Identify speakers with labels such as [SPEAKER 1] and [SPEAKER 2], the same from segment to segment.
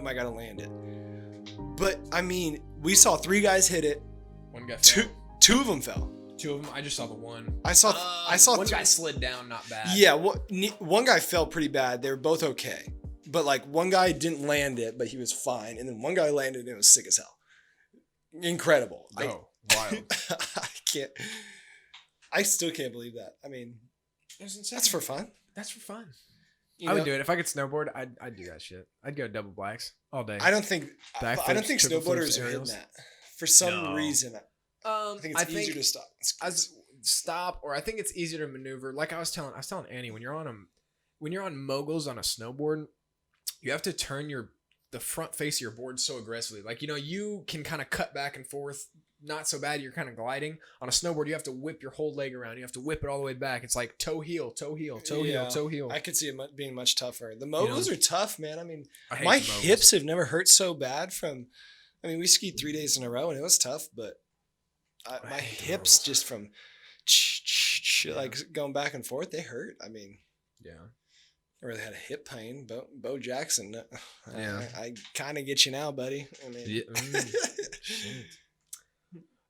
[SPEAKER 1] boom, I got to land it. But, I mean, we saw 3 guys hit it.
[SPEAKER 2] One guy fell.
[SPEAKER 1] Two of them fell.
[SPEAKER 2] 2 of them? I just saw the one.
[SPEAKER 1] I saw
[SPEAKER 2] one guy slid down, not bad.
[SPEAKER 1] Yeah, one guy fell pretty bad. They were both okay. But, like, one guy didn't land it, but he was fine. And then one guy landed and it was sick as hell. Incredible.
[SPEAKER 2] Oh, wild.
[SPEAKER 1] I still can't believe that. I mean, that's for fun.
[SPEAKER 2] That's for fun.
[SPEAKER 1] You
[SPEAKER 2] I would
[SPEAKER 1] know?
[SPEAKER 2] do it. If I could snowboard, I'd do that shit. I'd go double blacks all day.
[SPEAKER 1] I don't think
[SPEAKER 2] Backflips, triple
[SPEAKER 1] snowboarders
[SPEAKER 2] flips,
[SPEAKER 1] are hitting
[SPEAKER 2] aerials.
[SPEAKER 1] that. For some reason. I think it's easier to stop.
[SPEAKER 2] Stop, or I think it's easier to maneuver. Like I was telling Annie, when you're on moguls on a snowboard, you have to turn the front face of your board so aggressively. Like, you know, you can kind of cut back and forth. Not so bad. You're kind of gliding. On a snowboard, you have to whip your whole leg around. You have to whip it all the way back. It's like toe heel, toe heel, toe heel, toe heel.
[SPEAKER 1] I could see it being much tougher. The moguls are tough, man. I mean,
[SPEAKER 2] my
[SPEAKER 1] hips have never hurt so bad we skied 3 days in a row and it was tough, but my hips just from like going back and forth, they hurt. I mean, yeah. I really had a hip pain. Bo Jackson. I kind of get you now, buddy. I mean,
[SPEAKER 2] shit.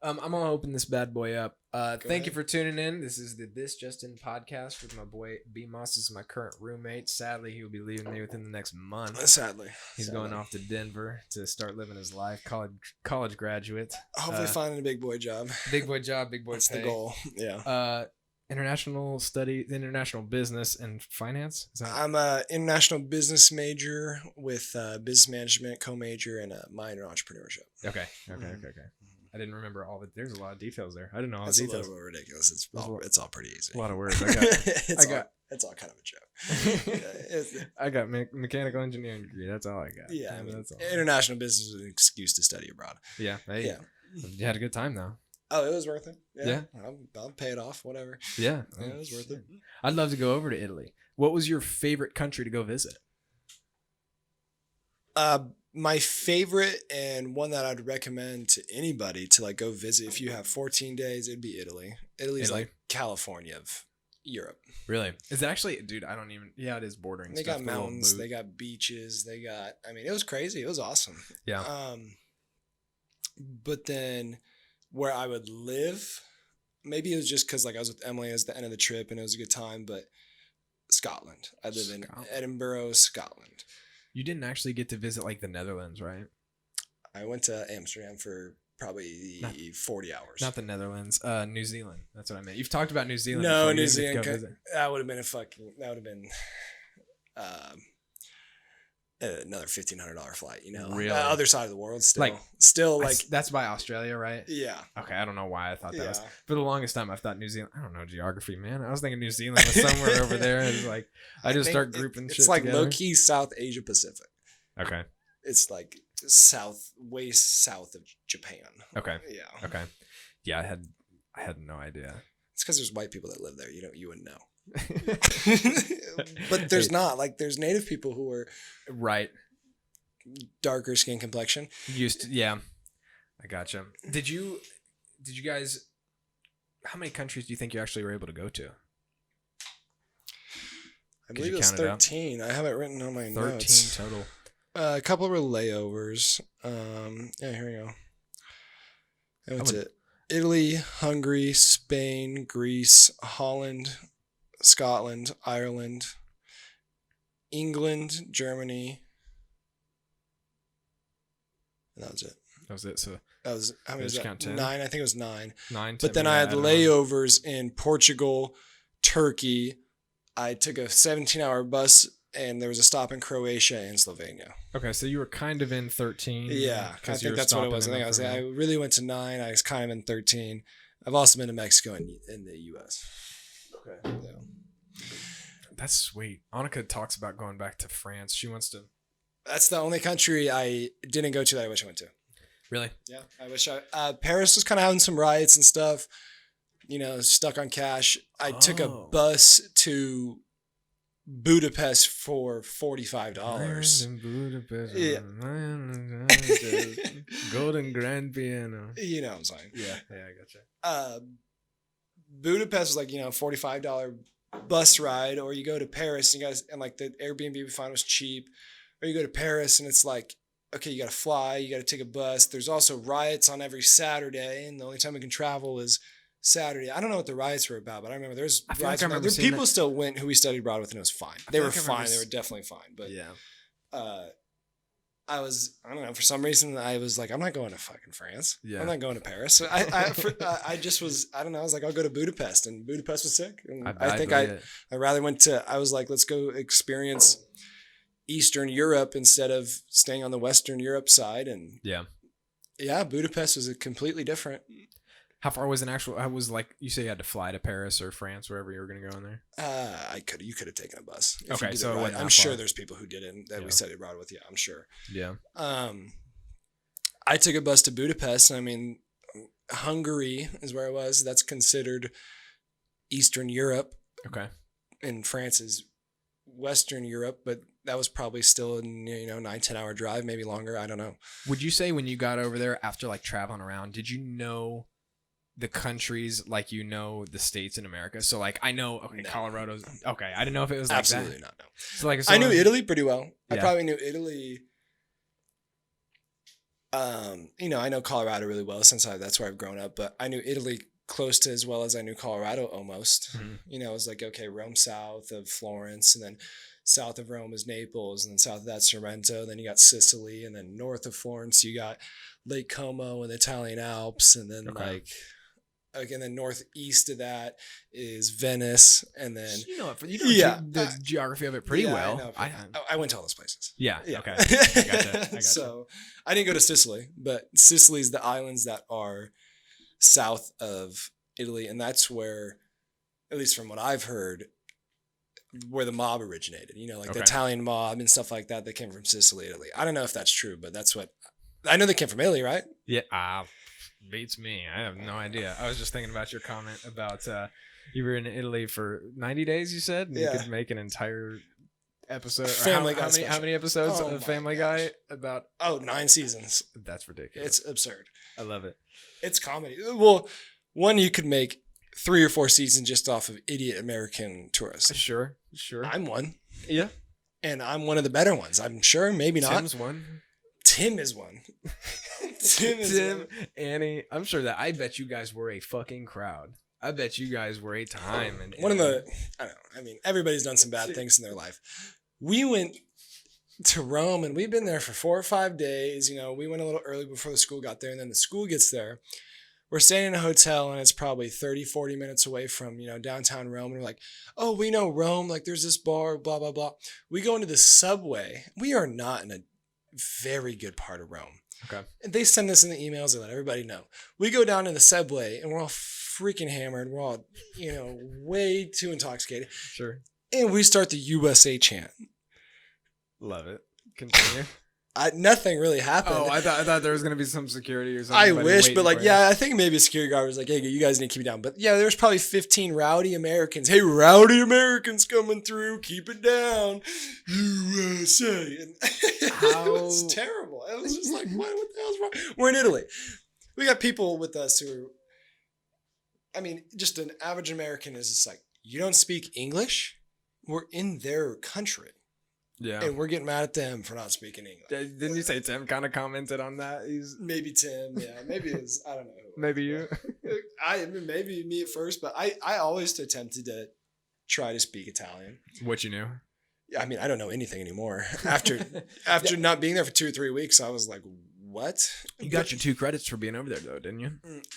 [SPEAKER 2] I'm gonna open this bad boy up. Thank you for tuning in. This is the This Just In podcast with my boy BMoss. This is my current roommate. Sadly, he will be leaving me within the next month.
[SPEAKER 1] Sadly,
[SPEAKER 2] he's going off to Denver to start living his life. College graduate.
[SPEAKER 1] Hopefully, finding a big boy job.
[SPEAKER 2] Big boy job. Big boy
[SPEAKER 1] That's
[SPEAKER 2] pay.
[SPEAKER 1] the goal. Yeah.
[SPEAKER 2] International business and finance.
[SPEAKER 1] I'm a international business major with business management, co-major, and a minor in entrepreneurship.
[SPEAKER 2] Okay. I didn't remember all of it. There's a lot of details there. I didn't know all the
[SPEAKER 1] details.
[SPEAKER 2] It's
[SPEAKER 1] a little ridiculous. It's all pretty easy.
[SPEAKER 2] A lot of words.
[SPEAKER 1] It's all kind of a joke.
[SPEAKER 2] I got mechanical engineering degree. That's all I got.
[SPEAKER 1] Yeah, that's all. International business is an excuse to study abroad.
[SPEAKER 2] Yeah. Hey, yeah. You had a good time though.
[SPEAKER 1] Oh, it was worth it. Yeah. I'll pay it off. Whatever.
[SPEAKER 2] Yeah.
[SPEAKER 1] It was worth it.
[SPEAKER 2] I'd love to go over to Italy. What was your favorite country to go visit?
[SPEAKER 1] My favorite and one that I'd recommend to anybody to like go visit if you have 14 days, it'd be Italy. Italy's like California of Europe.
[SPEAKER 2] Really? It's actually, dude, I don't even, yeah, it is bordering.
[SPEAKER 1] They got mountains, they got beaches, it was crazy. It was awesome.
[SPEAKER 2] Yeah.
[SPEAKER 1] But then where I would live, maybe it was just because like I was with Emily as the end of the trip and it was a good time, but Scotland. I live in Edinburgh, Scotland.
[SPEAKER 2] You didn't actually get to visit like the Netherlands, right?
[SPEAKER 1] I went to Amsterdam for probably 40 hours.
[SPEAKER 2] Not the Netherlands, New Zealand. That's what I meant. You've talked about New Zealand.
[SPEAKER 1] No, New Zealand. That would have been another $1,500 flight, you know.
[SPEAKER 2] Really?
[SPEAKER 1] Other side of the world still.
[SPEAKER 2] That's by Australia, right?
[SPEAKER 1] Yeah.
[SPEAKER 2] Okay, I don't know why I thought that was. For the longest time, I thought New Zealand. I don't know geography, man. I was thinking New Zealand was somewhere over there. It's like I just start grouping shit.
[SPEAKER 1] It's like
[SPEAKER 2] together.
[SPEAKER 1] low key South Asia Pacific.
[SPEAKER 2] Okay.
[SPEAKER 1] It's like way south of Japan.
[SPEAKER 2] Okay.
[SPEAKER 1] Yeah.
[SPEAKER 2] Okay. Yeah, I had no idea.
[SPEAKER 1] It's because there's white people that live there. You wouldn't know. But there's not. Like there's native people who are
[SPEAKER 2] right,
[SPEAKER 1] darker skin complexion.
[SPEAKER 2] Yeah, I gotcha. Did you guys? How many countries do you think you actually were able to go to?
[SPEAKER 1] I believe it was 13. I have it written on my notes.
[SPEAKER 2] 13 total.
[SPEAKER 1] A couple were layovers. Yeah, here we go. I went to Italy, Hungary, Spain, Greece, Holland, Scotland, Ireland, England, Germany. And that was it. So that was how many was that? 9. I think it was 9.
[SPEAKER 2] 9.
[SPEAKER 1] But then I had layovers in Portugal, Turkey. I took a 17-hour bus, and there was a stop in Croatia and Slovenia.
[SPEAKER 2] Okay, so you were kind of in 13.
[SPEAKER 1] Yeah, I think that's what it was. I really went to 9. I was kind of in 13. I've also been to Mexico and in the U.S. Okay. Yeah.
[SPEAKER 2] That's sweet. Annika talks about going back to France. She wants to.
[SPEAKER 1] That's the only country I didn't go to that I wish I went to.
[SPEAKER 2] Really?
[SPEAKER 1] Yeah, I wish Paris was kind of having some riots and stuff. You know, stuck on cash. I took a bus to Budapest for $45.
[SPEAKER 2] Budapest.
[SPEAKER 1] Yeah.
[SPEAKER 2] Golden grand piano.
[SPEAKER 1] You know what I'm saying?
[SPEAKER 2] Yeah, I gotcha.
[SPEAKER 1] Budapest was like, $45 bus ride, or you go to Paris and like the Airbnb we found was cheap, or you go to Paris and it's like okay, you got to fly, you got to take a bus. There's also riots on every Saturday, and the only time we can travel is Saturday. I don't know what the riots were about, but I remember there's
[SPEAKER 2] I feel
[SPEAKER 1] riots.
[SPEAKER 2] like I remember
[SPEAKER 1] There
[SPEAKER 2] seeing
[SPEAKER 1] people
[SPEAKER 2] that.
[SPEAKER 1] still went who we studied abroad with, and it was fine.
[SPEAKER 2] I
[SPEAKER 1] They
[SPEAKER 2] feel
[SPEAKER 1] were
[SPEAKER 2] like I remember
[SPEAKER 1] fine. They were definitely fine. But
[SPEAKER 2] Yeah.
[SPEAKER 1] uh, I don't know, for some reason I was like, I'm not going to fucking France.
[SPEAKER 2] Yeah.
[SPEAKER 1] I'm not going to Paris. So I just was, I don't know. I was like, I'll go to Budapest, and Budapest was sick. And I think I rather went to, I was like, let's go experience Eastern Europe instead of staying on the Western Europe side. And yeah, Budapest was a completely different.
[SPEAKER 2] How far was an actual? I was like, you say you had to fly to Paris or France, wherever you were going to go in there.
[SPEAKER 1] You could have taken a bus.
[SPEAKER 2] Okay, so
[SPEAKER 1] right. I'm sure there's people who didn't that we studied abroad with. Yeah, I'm sure.
[SPEAKER 2] Yeah.
[SPEAKER 1] I took a bus to Budapest, and I mean, Hungary is where I was. That's considered Eastern Europe.
[SPEAKER 2] Okay.
[SPEAKER 1] And France is Western Europe, but that was probably still a 9-10 hour drive, maybe longer. I don't know.
[SPEAKER 2] Would you say when you got over there after like traveling around, did you know the countries like the states in America? So like I know Colorado's okay. I didn't know if it was like
[SPEAKER 1] absolutely
[SPEAKER 2] that.
[SPEAKER 1] Not. No.
[SPEAKER 2] So like
[SPEAKER 1] I knew Italy pretty well.
[SPEAKER 2] Yeah.
[SPEAKER 1] I probably knew Italy. I know Colorado really well since that's where I've grown up, but I knew Italy close to as well as I knew Colorado almost.
[SPEAKER 2] Mm-hmm.
[SPEAKER 1] It was like, okay, Rome south of Florence, and then south of Rome is Naples, and then south of that Sorrento, then you got Sicily, and then north of Florence you got Lake Como and the Italian Alps, and then and then northeast of that is Venice, and then
[SPEAKER 2] the geography of it pretty well.
[SPEAKER 1] I went to all those places.
[SPEAKER 2] Yeah. Okay. I gotcha.
[SPEAKER 1] So I didn't go to Sicily, but Sicily's the islands that are south of Italy, and that's where, at least from what I've heard, where the mob originated. The Italian mob and stuff like that. They came from Sicily, Italy. I don't know if that's true, but that's what I know. They came from Italy, right?
[SPEAKER 2] Yeah. Beats me. I have no idea. I was just thinking about your comment about you were in Italy for 90 days, you said? And you could make an entire episode.
[SPEAKER 1] Family Guy
[SPEAKER 2] how many episodes of Family Guy about?
[SPEAKER 1] 9 seasons.
[SPEAKER 2] That's ridiculous.
[SPEAKER 1] It's absurd.
[SPEAKER 2] I love it.
[SPEAKER 1] It's comedy. Well, one, you could make 3 or 4 seasons just off of idiot American tourists.
[SPEAKER 2] Sure.
[SPEAKER 1] I'm one.
[SPEAKER 2] Yeah.
[SPEAKER 1] And I'm one of the better ones. I'm sure. Maybe not.
[SPEAKER 2] Tim's one.
[SPEAKER 1] Tim is one.
[SPEAKER 2] Tim, Annie. I'm sure that I bet you guys were a fucking crowd. I bet you guys were a time. And
[SPEAKER 1] one of the, I don't know. I mean, everybody's done some bad things in their life. We went to Rome, and we've been there for 4 or 5 days. We went a little early before the school got there, and then the school gets there. We're staying in a hotel, and it's probably 30, 40 minutes away from, downtown Rome. And we're like, oh, we know Rome. Like, there's this bar, blah, blah, blah. We go into the subway. We are not in a very good part of Rome.
[SPEAKER 2] Okay.
[SPEAKER 1] And they send this in the emails and let everybody know. We go down to the subway, and we're all freaking hammered. We're all, way too intoxicated.
[SPEAKER 2] Sure.
[SPEAKER 1] And we start the USA chant.
[SPEAKER 2] Love it. Continue.
[SPEAKER 1] Nothing really happened.
[SPEAKER 2] Oh, I thought there was going to be some security or something.
[SPEAKER 1] I wish, but I think maybe a security guard was like, hey, you guys need to keep it down. But yeah, there's probably 15 rowdy Americans. Hey, rowdy Americans coming through. Keep it down. USA. And it was terrible. It was just like, what the hell's wrong? We're in Italy. We got people with us who are, just an average American is just like, you don't speak English? We're in their country.
[SPEAKER 2] Yeah.
[SPEAKER 1] And we're getting mad at them for not speaking English.
[SPEAKER 2] Didn't you say Tim kind of commented on that?
[SPEAKER 1] Maybe Tim, yeah. Maybe it was, I don't know.
[SPEAKER 2] Maybe you.
[SPEAKER 1] Maybe me at first, but I always attempted to try to speak Italian.
[SPEAKER 2] What you knew?
[SPEAKER 1] I don't know anything anymore. After not being there for 2 or 3 weeks, I was like, what?
[SPEAKER 2] You got your 2 credits for being over there, though, didn't you?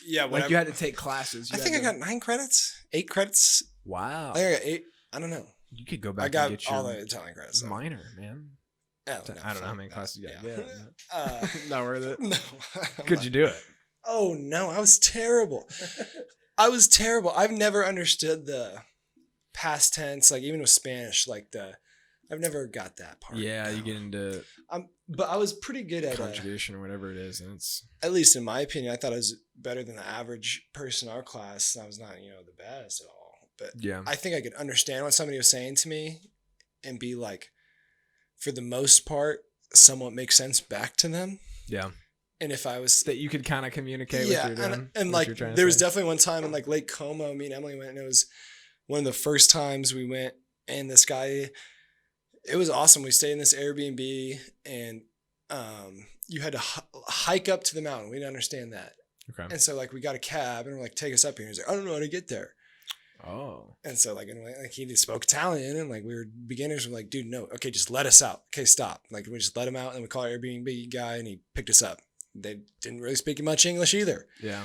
[SPEAKER 1] Yeah.
[SPEAKER 2] Like you had to take classes.
[SPEAKER 1] I think I got 9 credits, 8 credits.
[SPEAKER 2] Wow.
[SPEAKER 1] I think I got 8. I don't know.
[SPEAKER 2] You could go back and get your
[SPEAKER 1] all the Italian credits.
[SPEAKER 2] Minor, man. I don't know how many classes you got. Yeah. Not worth it.
[SPEAKER 1] No.
[SPEAKER 2] Could you do it?
[SPEAKER 1] Oh, no. I was terrible. I've never understood the past tense, like even with Spanish, I've never got that part.
[SPEAKER 2] Yeah, you get into
[SPEAKER 1] but I was pretty good at
[SPEAKER 2] conjugation or whatever it is, and it's,
[SPEAKER 1] at least in my opinion, I thought I was better than the average person in our class. I was not, the best at all. But
[SPEAKER 2] yeah,
[SPEAKER 1] I think I could understand what somebody was saying to me and be like, for the most part, somewhat make sense back to them.
[SPEAKER 2] Yeah.
[SPEAKER 1] And if I was...
[SPEAKER 2] that you could kind of communicate what you're doing.
[SPEAKER 1] And there was definitely one time in Lake Como, me and Emily went, and it was one of the first times we went, and this guy, it was awesome. We stayed in this Airbnb, and you had to hike up to the mountain. We didn't understand that.
[SPEAKER 2] Okay.
[SPEAKER 1] And so like we got a cab and we're like, take us up here. And he's like, I don't know how to get there.
[SPEAKER 2] Oh.
[SPEAKER 1] And so like, anyway, like he just spoke Italian and like we were beginners. We're like, dude, no, okay, just let us out. Okay, stop. Like we just let him out and we call our Airbnb guy and he picked us up. They didn't really speak much English either.
[SPEAKER 2] Yeah.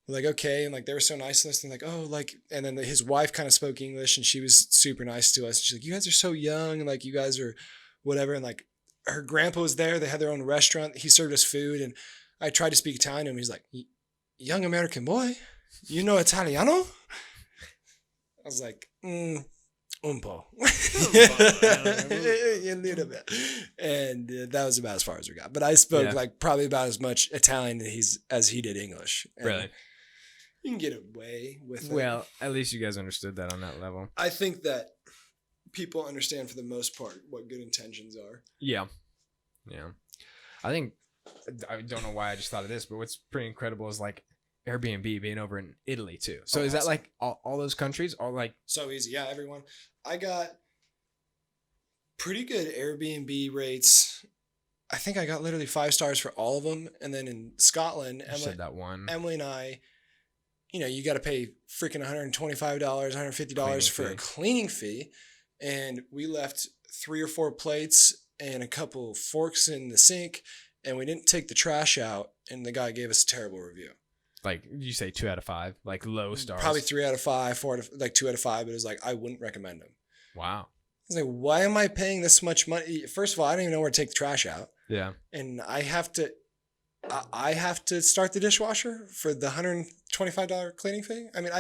[SPEAKER 1] We're like, okay, and like they were so nice to us and like, oh, like, and then his wife kind of spoke English and she was super nice to us. And she's like, you guys are so young and like you guys are whatever. And like her grandpa was there. They had their own restaurant. He served us food and I tried to speak Italian to him. He's like, young American boy, you know Italiano? I was like, un po. A little bit. And that was about as far as we got. But I spoke like probably about as much Italian as he did English. And
[SPEAKER 2] really?
[SPEAKER 1] You can get away with it.
[SPEAKER 2] Well, at least you guys understood that on that level.
[SPEAKER 1] I think that people understand for the most part what good intentions are.
[SPEAKER 2] Yeah. Yeah. I think, I don't know why I just thought of this, but what's pretty incredible is like Airbnb being over in Italy too. So is that like all those countries? All like
[SPEAKER 1] so easy. Yeah, everyone. I got pretty good Airbnb rates. I think I got literally 5 stars for all of them. And then in Scotland, Emily and I, you know, you got to pay freaking $125, $150 for a cleaning fee. And we left 3 or 4 plates and a couple forks in the sink and we didn't take the trash out. And the guy gave us a terrible review.
[SPEAKER 2] Like you say 2 out of 5, like low stars.
[SPEAKER 1] Probably 3 out of 5, 4 out of, like 2 out of 5. But it was like, I wouldn't recommend them.
[SPEAKER 2] Wow.
[SPEAKER 1] I was like, why am I paying this much money? First of all, I don't even know where to take the trash out.
[SPEAKER 2] Yeah.
[SPEAKER 1] And I have to start the dishwasher for the $125 cleaning fee. I mean,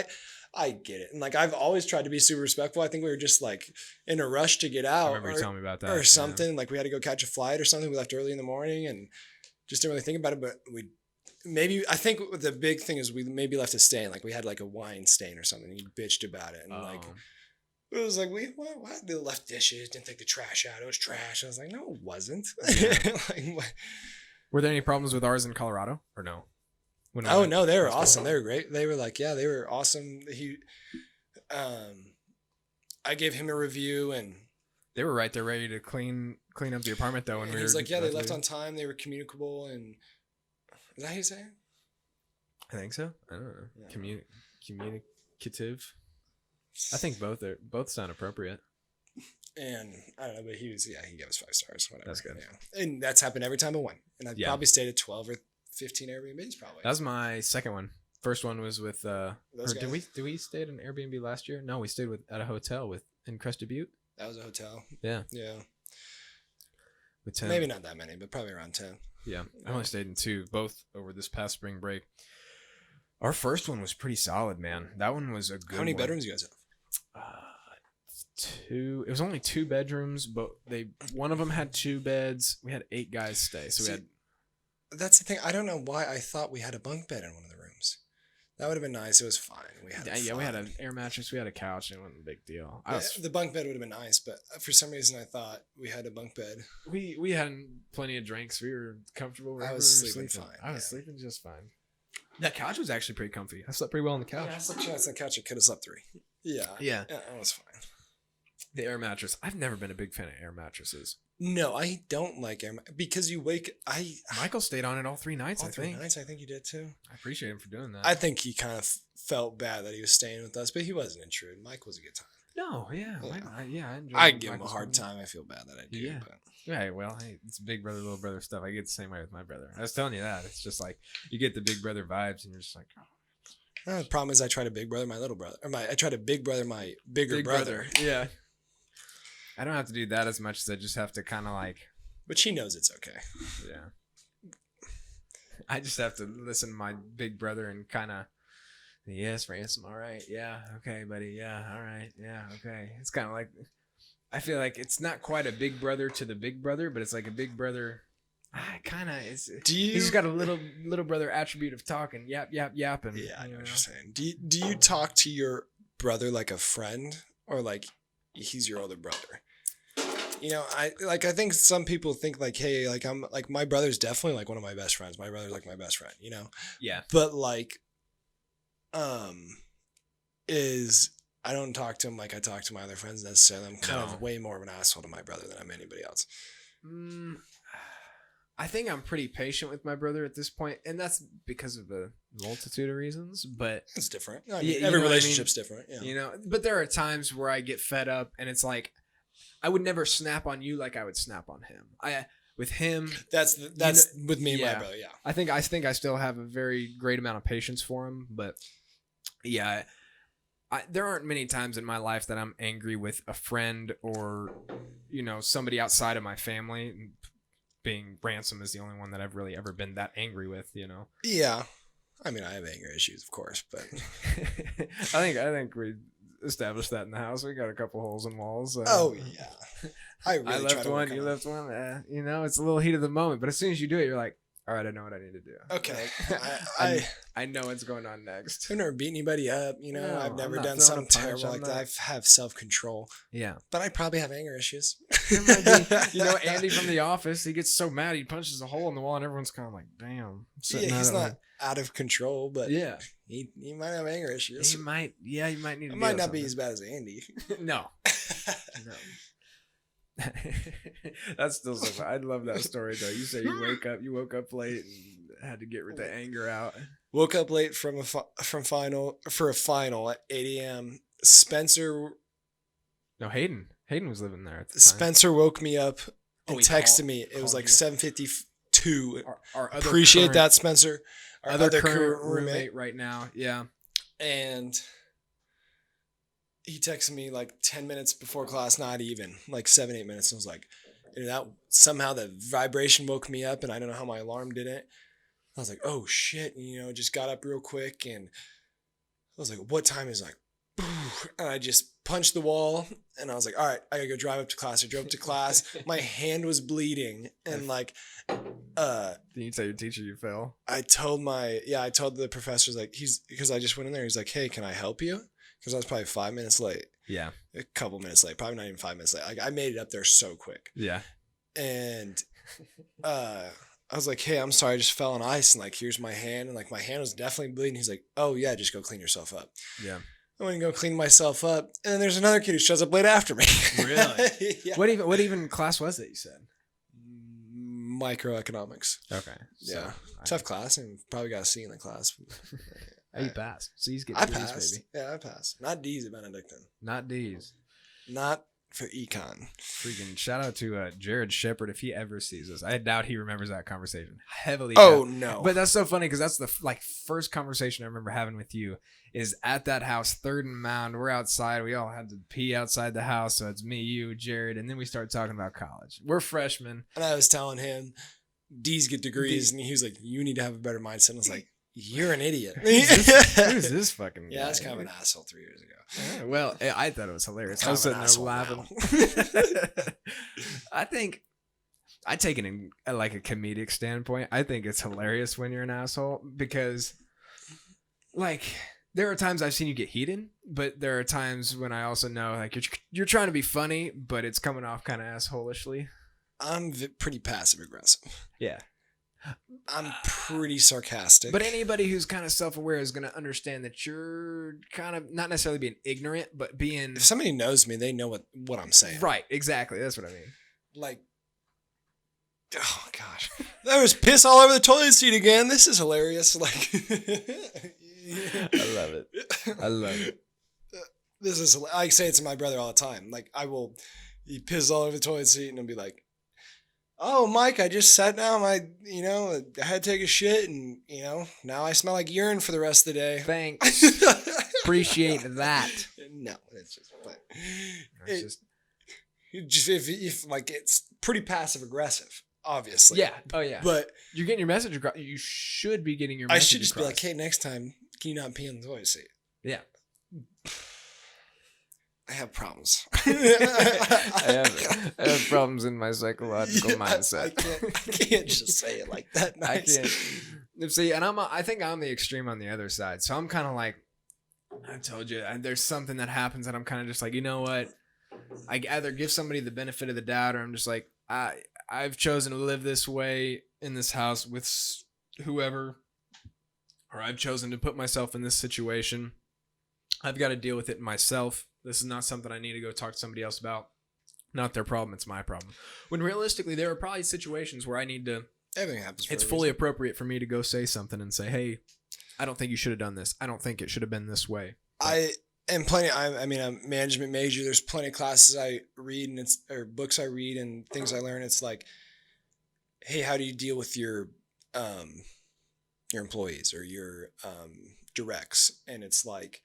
[SPEAKER 1] I get it. And like, I've always tried to be super respectful. I think we were just like in a rush to get out.
[SPEAKER 2] I remember you telling me about that.
[SPEAKER 1] Or something. Yeah. Like we had to go catch a flight or something. We left early in the morning and just didn't really think about it. But I think the big thing is we maybe left a stain. Like we had like a wine stain or something. He bitched about it. And like, it was like, why? They left dishes, didn't take the trash out. It was trash. I was like, no, it wasn't. Yeah. Like, what?
[SPEAKER 2] Were there any problems with ours in Colorado or no?
[SPEAKER 1] No, they were awesome. They were great. They were like, yeah, they were awesome. I gave him a review and
[SPEAKER 2] they were right there ready to clean up the apartment though. And
[SPEAKER 1] he's like, yeah, they left on time. They were communicable and is that how you say it?
[SPEAKER 2] I think so. I don't know. Yeah. Communicative. I think both sound appropriate.
[SPEAKER 1] And I don't know, but he gave us 5 stars. Whatever.
[SPEAKER 2] That's good.
[SPEAKER 1] Yeah. And that's happened every time I won. And I probably stayed at 12 or 15 Airbnbs probably.
[SPEAKER 2] That was my second one. First one was with did we stay at an Airbnb last year? No, we stayed at a hotel in Crested Butte.
[SPEAKER 1] That was a hotel.
[SPEAKER 2] Yeah.
[SPEAKER 1] Yeah.
[SPEAKER 2] With 10.
[SPEAKER 1] Maybe not that many, but probably around 10.
[SPEAKER 2] Yeah. I only stayed in 2, both over this past spring break. Our first one was pretty solid, man. That one was a good one.
[SPEAKER 1] How many bedrooms you guys have?
[SPEAKER 2] 2. It was only 2 bedrooms, but one of them had 2 beds. We had 8 guys stay, so we had.
[SPEAKER 1] That's the thing. I don't know why I thought we had a bunk bed in one of the rooms. That would have been nice. It was fine. We had
[SPEAKER 2] an air mattress. We had a couch. It wasn't a big deal.
[SPEAKER 1] The bunk bed would have been nice, but for some reason I thought we had a bunk bed.
[SPEAKER 2] We had plenty of drinks. We were comfortable.
[SPEAKER 1] I was sleeping fine.
[SPEAKER 2] I was sleeping just fine. That couch was actually pretty comfy. I slept pretty well on the couch.
[SPEAKER 1] Yeah, I slept on the couch. I could have slept 3. Yeah.
[SPEAKER 2] Yeah.
[SPEAKER 1] It was fine.
[SPEAKER 2] The air mattress. I've never been a big fan of air mattresses.
[SPEAKER 1] No, I don't like air because you wake.
[SPEAKER 2] Michael stayed on it all 3 nights.
[SPEAKER 1] All 3 nights. I think you did too.
[SPEAKER 2] I appreciate him for doing that.
[SPEAKER 1] I think he kind of felt bad that he was staying with us, but he wasn't intrude. Mike was a good time.
[SPEAKER 2] No, yeah,
[SPEAKER 1] I give him a hard time. I feel bad that I do.
[SPEAKER 2] Yeah.
[SPEAKER 1] But.
[SPEAKER 2] Yeah, well, hey, it's big brother, little brother stuff. I get the same way with my brother. I was telling you that. It's just like you get the big brother vibes, and you're just like, oh.
[SPEAKER 1] The problem is I try to big brother my little brother, I try to big brother my bigger brother.
[SPEAKER 2] Yeah. I don't have to do that as much as I just have to kind of like.
[SPEAKER 1] But she knows it's okay.
[SPEAKER 2] Yeah. I just have to listen to my big brother and kind of. Yes, Ransom. All right. Yeah. Okay, buddy. Yeah. All right. Yeah. Okay. It's kind of like. I feel like it's not quite a big brother to the big brother, but it's like a big brother. Kind of is. He's got a little brother attribute of talking, yap, and
[SPEAKER 1] yeah, I know what you're saying. Do you talk to your brother like a friend or like he's your older brother? You know, I think some people think like, hey, like I'm like my brother's definitely like one of my best friends. My brother's like my best friend, you know.
[SPEAKER 2] Yeah.
[SPEAKER 1] But like, I don't talk to him like I talk to my other friends necessarily. I'm kind of way more of an asshole to my brother than I'm anybody else.
[SPEAKER 2] I think I'm pretty patient with my brother at this point, and that's because of a multitude of reasons. But
[SPEAKER 1] It's different. I
[SPEAKER 2] Yeah,
[SPEAKER 1] mean,
[SPEAKER 2] you know
[SPEAKER 1] every
[SPEAKER 2] what I mean?
[SPEAKER 1] relationship's different. Yeah.
[SPEAKER 2] you know, but there are times where I get fed up, and it's like I would never snap on you like I would snap on him. With him,
[SPEAKER 1] That's with me and
[SPEAKER 2] yeah.
[SPEAKER 1] my brother. Yeah.
[SPEAKER 2] I think I still have a very great amount of patience for him, but yeah, there aren't many times in my life that I'm angry with a friend or somebody outside of my family. Being Ransom is the only one that I've really ever been that angry with.
[SPEAKER 1] Yeah. I mean, I have anger issues, of course, but
[SPEAKER 2] I think we established that in the house. We got a couple holes in walls.
[SPEAKER 1] oh yeah, I really
[SPEAKER 2] I
[SPEAKER 1] try
[SPEAKER 2] left
[SPEAKER 1] to
[SPEAKER 2] one,
[SPEAKER 1] work
[SPEAKER 2] you
[SPEAKER 1] on
[SPEAKER 2] left one. It's a little heat of the moment, but as soon as you do it, you're like, all right, I know what I need to do.
[SPEAKER 1] it. Okay,
[SPEAKER 2] I know what's going on next.
[SPEAKER 1] I've never beat anybody up.
[SPEAKER 2] No,
[SPEAKER 1] I've never
[SPEAKER 2] I'm not
[SPEAKER 1] done
[SPEAKER 2] throwing
[SPEAKER 1] something
[SPEAKER 2] a punch,
[SPEAKER 1] terrible
[SPEAKER 2] I'm
[SPEAKER 1] like
[SPEAKER 2] not-
[SPEAKER 1] that. I have self-control,
[SPEAKER 2] Yeah.
[SPEAKER 1] but I probably have anger issues.
[SPEAKER 2] There might be, Andy from The Office, he gets so mad he punches a hole in the wall and everyone's kind of like, damn. Sitting
[SPEAKER 1] Yeah,
[SPEAKER 2] at
[SPEAKER 1] he's
[SPEAKER 2] it
[SPEAKER 1] not
[SPEAKER 2] like-
[SPEAKER 1] out of control, but
[SPEAKER 2] Yeah.
[SPEAKER 1] he might have anger issues.
[SPEAKER 2] He might need to
[SPEAKER 1] It
[SPEAKER 2] deal
[SPEAKER 1] might
[SPEAKER 2] with
[SPEAKER 1] not be
[SPEAKER 2] something.
[SPEAKER 1] as bad as Andy.
[SPEAKER 2] No. No. That's still so fun. I love that story though. You say you woke up late and had to get the anger out.
[SPEAKER 1] Woke up late for a final at 8 a.m. Spencer
[SPEAKER 2] No, Hayden was living there at the time.
[SPEAKER 1] Spencer woke me up and
[SPEAKER 2] Oh, he
[SPEAKER 1] texted me. It was
[SPEAKER 2] called
[SPEAKER 1] like
[SPEAKER 2] you?
[SPEAKER 1] 7:52.
[SPEAKER 2] Our other
[SPEAKER 1] Appreciate
[SPEAKER 2] current,
[SPEAKER 1] that, Spencer. Our
[SPEAKER 2] other current
[SPEAKER 1] current
[SPEAKER 2] roommate right now. Yeah.
[SPEAKER 1] And he texted me like 10 minutes before class, not even like 7-8 minutes. And I was like, that somehow the vibration woke me up, and I don't know how my alarm didn't. I was like, oh shit, and just got up real quick, and I was like, what time is it? Like, and I just punched the wall, and I was like, all right, I gotta go drive up to class. I drove up to class. My hand was bleeding, and like,
[SPEAKER 2] Did you tell your teacher you fell?
[SPEAKER 1] I told the professors, like, because I just went in there. He's like, hey, can I help you? Because I was probably 5 minutes late.
[SPEAKER 2] Yeah.
[SPEAKER 1] A couple minutes late, probably not even 5 minutes late. Like, I made it up there so quick.
[SPEAKER 2] Yeah.
[SPEAKER 1] And I was like, hey, I'm sorry, I just fell on ice, and like, here's my hand, and like, my hand was definitely bleeding. He's like, oh yeah, just go clean yourself up.
[SPEAKER 2] Yeah.
[SPEAKER 1] I went and go clean myself up, and then there's another kid who shows up late after me.
[SPEAKER 2] Really?
[SPEAKER 1] Yeah.
[SPEAKER 2] What even class was it, you said?
[SPEAKER 1] Microeconomics.
[SPEAKER 2] Okay.
[SPEAKER 1] Yeah. Tough class, and probably got a C in the class.
[SPEAKER 2] You passed. C's get
[SPEAKER 1] I
[SPEAKER 2] D's,
[SPEAKER 1] passed.
[SPEAKER 2] baby.
[SPEAKER 1] Yeah, I passed. Not D's at Benedictine.
[SPEAKER 2] Not D's.
[SPEAKER 1] Not for econ.
[SPEAKER 2] Freaking shout out to Jared Shepard if he ever sees us. I doubt he remembers that conversation. Heavily.
[SPEAKER 1] Oh
[SPEAKER 2] doubt.
[SPEAKER 1] no!
[SPEAKER 2] But that's so funny because that's the first conversation I remember having with you is at that house, 3rd and Mound. We're outside. We all had to pee outside the house. So it's me, you, Jared, and then we started talking about college. We're freshmen.
[SPEAKER 1] And I was telling him, D's get degrees, and he was like, "You need to have a better mindset." And I was like, "You're an idiot."
[SPEAKER 2] Who's this fucking guy?
[SPEAKER 1] Yeah, I was kind of an asshole 3 years ago.
[SPEAKER 2] Yeah, well, I thought it was hilarious. I was
[SPEAKER 1] Kind of
[SPEAKER 2] sitting
[SPEAKER 1] an
[SPEAKER 2] there
[SPEAKER 1] asshole
[SPEAKER 2] laughing. I think I take it in like a comedic standpoint. I think it's hilarious when you're an asshole because, like, there are times I've seen you get heated, but there are times when I also know like you're trying to be funny, but it's coming off kind of assholishly.
[SPEAKER 1] I'm pretty passive aggressive.
[SPEAKER 2] Yeah.
[SPEAKER 1] I'm pretty sarcastic.
[SPEAKER 2] But anybody who's kind of self-aware is going to understand that you're kind of not necessarily being ignorant, but being
[SPEAKER 1] if somebody knows me, they know what I'm saying.
[SPEAKER 2] right. Exactly. That's what I mean.
[SPEAKER 1] Like, oh gosh, there was piss all over the toilet seat again. This is hilarious. Like,
[SPEAKER 2] I love it. I love it.
[SPEAKER 1] This is, I say it to my brother all the time. Like, he pisses all over the toilet seat, and I'll be like, "Oh, Mike, I just sat down. I had to take a shit, and now I smell like urine for the rest of the day."
[SPEAKER 2] Thanks. Appreciate that.
[SPEAKER 1] No, it's just, but
[SPEAKER 2] It's just
[SPEAKER 1] if like it's pretty passive aggressive, obviously.
[SPEAKER 2] yeah. Oh yeah.
[SPEAKER 1] But
[SPEAKER 2] You're getting your message across. You should be getting your
[SPEAKER 1] I
[SPEAKER 2] message
[SPEAKER 1] should just be
[SPEAKER 2] across.
[SPEAKER 1] like, "Hey, next time, can you not pee on the toilet seat?"
[SPEAKER 2] Yeah.
[SPEAKER 1] I have problems.
[SPEAKER 2] I have problems in my psychological mindset.
[SPEAKER 1] I can't just say it like that. Nice.
[SPEAKER 2] I can't. See, and I think I'm the extreme on the other side. So I'm kind of like, I told you, there's something that happens and I'm kind of just like, you know what? I either give somebody the benefit of the doubt, or I'm just like, I've chosen to live this way in this house with whoever, or I've chosen to put myself in this situation. I've got to deal with it myself. This is not something I need to go talk to somebody else about. Not their problem, it's my problem. When realistically, there are probably situations where I need to
[SPEAKER 1] Everything happens for
[SPEAKER 2] It's
[SPEAKER 1] a
[SPEAKER 2] fully
[SPEAKER 1] reason.
[SPEAKER 2] appropriate for me to go say something and say, hey, I don't think you should have done this. I don't think it should have been this way.
[SPEAKER 1] I mean, I'm a management major. There's plenty of classes I read or books I read and things I learn. It's like, hey, how do you deal with your employees or your directs? And it's like,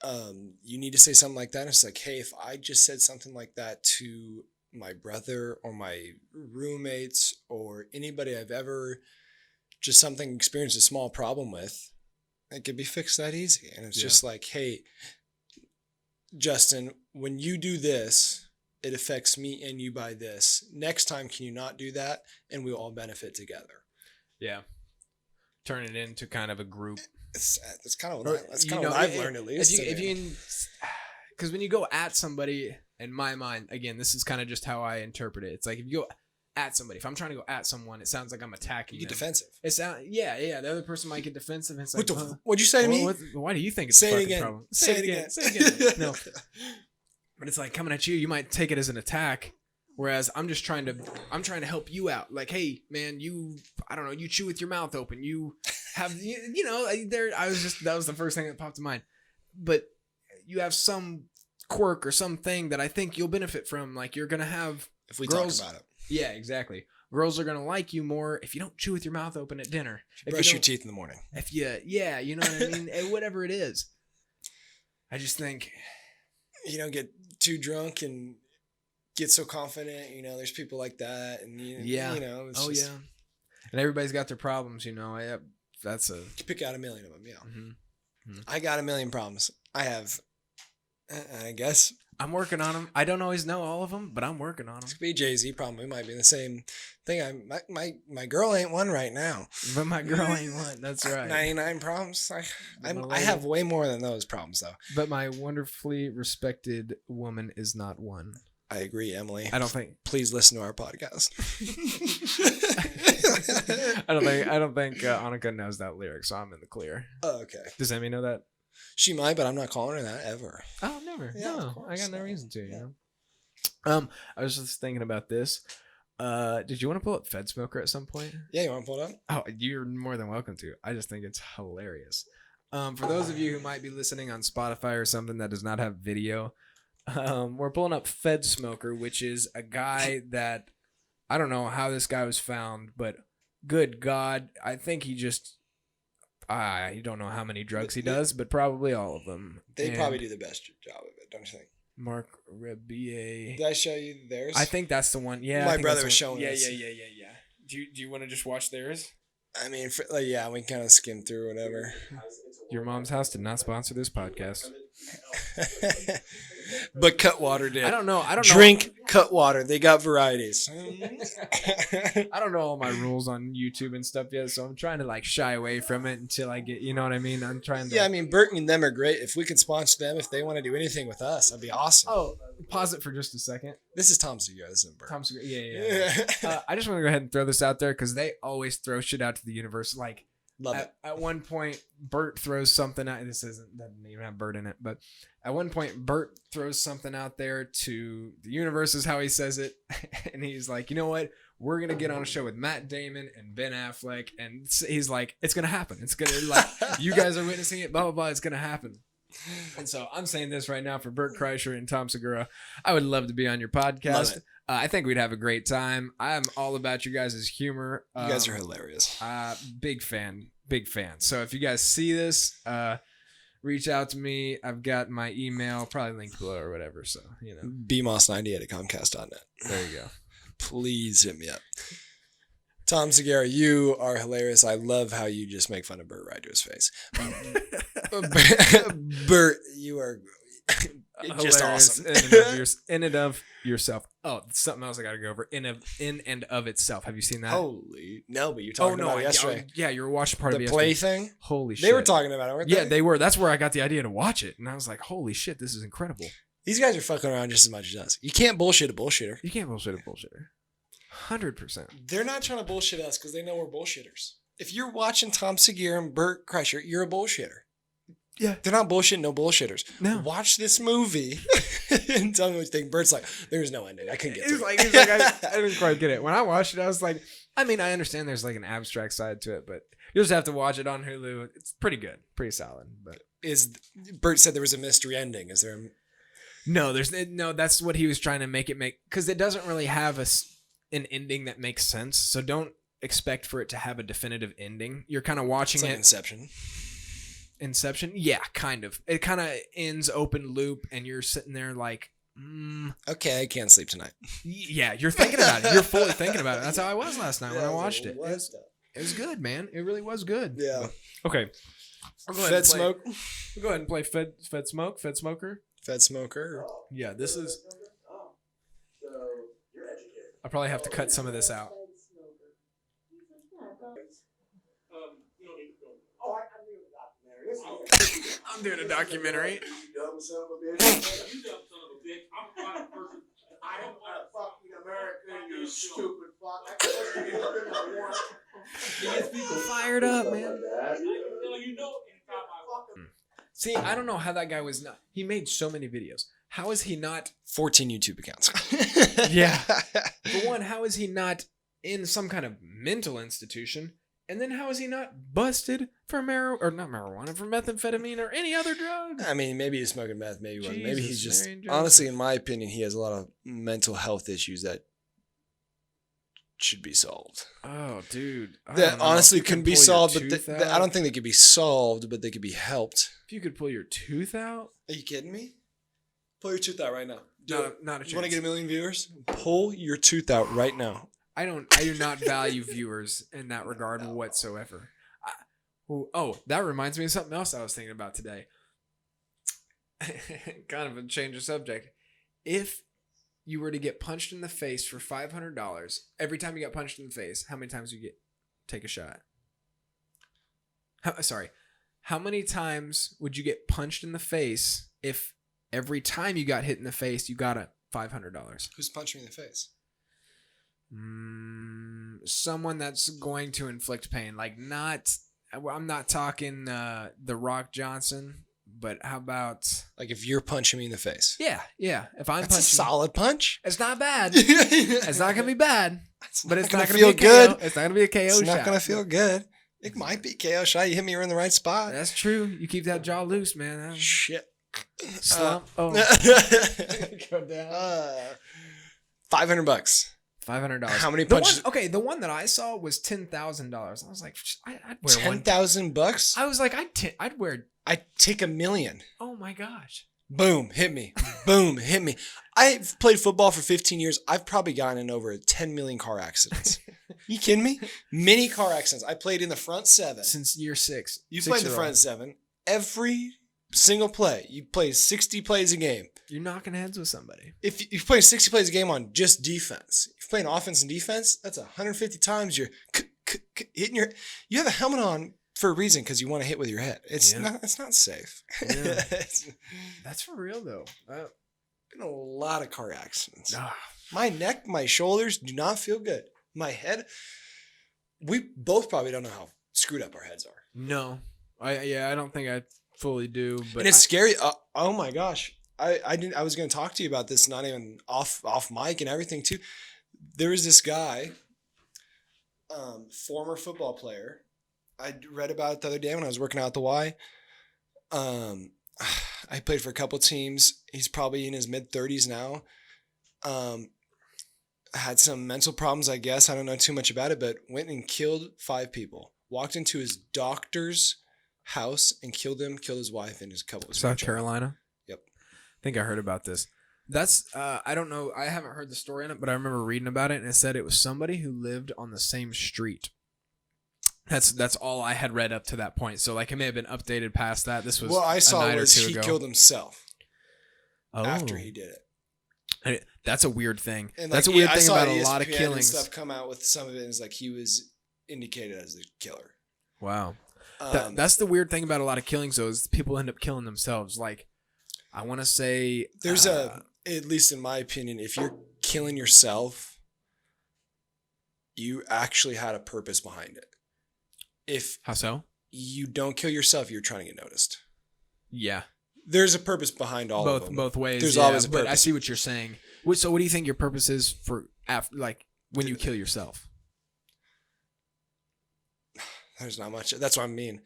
[SPEAKER 1] you need to say something like that. And it's like, hey, if I just said something like that to my brother or my roommates or anybody I've ever just something experienced a small problem with, it could be fixed that easy. And it's just like, hey, Justin, when you do this, it affects me and you by this. Next time, can you not do that? And we all benefit together.
[SPEAKER 2] Yeah. Turn it into kind of a group.
[SPEAKER 1] That's kind of what I've learned, at least.
[SPEAKER 2] Because when you go at somebody, in my mind, again, this is kind of just how I interpret it. It's like if you go at somebody, if I'm trying to go at someone, it sounds like I'm attacking
[SPEAKER 1] you get
[SPEAKER 2] them.
[SPEAKER 1] defensive.
[SPEAKER 2] The other person might get defensive. And it's like,
[SPEAKER 1] what'd you say to me?
[SPEAKER 2] Why do you think it's
[SPEAKER 1] say
[SPEAKER 2] a fucking
[SPEAKER 1] it again.
[SPEAKER 2] problem?
[SPEAKER 1] Say it again.
[SPEAKER 2] Say it again. No. But it's like coming at you, you might take it as an attack. Whereas I'm trying to help you out. Like, hey, man, you chew with your mouth open. You have, that was the first thing that popped to mind. But you have some quirk or something that I think you'll benefit from. Like, you're going to have
[SPEAKER 1] if we
[SPEAKER 2] girls,
[SPEAKER 1] talk about it.
[SPEAKER 2] Yeah, exactly. Girls are going to like you more if you don't chew with your mouth open at dinner.
[SPEAKER 1] If you brush your teeth in the morning.
[SPEAKER 2] You know what I mean? Whatever it is. I just think.
[SPEAKER 1] You don't get too drunk and get so confident. There's people like that. And,
[SPEAKER 2] it's And everybody's got their problems, That's
[SPEAKER 1] You pick out a million of them, yeah.
[SPEAKER 2] Mm-hmm.
[SPEAKER 1] I got a million problems. I have, I guess.
[SPEAKER 2] I'm working on them. I don't always know all of them, but I'm working on them.
[SPEAKER 1] This could be a Jay-Z problem. It might be the same thing. My girl ain't one right now.
[SPEAKER 2] But my girl ain't one. That's right.
[SPEAKER 1] 99 problems. I have way more than those problems, though.
[SPEAKER 2] But my wonderfully respected woman is not one.
[SPEAKER 1] I agree, Emily.
[SPEAKER 2] I don't think.
[SPEAKER 1] Please listen to our podcast.
[SPEAKER 2] I don't think Annika knows that lyric, so I'm in the clear.
[SPEAKER 1] Oh, okay.
[SPEAKER 2] Does Emmy know that?
[SPEAKER 1] She might, but I'm not calling her that ever.
[SPEAKER 2] Oh, never.
[SPEAKER 1] Yeah,
[SPEAKER 2] no, I got no reason to. I was just thinking about this. Did you want to pull up Fed Smoker at some point?
[SPEAKER 1] Yeah, you want to pull it up?
[SPEAKER 2] Oh, you're more than welcome to. I just think it's hilarious. For those of you who might be listening on Spotify or something that does not have video, we're pulling up Fed Smoker, which is a guy that I don't know how this guy was found, but good God, I think he just. You don't know how many drugs he does, but probably all of them.
[SPEAKER 1] They probably do the best job of it, don't you think?
[SPEAKER 2] Mark Rebier.
[SPEAKER 1] Did I show you theirs?
[SPEAKER 2] I think that's the one. Yeah,
[SPEAKER 1] my brother was showing us.
[SPEAKER 2] Yeah. Do you want to just watch theirs?
[SPEAKER 1] I mean, we kind of skim through whatever.
[SPEAKER 2] Your mom's house did not sponsor this podcast.
[SPEAKER 1] But Cutwater did.
[SPEAKER 2] I don't know.
[SPEAKER 1] Drink Cutwater. They got varieties.
[SPEAKER 2] I don't know all my rules on YouTube and stuff yet, so I'm trying to shy away from it until I get, you know what I mean? I'm trying to.
[SPEAKER 1] Yeah, I mean, Burton and them are great. If we could sponsor them, if they want to do anything with us, that'd be awesome.
[SPEAKER 2] Oh, pause it for just a second.
[SPEAKER 1] This is Tom Segura. This isn't Burton.
[SPEAKER 2] Tom Segura. Yeah. I just want to go ahead and throw this out there because they always throw shit out to the universe.
[SPEAKER 1] Love it.
[SPEAKER 2] At one point, Bert throws something out. Doesn't even have Bert in it, but at one point, Bert throws something out there to the universe, is how he says it, and he's like, you know what? We're gonna get on a show with Matt Damon and Ben Affleck, and he's like, it's gonna happen. It's gonna you guys are witnessing it. Blah blah blah. It's gonna happen. And so I'm saying this right now for Bert Kreischer and Tom Segura. I would love to be on your podcast. I think we'd have a great time. I'm all about you guys' humor.
[SPEAKER 1] You guys are hilarious.
[SPEAKER 2] Big fan. So if you guys see this, reach out to me. I've got my email, probably linked below or whatever. So,
[SPEAKER 1] BMoss98 at Comcast.net.
[SPEAKER 2] There you go.
[SPEAKER 1] Please hit me up. Tom Segura, you are hilarious. I love how you just make fun of Bert right to his face. Bert, you are just awesome.
[SPEAKER 2] In and of yourself. Oh, something else I got to go over. In and of itself. Have you seen that?
[SPEAKER 1] Holy no! But you talking about it yesterday.
[SPEAKER 2] Yeah, you were watching part of it.
[SPEAKER 1] The play thing.
[SPEAKER 2] Holy shit!
[SPEAKER 1] They were talking about it, weren't they?
[SPEAKER 2] Yeah, they were. That's where I got the idea to watch it, and I was like, "Holy shit, this is incredible."
[SPEAKER 1] These guys are fucking around just as much as us. You can't bullshit a bullshitter.
[SPEAKER 2] You can't bullshit a bullshitter. 100%.
[SPEAKER 1] They're not trying to bullshit us because they know we're bullshitters. If you're watching Tom Segura and Bert Kreischer, you're a bullshitter.
[SPEAKER 2] Yeah.
[SPEAKER 1] They're not bullshit, no bullshitters.
[SPEAKER 2] No.
[SPEAKER 1] Watch this movie and tell me what you think. Bert's like, there's no ending. I couldn't get
[SPEAKER 2] He's
[SPEAKER 1] through
[SPEAKER 2] like,
[SPEAKER 1] it.
[SPEAKER 2] I didn't quite get it. When I watched it, I was like, I mean, I understand there's like an abstract side to it, but you'll just have to watch it on Hulu. It's pretty good, pretty solid. But
[SPEAKER 1] Bert said there was a mystery ending. Is there a...
[SPEAKER 2] no, that's what he was trying to make, because it doesn't really have an ending that makes sense. So don't expect for it to have a definitive ending. You're kind of watching
[SPEAKER 1] It's like
[SPEAKER 2] it. Inception? Yeah, kind of. It kind of ends open loop, and you're sitting there like,
[SPEAKER 1] okay, I can't sleep tonight.
[SPEAKER 2] yeah, you're thinking about it. You're fully thinking about it. That's how I was last night when I watched it. It was good, man. It really was good.
[SPEAKER 1] Yeah.
[SPEAKER 2] Okay.
[SPEAKER 1] Fed Smoke.
[SPEAKER 2] We'll go ahead and play Fed Smoke, Fed Smoker.
[SPEAKER 1] Fed Smoker.
[SPEAKER 2] Yeah, this is... I'll probably have to cut some of this out. I'm doing a documentary.
[SPEAKER 3] You dumb son of a bitch. You dumb son of a bitch. I'm a fine person. I don't want to fuck in America, you stupid fuck. I can listen to anything I want.
[SPEAKER 2] Gets people fired up, man.
[SPEAKER 3] You know,
[SPEAKER 2] See, I don't know how that guy was not. He made so many videos. How is he not?
[SPEAKER 1] 14 YouTube accounts.
[SPEAKER 2] Yeah. For one, how is he not in some kind of mental institution? And then how is he not busted for for methamphetamine or any other drug?
[SPEAKER 1] I mean, maybe he's smoking meth, maybe he wasn't. Maybe he's just,
[SPEAKER 2] Mary Joseph.
[SPEAKER 1] honestly, in my opinion, he has a lot of mental health issues that should be solved.
[SPEAKER 2] Oh, dude. I
[SPEAKER 1] That
[SPEAKER 2] don't know.
[SPEAKER 1] honestly
[SPEAKER 2] If you
[SPEAKER 1] couldn't
[SPEAKER 2] could
[SPEAKER 1] be
[SPEAKER 2] pull your
[SPEAKER 1] solved, but
[SPEAKER 2] tooth
[SPEAKER 1] I
[SPEAKER 2] out-
[SPEAKER 1] don't think they could be solved, but they could be helped.
[SPEAKER 2] If you could pull your tooth out?
[SPEAKER 1] Are you kidding me? Pull your tooth out right now.
[SPEAKER 2] Not a chance.
[SPEAKER 1] You want to get 1 million viewers? Pull your tooth out right now.
[SPEAKER 2] I do not value viewers in that regard whatsoever. That reminds me of something else I was thinking about today. Kind of a change of subject. If you were to get punched in the face for $500, every time you got punched in the face, how many times you take a shot? How many times would you get punched in the face if every time you got hit in the face, you got a $500?
[SPEAKER 1] Who's punching me in the face?
[SPEAKER 2] Someone that's going to inflict pain. Like I'm not talking The Rock Johnson, but how about...
[SPEAKER 1] Like if you're punching me in the face.
[SPEAKER 2] Yeah. If I'm
[SPEAKER 1] That's a
[SPEAKER 2] punching...
[SPEAKER 1] solid punch.
[SPEAKER 2] It's not bad. It's not going to be bad. But it's not going to
[SPEAKER 1] feel
[SPEAKER 2] be
[SPEAKER 1] good.
[SPEAKER 2] It's not going to be a KO
[SPEAKER 1] It's
[SPEAKER 2] shot.
[SPEAKER 1] not going to feel good. It might be KO shot. You hit me in the right spot.
[SPEAKER 2] That's true. You keep that jaw loose, man.
[SPEAKER 1] Shit.
[SPEAKER 2] Slump. Go down.
[SPEAKER 1] $500.
[SPEAKER 2] $500.
[SPEAKER 1] How many punches?
[SPEAKER 2] The one that I saw was $10,000. I was like, I'd wear one.
[SPEAKER 1] $10,000.
[SPEAKER 2] I was like, I'd wear.
[SPEAKER 1] I'd take $1 million.
[SPEAKER 2] Oh my gosh.
[SPEAKER 1] Boom, hit me. Boom, hit me. I've played football for 15 years. I've probably gotten in over 10 million car accidents. You kidding me? Many car accidents. I played in the front seven.
[SPEAKER 2] Since year 6.
[SPEAKER 1] You played in the front seven. Every single play. You play 60 plays a game.
[SPEAKER 2] You're knocking heads with somebody.
[SPEAKER 1] If you play 60 plays a game on just defense, if you're playing offense and defense, that's 150 times you're hitting your... You have a helmet on for a reason, because you want to hit with your head. It's not safe.
[SPEAKER 2] Yeah. That's for real, though.
[SPEAKER 1] Been a lot of car accidents.
[SPEAKER 2] Ah.
[SPEAKER 1] My neck, my shoulders do not feel good. My head, we both probably don't know how screwed up our heads are.
[SPEAKER 2] No. I don't think I fully do. But
[SPEAKER 1] and it's scary. Oh my gosh. I was going to talk to you about this, not even off mic and everything too. There was this guy, former football player. I read about it the other day when I was working out at the Y. I played for a couple teams. He's probably in his mid-30s now. Had some mental problems, I guess. I don't know too much about it, but went and killed 5 people. Walked into his doctor's house and killed him, killed his wife and his couple.
[SPEAKER 2] South Carolina?
[SPEAKER 1] Yep.
[SPEAKER 2] I think I heard about this. That's, I don't know. I haven't heard the story on it, but I remember reading about it, and it said it was somebody who lived on the same street. That's all I had read up to that point. So like it may have been updated past that. This was
[SPEAKER 1] what I saw
[SPEAKER 2] a night
[SPEAKER 1] was
[SPEAKER 2] or two
[SPEAKER 1] he
[SPEAKER 2] ago.
[SPEAKER 1] killed himself
[SPEAKER 2] Oh.
[SPEAKER 1] after he did it.
[SPEAKER 2] And that's a weird thing.
[SPEAKER 1] And
[SPEAKER 2] That's
[SPEAKER 1] like,
[SPEAKER 2] a weird
[SPEAKER 1] I
[SPEAKER 2] thing
[SPEAKER 1] saw
[SPEAKER 2] about a
[SPEAKER 1] ESPN
[SPEAKER 2] lot of
[SPEAKER 1] and
[SPEAKER 2] killings.
[SPEAKER 1] stuff come out with some of it. Is like he was indicated as the killer.
[SPEAKER 2] Wow. That's the weird thing about a lot of killings, though, is people end up killing themselves. Like, I want to say
[SPEAKER 1] There's at least in my opinion, if you're killing yourself, you actually had a purpose behind it. If
[SPEAKER 2] how so?
[SPEAKER 1] you don't kill yourself, you're trying to get noticed.
[SPEAKER 2] Yeah.
[SPEAKER 1] There's a purpose behind all of them.
[SPEAKER 2] Both ways.
[SPEAKER 1] There's always a
[SPEAKER 2] But
[SPEAKER 1] purpose.
[SPEAKER 2] I see what you're saying. So what do you think your purpose is for when you kill yourself?
[SPEAKER 1] There's not much. That's what I mean.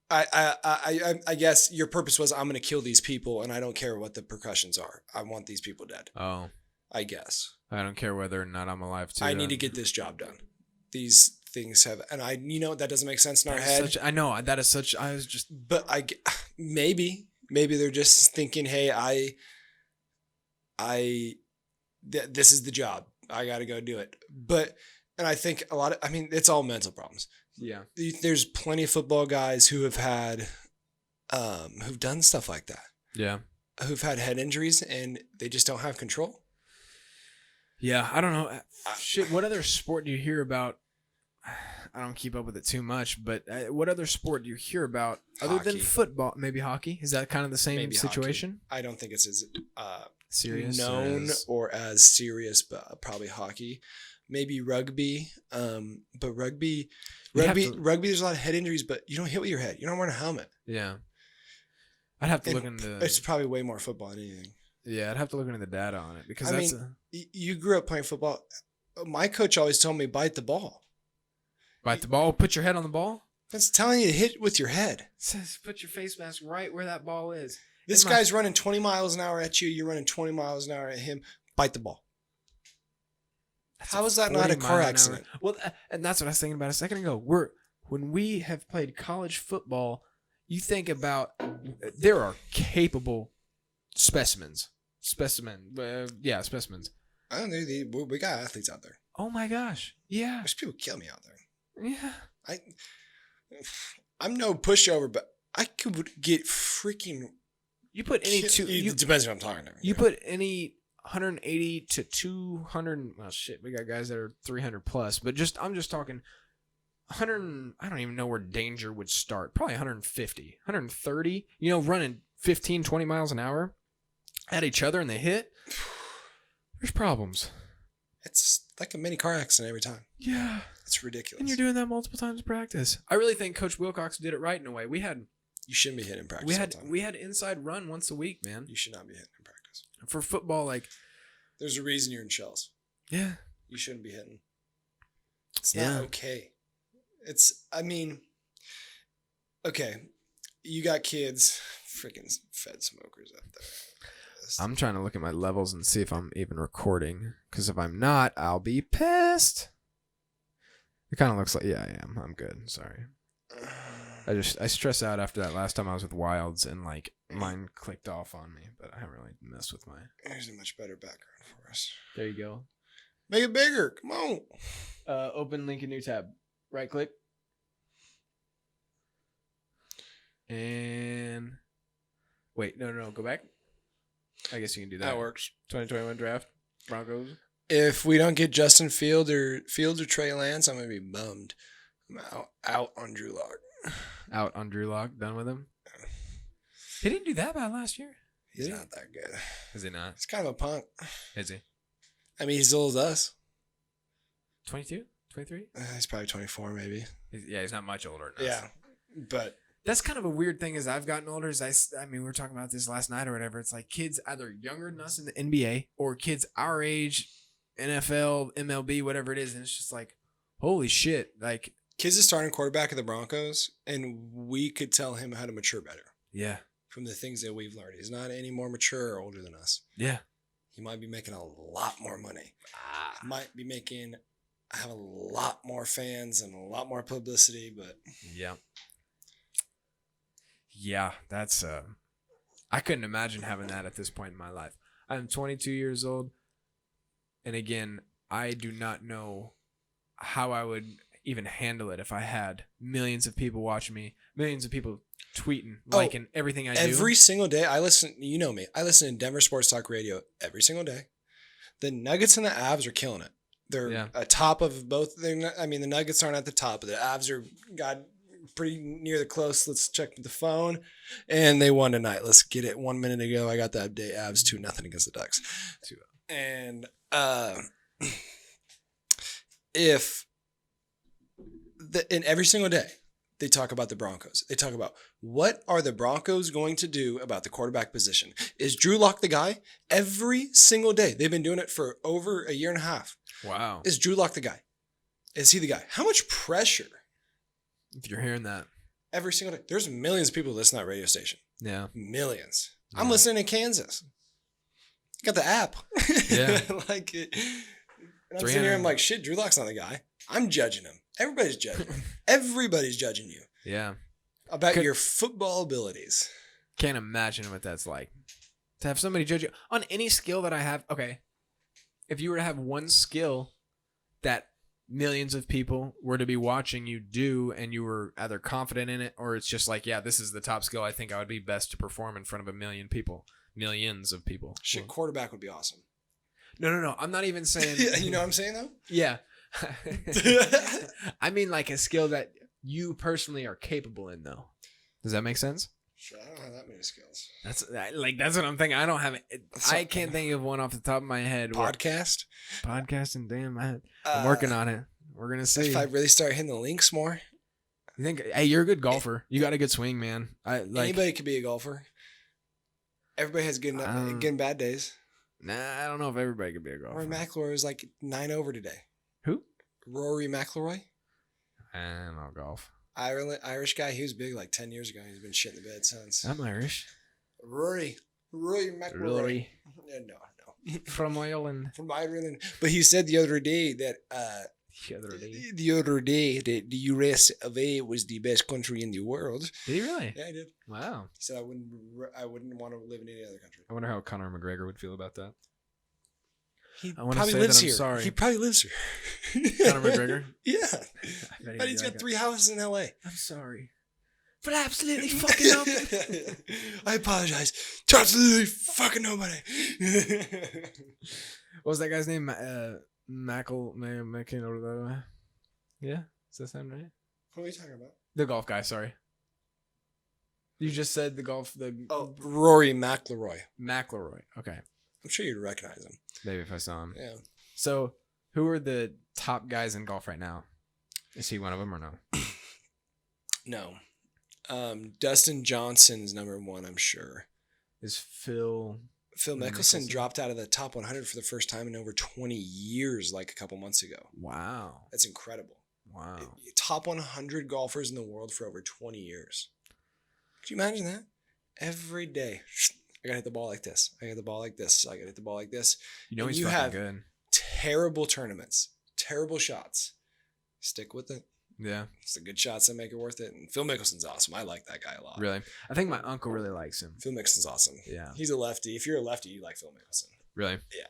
[SPEAKER 1] I guess your purpose was I'm going to kill these people, and I don't care what the repercussions are. I want these people dead.
[SPEAKER 2] Oh,
[SPEAKER 1] I guess.
[SPEAKER 2] I don't care whether or not I'm alive too.
[SPEAKER 1] I need to get this job done. These things have, and that doesn't make sense in our head.
[SPEAKER 2] I know that is such. I was just,
[SPEAKER 1] but maybe they're just thinking, hey, this is the job. I got to go do it. And I think it's all mental problems.
[SPEAKER 2] yeah.
[SPEAKER 1] There's plenty of football guys who have had, who've done stuff like that.
[SPEAKER 2] Yeah.
[SPEAKER 1] Who've had head injuries and they just don't have control.
[SPEAKER 2] Yeah, I don't know. Shit, what other sport do you hear about? I don't keep up with it too much, but what other sport do you hear about other than football? Maybe hockey? Is that kind of the same
[SPEAKER 1] Maybe
[SPEAKER 2] situation?
[SPEAKER 1] Hockey. I don't think it's as
[SPEAKER 2] Serious?
[SPEAKER 1] known or as serious, but probably hockey. Maybe rugby. But rugby, there's a lot of head injuries, but you don't hit with your head. You're not wearing a helmet.
[SPEAKER 2] Yeah. I'd have to look into.
[SPEAKER 1] It's probably way more football than anything.
[SPEAKER 2] Yeah, I'd have to look into the data on it because
[SPEAKER 1] you grew up playing football. My coach always told me bite the ball.
[SPEAKER 2] Bite the ball, put your head on the ball.
[SPEAKER 1] That's telling you to hit with your head.
[SPEAKER 2] It says put your face mask right where that ball is.
[SPEAKER 1] This guy's running 20 miles an hour at you. You're running 20 miles an hour at him. Bite the ball. How is that not a car accident?
[SPEAKER 2] Well, and that's what I was thinking about a second ago. When we have played college football, you think about there are capable specimens. Specimens.
[SPEAKER 1] I don't know. We got athletes out there.
[SPEAKER 2] Oh my gosh. Yeah.
[SPEAKER 1] There's people kill me out there.
[SPEAKER 2] Yeah.
[SPEAKER 1] I'm no pushover, but I could get freaking.
[SPEAKER 2] You put any two.
[SPEAKER 1] It depends on what I'm talking about.
[SPEAKER 2] You put any 180 to 200. Well, shit, we got guys that are 300 plus, but I'm just talking 100. I don't even know where danger would start. Probably 150, 130. Running 15, 20 miles an hour at each other and they hit. There's problems.
[SPEAKER 1] It's like a mini car accident every time.
[SPEAKER 2] Yeah.
[SPEAKER 1] It's ridiculous.
[SPEAKER 2] And you're doing that multiple times in practice. I really think Coach Wilcox did it right in a way.
[SPEAKER 1] You shouldn't be hitting practice.
[SPEAKER 2] We had inside run once a week, man.
[SPEAKER 1] You should not be hitting in practice.
[SPEAKER 2] For football,
[SPEAKER 1] there's a reason you're in shells.
[SPEAKER 2] Yeah.
[SPEAKER 1] You shouldn't be hitting. It's not okay. Okay. You got kids, freaking fed smokers up there.
[SPEAKER 2] I'm trying to look at my levels and see if I'm even recording. Because if I'm not, I'll be pissed. It kind of looks like, yeah, I am. I'm good. Sorry. I stress out after that last time I was with Wilds and mine clicked off on me, but I haven't really messed with my.
[SPEAKER 1] There's a much better background for us.
[SPEAKER 2] There you go.
[SPEAKER 1] Make it bigger. Come on.
[SPEAKER 2] Open link in new tab. Right click. And wait, no, go back. I guess you can do that.
[SPEAKER 1] That works.
[SPEAKER 2] 2021 draft, Broncos.
[SPEAKER 1] If we don't get Justin Fields or Trey Lance, I'm gonna be bummed. I'm out on Drew Lock.
[SPEAKER 2] Out on Drew Lock. Done with him. He didn't do that bad last year.
[SPEAKER 1] He's not that good.
[SPEAKER 2] Is he not?
[SPEAKER 1] He's kind of a punk.
[SPEAKER 2] Is he?
[SPEAKER 1] I mean, he's as old as us.
[SPEAKER 2] 22? 23?
[SPEAKER 1] He's probably 24, maybe.
[SPEAKER 2] He's not much older than us.
[SPEAKER 1] Yeah, but
[SPEAKER 2] that's kind of a weird thing as I've gotten older. I mean, we were talking about this last night or whatever. It's like kids either younger than us in the NBA or kids our age, NFL, MLB, whatever it is. And it's just like, holy shit.
[SPEAKER 1] Kid's the starting quarterback of the Broncos, and we could tell him how to mature better.
[SPEAKER 2] Yeah.
[SPEAKER 1] From the things that we've learned. He's not any more mature or older than us.
[SPEAKER 2] Yeah.
[SPEAKER 1] He might be making a lot more money. Might be have a lot more fans and a lot more publicity, but
[SPEAKER 2] yeah. Yeah, that's I couldn't imagine having that at this point in my life. I'm 22 years old, and again, I do not know how I would even handle it if I had millions of people watching me, millions of people tweeting, liking everything I do.
[SPEAKER 1] Every single day, I listen. You know me. I listen to Denver Sports Talk Radio every single day. The Nuggets and the Avs are killing it. They're atop of both. The Nuggets aren't at the top, but the Avs got pretty near the close. Let's check the phone, and they won tonight. Let's get it. 1 minute ago, I got the update. Avs 2-0 against the Ducks. 2-0. And and every single day, they talk about the Broncos. They talk about what are the Broncos going to do about the quarterback position? Is Drew Lock the guy? Every single day. They've been doing it for over a year and a half.
[SPEAKER 2] Wow.
[SPEAKER 1] Is Drew Lock the guy? Is he the guy? How much pressure?
[SPEAKER 2] If you're hearing that.
[SPEAKER 1] Every single day. There's millions of people listening to that radio station.
[SPEAKER 2] Yeah.
[SPEAKER 1] Millions.
[SPEAKER 2] Yeah.
[SPEAKER 1] I'm listening in Kansas. Got the app.
[SPEAKER 2] Yeah.
[SPEAKER 1] Like it. And I'm sitting here, I'm like, shit, Drew Lock's not the guy. I'm judging him. Everybody's judging him. Everybody's judging you
[SPEAKER 2] Yeah.
[SPEAKER 1] about your football abilities.
[SPEAKER 2] Can't imagine what that's like. To have somebody judge you on any skill that I have. Okay. If you were to have one skill that millions of people were to be watching you do and you were either confident in it or it's just like, yeah, this is the top skill I think I would be best to perform in front of a million people. Millions of people.
[SPEAKER 1] Shit, quarterback would be awesome.
[SPEAKER 2] No. I'm not even saying.
[SPEAKER 1] You know what I'm saying, though?
[SPEAKER 2] Yeah. I mean, like a skill that you personally are capable in, though. Does that make sense?
[SPEAKER 1] Shit, I don't have that many skills.
[SPEAKER 2] That's what I'm thinking. I don't have it. I can't think of one off the top of my head.
[SPEAKER 1] Podcast?
[SPEAKER 2] Podcasting, damn. I'm working on it. We're going to see.
[SPEAKER 1] If I really start hitting the links more.
[SPEAKER 2] You think, hey, you're a good golfer. You got a good swing, man.
[SPEAKER 1] Anybody could be a golfer. Everybody has good and bad days.
[SPEAKER 2] Nah, I don't know if everybody could be a golfer.
[SPEAKER 1] Rory McIlroy was like 9 over today.
[SPEAKER 2] Who?
[SPEAKER 1] Rory McIlroy.
[SPEAKER 2] I don't know golf.
[SPEAKER 1] Irish guy. He was big like 10 years ago. He's been shit in the bed since.
[SPEAKER 2] I'm Irish.
[SPEAKER 1] Rory McIlroy.
[SPEAKER 2] Rory.
[SPEAKER 1] No.
[SPEAKER 2] From Ireland.
[SPEAKER 1] From Ireland. But he said the other day that the US of A was the best country in the world.
[SPEAKER 2] Did he really?
[SPEAKER 1] Yeah, he did.
[SPEAKER 2] Wow.
[SPEAKER 1] He said I wouldn't want to live in any other country.
[SPEAKER 2] I wonder how Conor McGregor would feel about that.
[SPEAKER 1] He
[SPEAKER 2] I want to
[SPEAKER 1] probably
[SPEAKER 2] say
[SPEAKER 1] lives
[SPEAKER 2] that I'm
[SPEAKER 1] here.
[SPEAKER 2] sorry.
[SPEAKER 1] He probably lives here.
[SPEAKER 2] Conor McGregor?
[SPEAKER 1] Yeah.
[SPEAKER 2] But
[SPEAKER 1] He's got 3 houses in LA.
[SPEAKER 2] I'm sorry. For absolutely fucking up.
[SPEAKER 1] I apologize to absolutely fucking nobody.
[SPEAKER 2] What was that guy's name? McIntyre. Yeah? Does that sound right?
[SPEAKER 1] What are you talking about?
[SPEAKER 2] The golf guy, sorry. You just said the golf.
[SPEAKER 1] Rory McIlroy.
[SPEAKER 2] McIlroy. Okay.
[SPEAKER 1] I'm sure you'd recognize him.
[SPEAKER 2] Maybe if I saw him.
[SPEAKER 1] Yeah.
[SPEAKER 2] So, who are the top guys in golf right now? Is he one of them or no?
[SPEAKER 1] No. Dustin Johnson's number 1, I'm sure.
[SPEAKER 2] Is Phil
[SPEAKER 1] Mickelson dropped out of the top 100 for the first time in over 20 years, like a couple months ago.
[SPEAKER 2] Wow.
[SPEAKER 1] That's incredible.
[SPEAKER 2] Wow.
[SPEAKER 1] Top 100 golfers in the world for over 20 years. Could you imagine that? Every day. I gotta hit the ball like this. I gotta hit the ball like this. I gotta hit the ball like this.
[SPEAKER 2] You know
[SPEAKER 1] and
[SPEAKER 2] he's
[SPEAKER 1] you
[SPEAKER 2] fucking
[SPEAKER 1] have
[SPEAKER 2] good.
[SPEAKER 1] Terrible tournaments. Terrible shots. Stick with it.
[SPEAKER 2] Yeah.
[SPEAKER 1] It's the good shots that make it worth it. And Phil Mickelson's awesome. I like that guy a lot.
[SPEAKER 2] Really? I think my uncle really likes him.
[SPEAKER 1] Phil Mickelson's awesome.
[SPEAKER 2] Yeah.
[SPEAKER 1] He's a lefty. If you're a lefty, you like Phil Mickelson.
[SPEAKER 2] Really?
[SPEAKER 1] Yeah.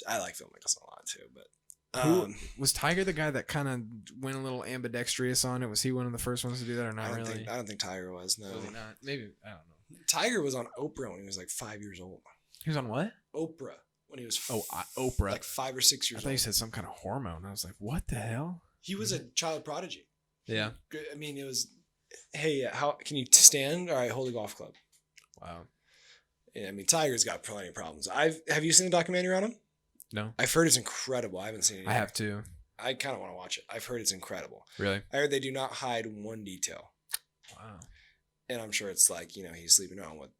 [SPEAKER 1] I like Phil Mickelson a lot too. But
[SPEAKER 2] who was Tiger the guy that kind of went a little ambidextrous on it? Was he one of the first ones to do that or not really?
[SPEAKER 1] I don't think Tiger was. No.
[SPEAKER 2] Was he not? Maybe. I don't know.
[SPEAKER 1] Tiger was on Oprah when he was like 5 years old.
[SPEAKER 2] He was on what?
[SPEAKER 1] Oprah when he was
[SPEAKER 2] Oprah.
[SPEAKER 1] like 5 or 6 years
[SPEAKER 2] I thought
[SPEAKER 1] old.
[SPEAKER 2] you said some kind of hormone. I was like, what the hell?
[SPEAKER 1] He was a child prodigy.
[SPEAKER 2] Yeah.
[SPEAKER 1] I mean, it was, hey, how can you stand? All right, hold a golf club.
[SPEAKER 2] Wow.
[SPEAKER 1] Yeah, I mean, Tiger's got plenty of problems. Have you seen the documentary on him?
[SPEAKER 2] No.
[SPEAKER 1] I've heard it's incredible. I haven't seen it yet.
[SPEAKER 2] I have too.
[SPEAKER 1] I kind of want to watch it. I've heard it's incredible.
[SPEAKER 2] Really?
[SPEAKER 1] I heard they do not hide one detail.
[SPEAKER 2] Wow.
[SPEAKER 1] And I'm sure it's like, he's sleeping around with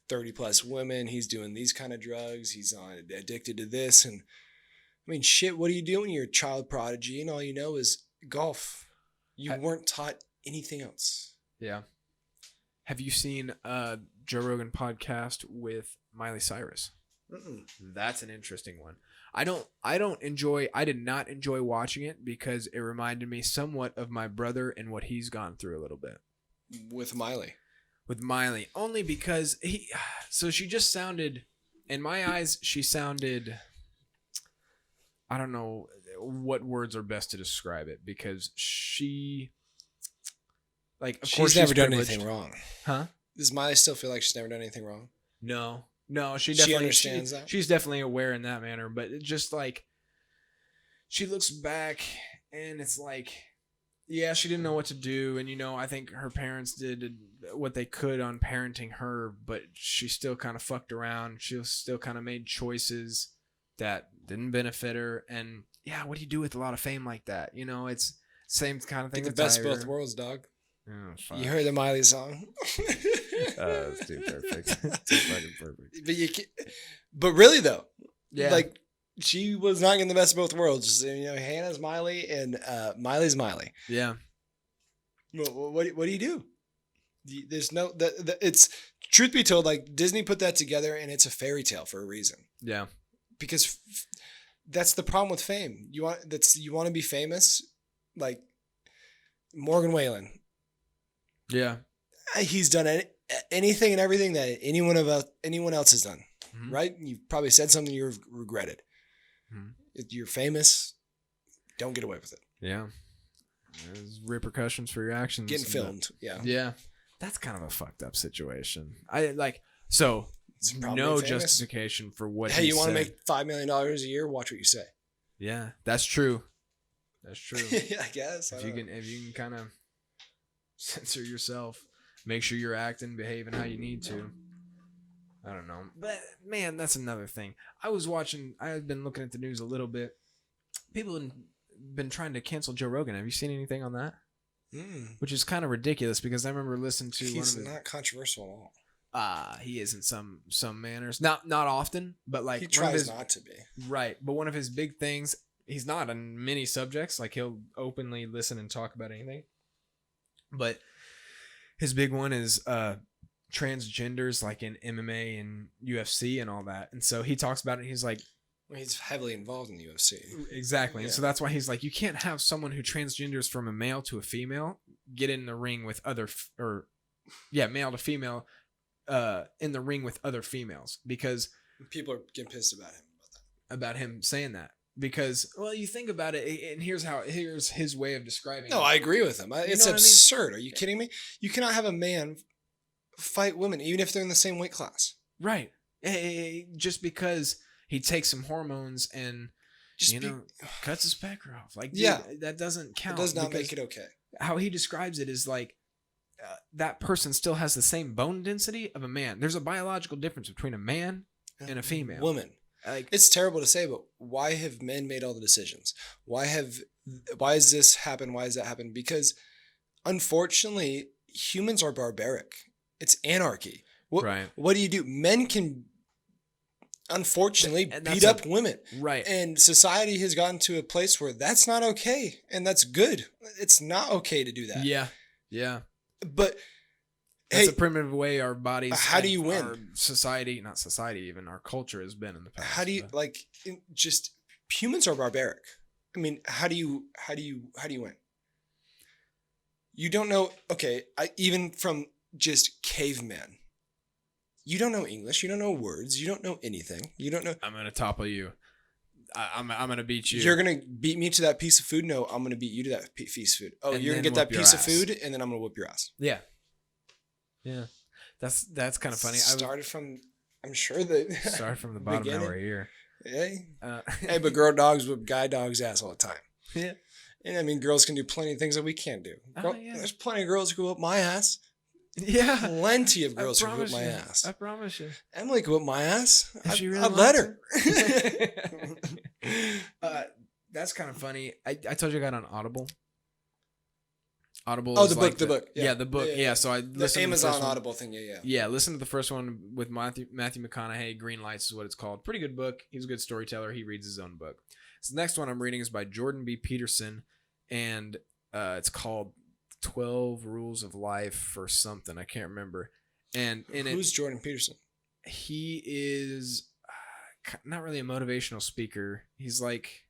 [SPEAKER 1] 30 plus women. He's doing these kind of drugs. He's addicted to this. And I mean, shit, what do you do when you're a child prodigy and all you know is golf? You weren't taught anything else.
[SPEAKER 2] Yeah. Have you seen Joe Rogan podcast with Miley Cyrus?
[SPEAKER 1] Mm-mm.
[SPEAKER 2] That's an interesting one. I did not enjoy watching it because it reminded me somewhat of my brother and what he's gone through a little bit.
[SPEAKER 1] With Miley.
[SPEAKER 2] Only because she just sounded, in my eyes, she sounded, I don't know what words are best to describe it, because she, like, of course
[SPEAKER 1] she's never done
[SPEAKER 2] privileged.
[SPEAKER 1] anything wrong.
[SPEAKER 2] Huh?
[SPEAKER 1] Does Miley still feel like she's never done anything wrong?
[SPEAKER 2] No, she definitely
[SPEAKER 1] understands that.
[SPEAKER 2] She's definitely aware in that manner, but it just like she looks back and it's like, yeah, she didn't know what to do, and I think her parents did what they could on parenting her, but she still kind of fucked around. She still kind of made choices that didn't benefit her, and yeah, what do you do with a lot of fame like that? It's same kind of thing.
[SPEAKER 1] Get the
[SPEAKER 2] with
[SPEAKER 1] best of
[SPEAKER 2] Tiger.
[SPEAKER 1] both worlds, dog.
[SPEAKER 2] Oh, fuck.
[SPEAKER 1] You heard the Miley song.
[SPEAKER 2] It's too perfect. Too fucking perfect.
[SPEAKER 1] But but really though,
[SPEAKER 2] Yeah.
[SPEAKER 1] like she was not getting the best of both worlds. You know, Hannah's Miley and Miley's Miley.
[SPEAKER 2] Yeah.
[SPEAKER 1] What do you do? There's no it's truth be told, like Disney put that together and it's a fairy tale for a reason.
[SPEAKER 2] Yeah.
[SPEAKER 1] Because that's the problem with fame. You want to be famous, like Morgan Wallen.
[SPEAKER 2] Yeah.
[SPEAKER 1] He's done anything and everything that anyone else has done.
[SPEAKER 2] Mhm.
[SPEAKER 1] Right? You've probably said something you've regretted.
[SPEAKER 2] Mhm.
[SPEAKER 1] If you're famous, don't get away with it.
[SPEAKER 2] Yeah. There's repercussions for your actions.
[SPEAKER 1] Getting filmed. Yeah.
[SPEAKER 2] Yeah. That's kind of a fucked up situation. I like so
[SPEAKER 1] It's a problem
[SPEAKER 2] no
[SPEAKER 1] being famous.
[SPEAKER 2] justification for what
[SPEAKER 1] Hey,
[SPEAKER 2] he
[SPEAKER 1] you want to
[SPEAKER 2] said.
[SPEAKER 1] make $5 million a year? Watch what you say.
[SPEAKER 2] Yeah, that's true. That's true.
[SPEAKER 1] I guess.
[SPEAKER 2] if you can kind of censor yourself, make sure you're acting, behaving how you need to. I don't know. But man, that's another thing. I've been looking at the news a little bit. People have been trying to cancel Joe Rogan. Have you seen anything on that? Which is kind of ridiculous because I remember listening to
[SPEAKER 1] He's
[SPEAKER 2] one of
[SPEAKER 1] not controversial at all.
[SPEAKER 2] he is in some manners. Not often, but like
[SPEAKER 1] He
[SPEAKER 2] one of
[SPEAKER 1] tries
[SPEAKER 2] his,
[SPEAKER 1] not to be.
[SPEAKER 2] right. But one of his big things, he's not on many subjects. Like he'll openly listen and talk about anything. But his big one is transgenders, like in MMA and UFC and all that. And so he talks about it. He's like,
[SPEAKER 1] Well, he's heavily involved in the UFC.
[SPEAKER 2] exactly.
[SPEAKER 1] Yeah.
[SPEAKER 2] And so that's why he's like, you can't have someone who transgenders from a male to a female get in the ring with male to female, in the ring with other females, because
[SPEAKER 1] People are getting pissed
[SPEAKER 2] about him saying that. Because, well, you think about it, and here's his way of describing
[SPEAKER 1] No,
[SPEAKER 2] it.
[SPEAKER 1] I agree with him. It's
[SPEAKER 2] know what I mean?
[SPEAKER 1] absurd. Are you kidding me? You cannot have a man fight women, even if they're in the same weight class.
[SPEAKER 2] Right. Just because he takes some hormones and cuts his pecker off. Like, dude,
[SPEAKER 1] Yeah.
[SPEAKER 2] that doesn't
[SPEAKER 1] It
[SPEAKER 2] count.
[SPEAKER 1] does not
[SPEAKER 2] because
[SPEAKER 1] make it okay.
[SPEAKER 2] how he describes it is like that person still has the same bone density of a man. There's a biological difference between a man and a female.
[SPEAKER 1] Woman.
[SPEAKER 2] Like,
[SPEAKER 1] It's terrible to say, but why have men made all the decisions? Why has this happened? Why has that happened? Because unfortunately, humans are barbaric. It's anarchy.
[SPEAKER 2] right.
[SPEAKER 1] What do you do? Men can unfortunately
[SPEAKER 2] And that's
[SPEAKER 1] beat up women.
[SPEAKER 2] Right.
[SPEAKER 1] And society has gotten to a place where that's not okay. And that's good. It's not okay to do that.
[SPEAKER 2] Yeah. Yeah.
[SPEAKER 1] But
[SPEAKER 2] That's
[SPEAKER 1] hey,
[SPEAKER 2] a primitive way our bodies.
[SPEAKER 1] How do
[SPEAKER 2] and
[SPEAKER 1] you win?
[SPEAKER 2] Our society, not society, even our culture has been in the past.
[SPEAKER 1] how do you
[SPEAKER 2] but-
[SPEAKER 1] just humans are barbaric. I mean, how do you win? You don't know. Okay, even from just cavemen, you don't know English. You don't know words. You don't know anything. You don't know.
[SPEAKER 2] I'm gonna topple you. I'm gonna beat you.
[SPEAKER 1] You're gonna beat me to that piece of food. No, I'm gonna beat you to that piece of food. Oh,
[SPEAKER 2] And
[SPEAKER 1] you're gonna
[SPEAKER 2] then
[SPEAKER 1] get that
[SPEAKER 2] whoop your
[SPEAKER 1] piece of
[SPEAKER 2] ass.
[SPEAKER 1] food, and then I'm gonna whoop your ass.
[SPEAKER 2] Yeah. Yeah. That's kind of funny.
[SPEAKER 1] Started from. I'm sure that.
[SPEAKER 2] Start from the bottom. Now
[SPEAKER 1] beginning.
[SPEAKER 2] we're here.
[SPEAKER 1] Hey,
[SPEAKER 2] Uh,
[SPEAKER 1] hey, but girl dogs whip guy dogs ass all the time.
[SPEAKER 2] yeah.
[SPEAKER 1] And I mean, girls can do plenty of things that we can't do.
[SPEAKER 2] Oh, yeah.
[SPEAKER 1] There's plenty of girls who whip my ass.
[SPEAKER 2] Yeah.
[SPEAKER 1] Plenty of
[SPEAKER 2] I
[SPEAKER 1] girls who whip
[SPEAKER 2] promise
[SPEAKER 1] my
[SPEAKER 2] you.
[SPEAKER 1] ass.
[SPEAKER 2] I promise you.
[SPEAKER 1] Emily could whip my ass.
[SPEAKER 2] If she really
[SPEAKER 1] I'd let
[SPEAKER 2] wants
[SPEAKER 1] her.
[SPEAKER 2] That's kind of funny. I told you I got on Audible. Audible.
[SPEAKER 1] Oh,
[SPEAKER 2] is
[SPEAKER 1] the
[SPEAKER 2] like
[SPEAKER 1] book.
[SPEAKER 2] Yeah, the book. Yeah. So I
[SPEAKER 1] The
[SPEAKER 2] listened to the
[SPEAKER 1] Amazon
[SPEAKER 2] first one.
[SPEAKER 1] Audible thing. Yeah.
[SPEAKER 2] Yeah, listen to the first one with Matthew McConaughey. Green Lights is what it's called. Pretty good book. He's a good storyteller. He reads his own book. So the next one I'm reading is by Jordan B. Peterson, and it's called 12 Rules of Life or something. I can't remember. And in
[SPEAKER 1] Who's Jordan Peterson?
[SPEAKER 2] he is not really a motivational speaker. He's like,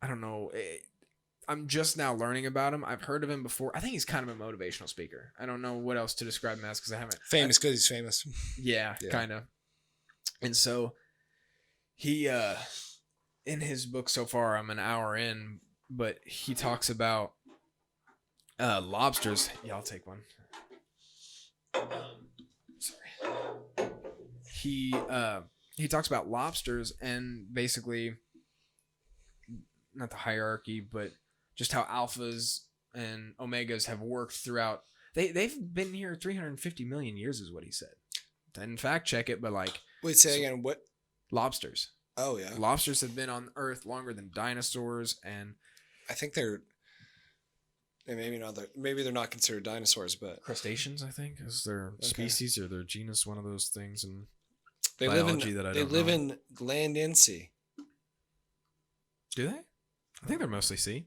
[SPEAKER 2] I don't know. I'm just now learning about him. I've heard of him before. I think he's kind of a motivational speaker. I don't know what else to describe him as because I haven't.
[SPEAKER 1] Famous because he's famous.
[SPEAKER 2] Yeah. Kind of. And so he, in his book so far, I'm an hour in, but he talks about lobsters. Yeah, I'll take one. Sorry. He talks about lobsters and basically not the hierarchy, but just how alphas and omegas have worked throughout. They've been here 350 million years is what he said. I didn't fact check it, but like
[SPEAKER 1] Wait, say again. What?
[SPEAKER 2] lobsters.
[SPEAKER 1] Oh yeah.
[SPEAKER 2] Lobsters have been on Earth longer than dinosaurs, and
[SPEAKER 1] I think they're. And maybe they're not considered dinosaurs, but
[SPEAKER 2] Crustaceans, I think, is their
[SPEAKER 1] Okay.
[SPEAKER 2] species or their genus, one of those things. And
[SPEAKER 1] they
[SPEAKER 2] biology
[SPEAKER 1] live
[SPEAKER 2] that I
[SPEAKER 1] in they
[SPEAKER 2] don't
[SPEAKER 1] live
[SPEAKER 2] know.
[SPEAKER 1] in land and sea.
[SPEAKER 2] do they? I think they're mostly sea.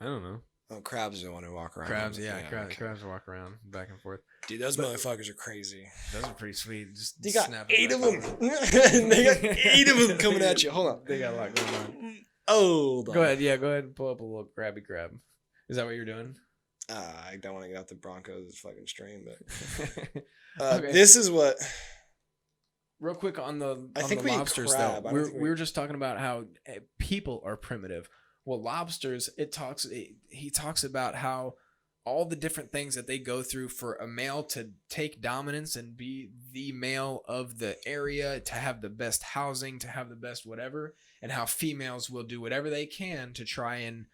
[SPEAKER 2] I don't know.
[SPEAKER 1] Oh, crabs are the one who walk around.
[SPEAKER 2] Crabs, yeah,
[SPEAKER 1] okay.
[SPEAKER 2] crabs walk around back and forth.
[SPEAKER 1] Dude, those motherfuckers are crazy.
[SPEAKER 2] Those are pretty sweet. Just
[SPEAKER 1] They got
[SPEAKER 2] snap it
[SPEAKER 1] 8 of
[SPEAKER 2] back
[SPEAKER 1] them.
[SPEAKER 2] on.
[SPEAKER 1] They got 8 of them coming at you. Hold on.
[SPEAKER 2] They got a lot going on.
[SPEAKER 1] Hold on.
[SPEAKER 2] Go ahead, yeah, go ahead and pull up a little grabby grab. Is that what you're doing?
[SPEAKER 1] I don't want to get out the Broncos fucking stream, but
[SPEAKER 2] Okay.
[SPEAKER 1] this is what
[SPEAKER 2] Real quick on the
[SPEAKER 1] I think we eat
[SPEAKER 2] lobsters
[SPEAKER 1] crab.
[SPEAKER 2] though.
[SPEAKER 1] I don't think
[SPEAKER 2] We were just talking about how people are primitive. Well, lobsters, he talks about how all the different things that they go through for a male to take dominance and be the male of the area, to have the best housing, to have the best whatever, and how females will do whatever they can to try and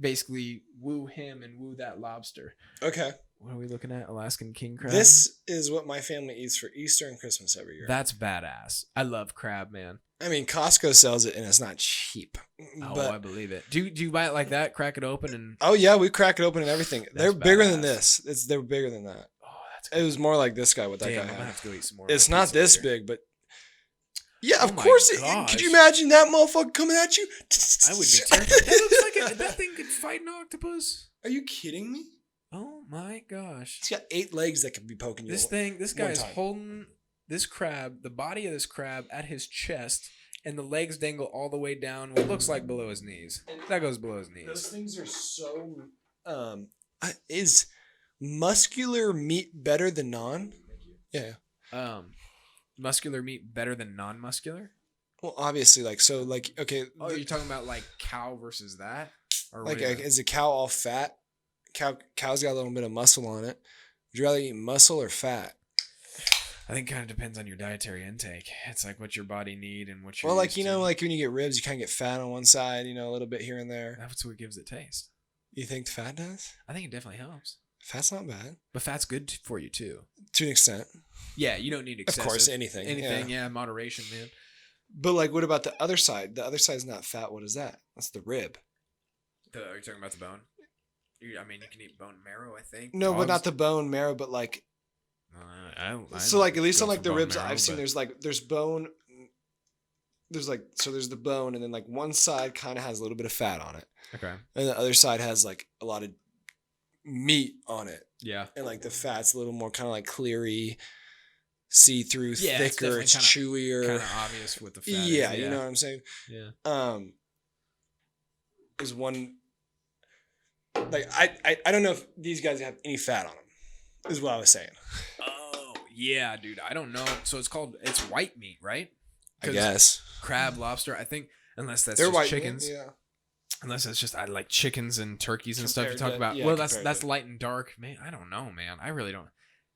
[SPEAKER 2] basically woo him and woo that lobster.
[SPEAKER 1] Okay.
[SPEAKER 2] What are we looking at? Alaskan king crab?
[SPEAKER 1] This is what my family eats for Easter and Christmas every year.
[SPEAKER 2] That's badass. I love crab, man.
[SPEAKER 1] I mean, Costco sells it and it's not cheap.
[SPEAKER 2] Oh,
[SPEAKER 1] But
[SPEAKER 2] I believe it. Do you buy it like that? Crack it open and
[SPEAKER 1] oh yeah, we crack it open and everything. They're
[SPEAKER 2] That's
[SPEAKER 1] bigger than
[SPEAKER 2] badass.
[SPEAKER 1] this. They're bigger than that.
[SPEAKER 2] oh, that's
[SPEAKER 1] It was more like this guy. What that
[SPEAKER 2] Damn, I'm
[SPEAKER 1] guy
[SPEAKER 2] gonna
[SPEAKER 1] had.
[SPEAKER 2] have to go eat some more.
[SPEAKER 1] It's
[SPEAKER 2] of that
[SPEAKER 1] not
[SPEAKER 2] pizza
[SPEAKER 1] this
[SPEAKER 2] later.
[SPEAKER 1] big, but yeah,
[SPEAKER 2] Oh
[SPEAKER 1] of
[SPEAKER 2] my
[SPEAKER 1] course.
[SPEAKER 2] gosh.
[SPEAKER 1] Could you imagine that motherfucker coming at you?
[SPEAKER 2] I would be terrified. That looks like that thing could fight an octopus.
[SPEAKER 1] Are you kidding me?
[SPEAKER 2] Oh my gosh!
[SPEAKER 1] He's got 8 legs that could be poking you.
[SPEAKER 2] This guy
[SPEAKER 1] one
[SPEAKER 2] is
[SPEAKER 1] time.
[SPEAKER 2] holding this crab, the body of this crab, at his chest, and the legs dangle all the way down what looks like below his knees. That goes below his
[SPEAKER 1] Those
[SPEAKER 2] knees.
[SPEAKER 1] things are so. Is muscular meat better than non? Yeah.
[SPEAKER 2] Muscular meat better than non-muscular?
[SPEAKER 1] Well, obviously, okay.
[SPEAKER 2] Oh, you're talking about like cow versus that, or
[SPEAKER 1] Like,
[SPEAKER 2] what are you-
[SPEAKER 1] is a cow all fat? Cow's got a little bit of muscle on it. Would you rather eat muscle or fat?
[SPEAKER 2] I think it kind of depends on your dietary intake. It's like what your body need and what you're
[SPEAKER 1] Well, like
[SPEAKER 2] used
[SPEAKER 1] you
[SPEAKER 2] to.
[SPEAKER 1] know, like when you get ribs, you kind of get fat on one side, a little bit here and there.
[SPEAKER 2] That's what gives it taste.
[SPEAKER 1] You think fat does?
[SPEAKER 2] I think it definitely helps.
[SPEAKER 1] Fat's not bad
[SPEAKER 2] But fat's good for you too.
[SPEAKER 1] to an extent.
[SPEAKER 2] Yeah, you don't need excessive.
[SPEAKER 1] Of course, anything.
[SPEAKER 2] Yeah, moderation, man.
[SPEAKER 1] But like, what about the other side? The other side's not fat. What is that? That's the rib.
[SPEAKER 2] Are you talking about the bone? I mean, you can eat bone marrow, I think.
[SPEAKER 1] No, but
[SPEAKER 2] Dogs-
[SPEAKER 1] not the bone marrow, but like.
[SPEAKER 2] I
[SPEAKER 1] So like at least
[SPEAKER 2] go
[SPEAKER 1] on like
[SPEAKER 2] for
[SPEAKER 1] the
[SPEAKER 2] bone
[SPEAKER 1] ribs
[SPEAKER 2] marrow,
[SPEAKER 1] I've seen,
[SPEAKER 2] but-
[SPEAKER 1] there's bone. There's the bone, and then like one side kind of has a little bit of fat on it,
[SPEAKER 2] Okay.
[SPEAKER 1] and the other side has like a lot of meat on it,
[SPEAKER 2] Yeah.
[SPEAKER 1] and like the fat's a little more kind of like cleary, see through,
[SPEAKER 2] Yeah, it's
[SPEAKER 1] thicker, it's
[SPEAKER 2] definitely
[SPEAKER 1] chewier.
[SPEAKER 2] Kind of obvious with the fat.
[SPEAKER 1] Yeah,
[SPEAKER 2] is,
[SPEAKER 1] you know what I'm saying.
[SPEAKER 2] Yeah.
[SPEAKER 1] There's one. Like I don't know if these guys have any fat on them. Is what I was saying.
[SPEAKER 2] Oh yeah, dude. I don't know. So it's white meat, right?
[SPEAKER 1] I
[SPEAKER 2] 'Cause
[SPEAKER 1] guess
[SPEAKER 2] crab, lobster. I think unless that's
[SPEAKER 1] they're
[SPEAKER 2] just
[SPEAKER 1] white
[SPEAKER 2] chickens.
[SPEAKER 1] Yeah.
[SPEAKER 2] Unless it's just I like chickens and turkeys and stuff you
[SPEAKER 1] Compared
[SPEAKER 2] talk
[SPEAKER 1] to-
[SPEAKER 2] about.
[SPEAKER 1] yeah,
[SPEAKER 2] Well, that's
[SPEAKER 1] compared to-
[SPEAKER 2] light and dark, man. I don't know, man. I really don't.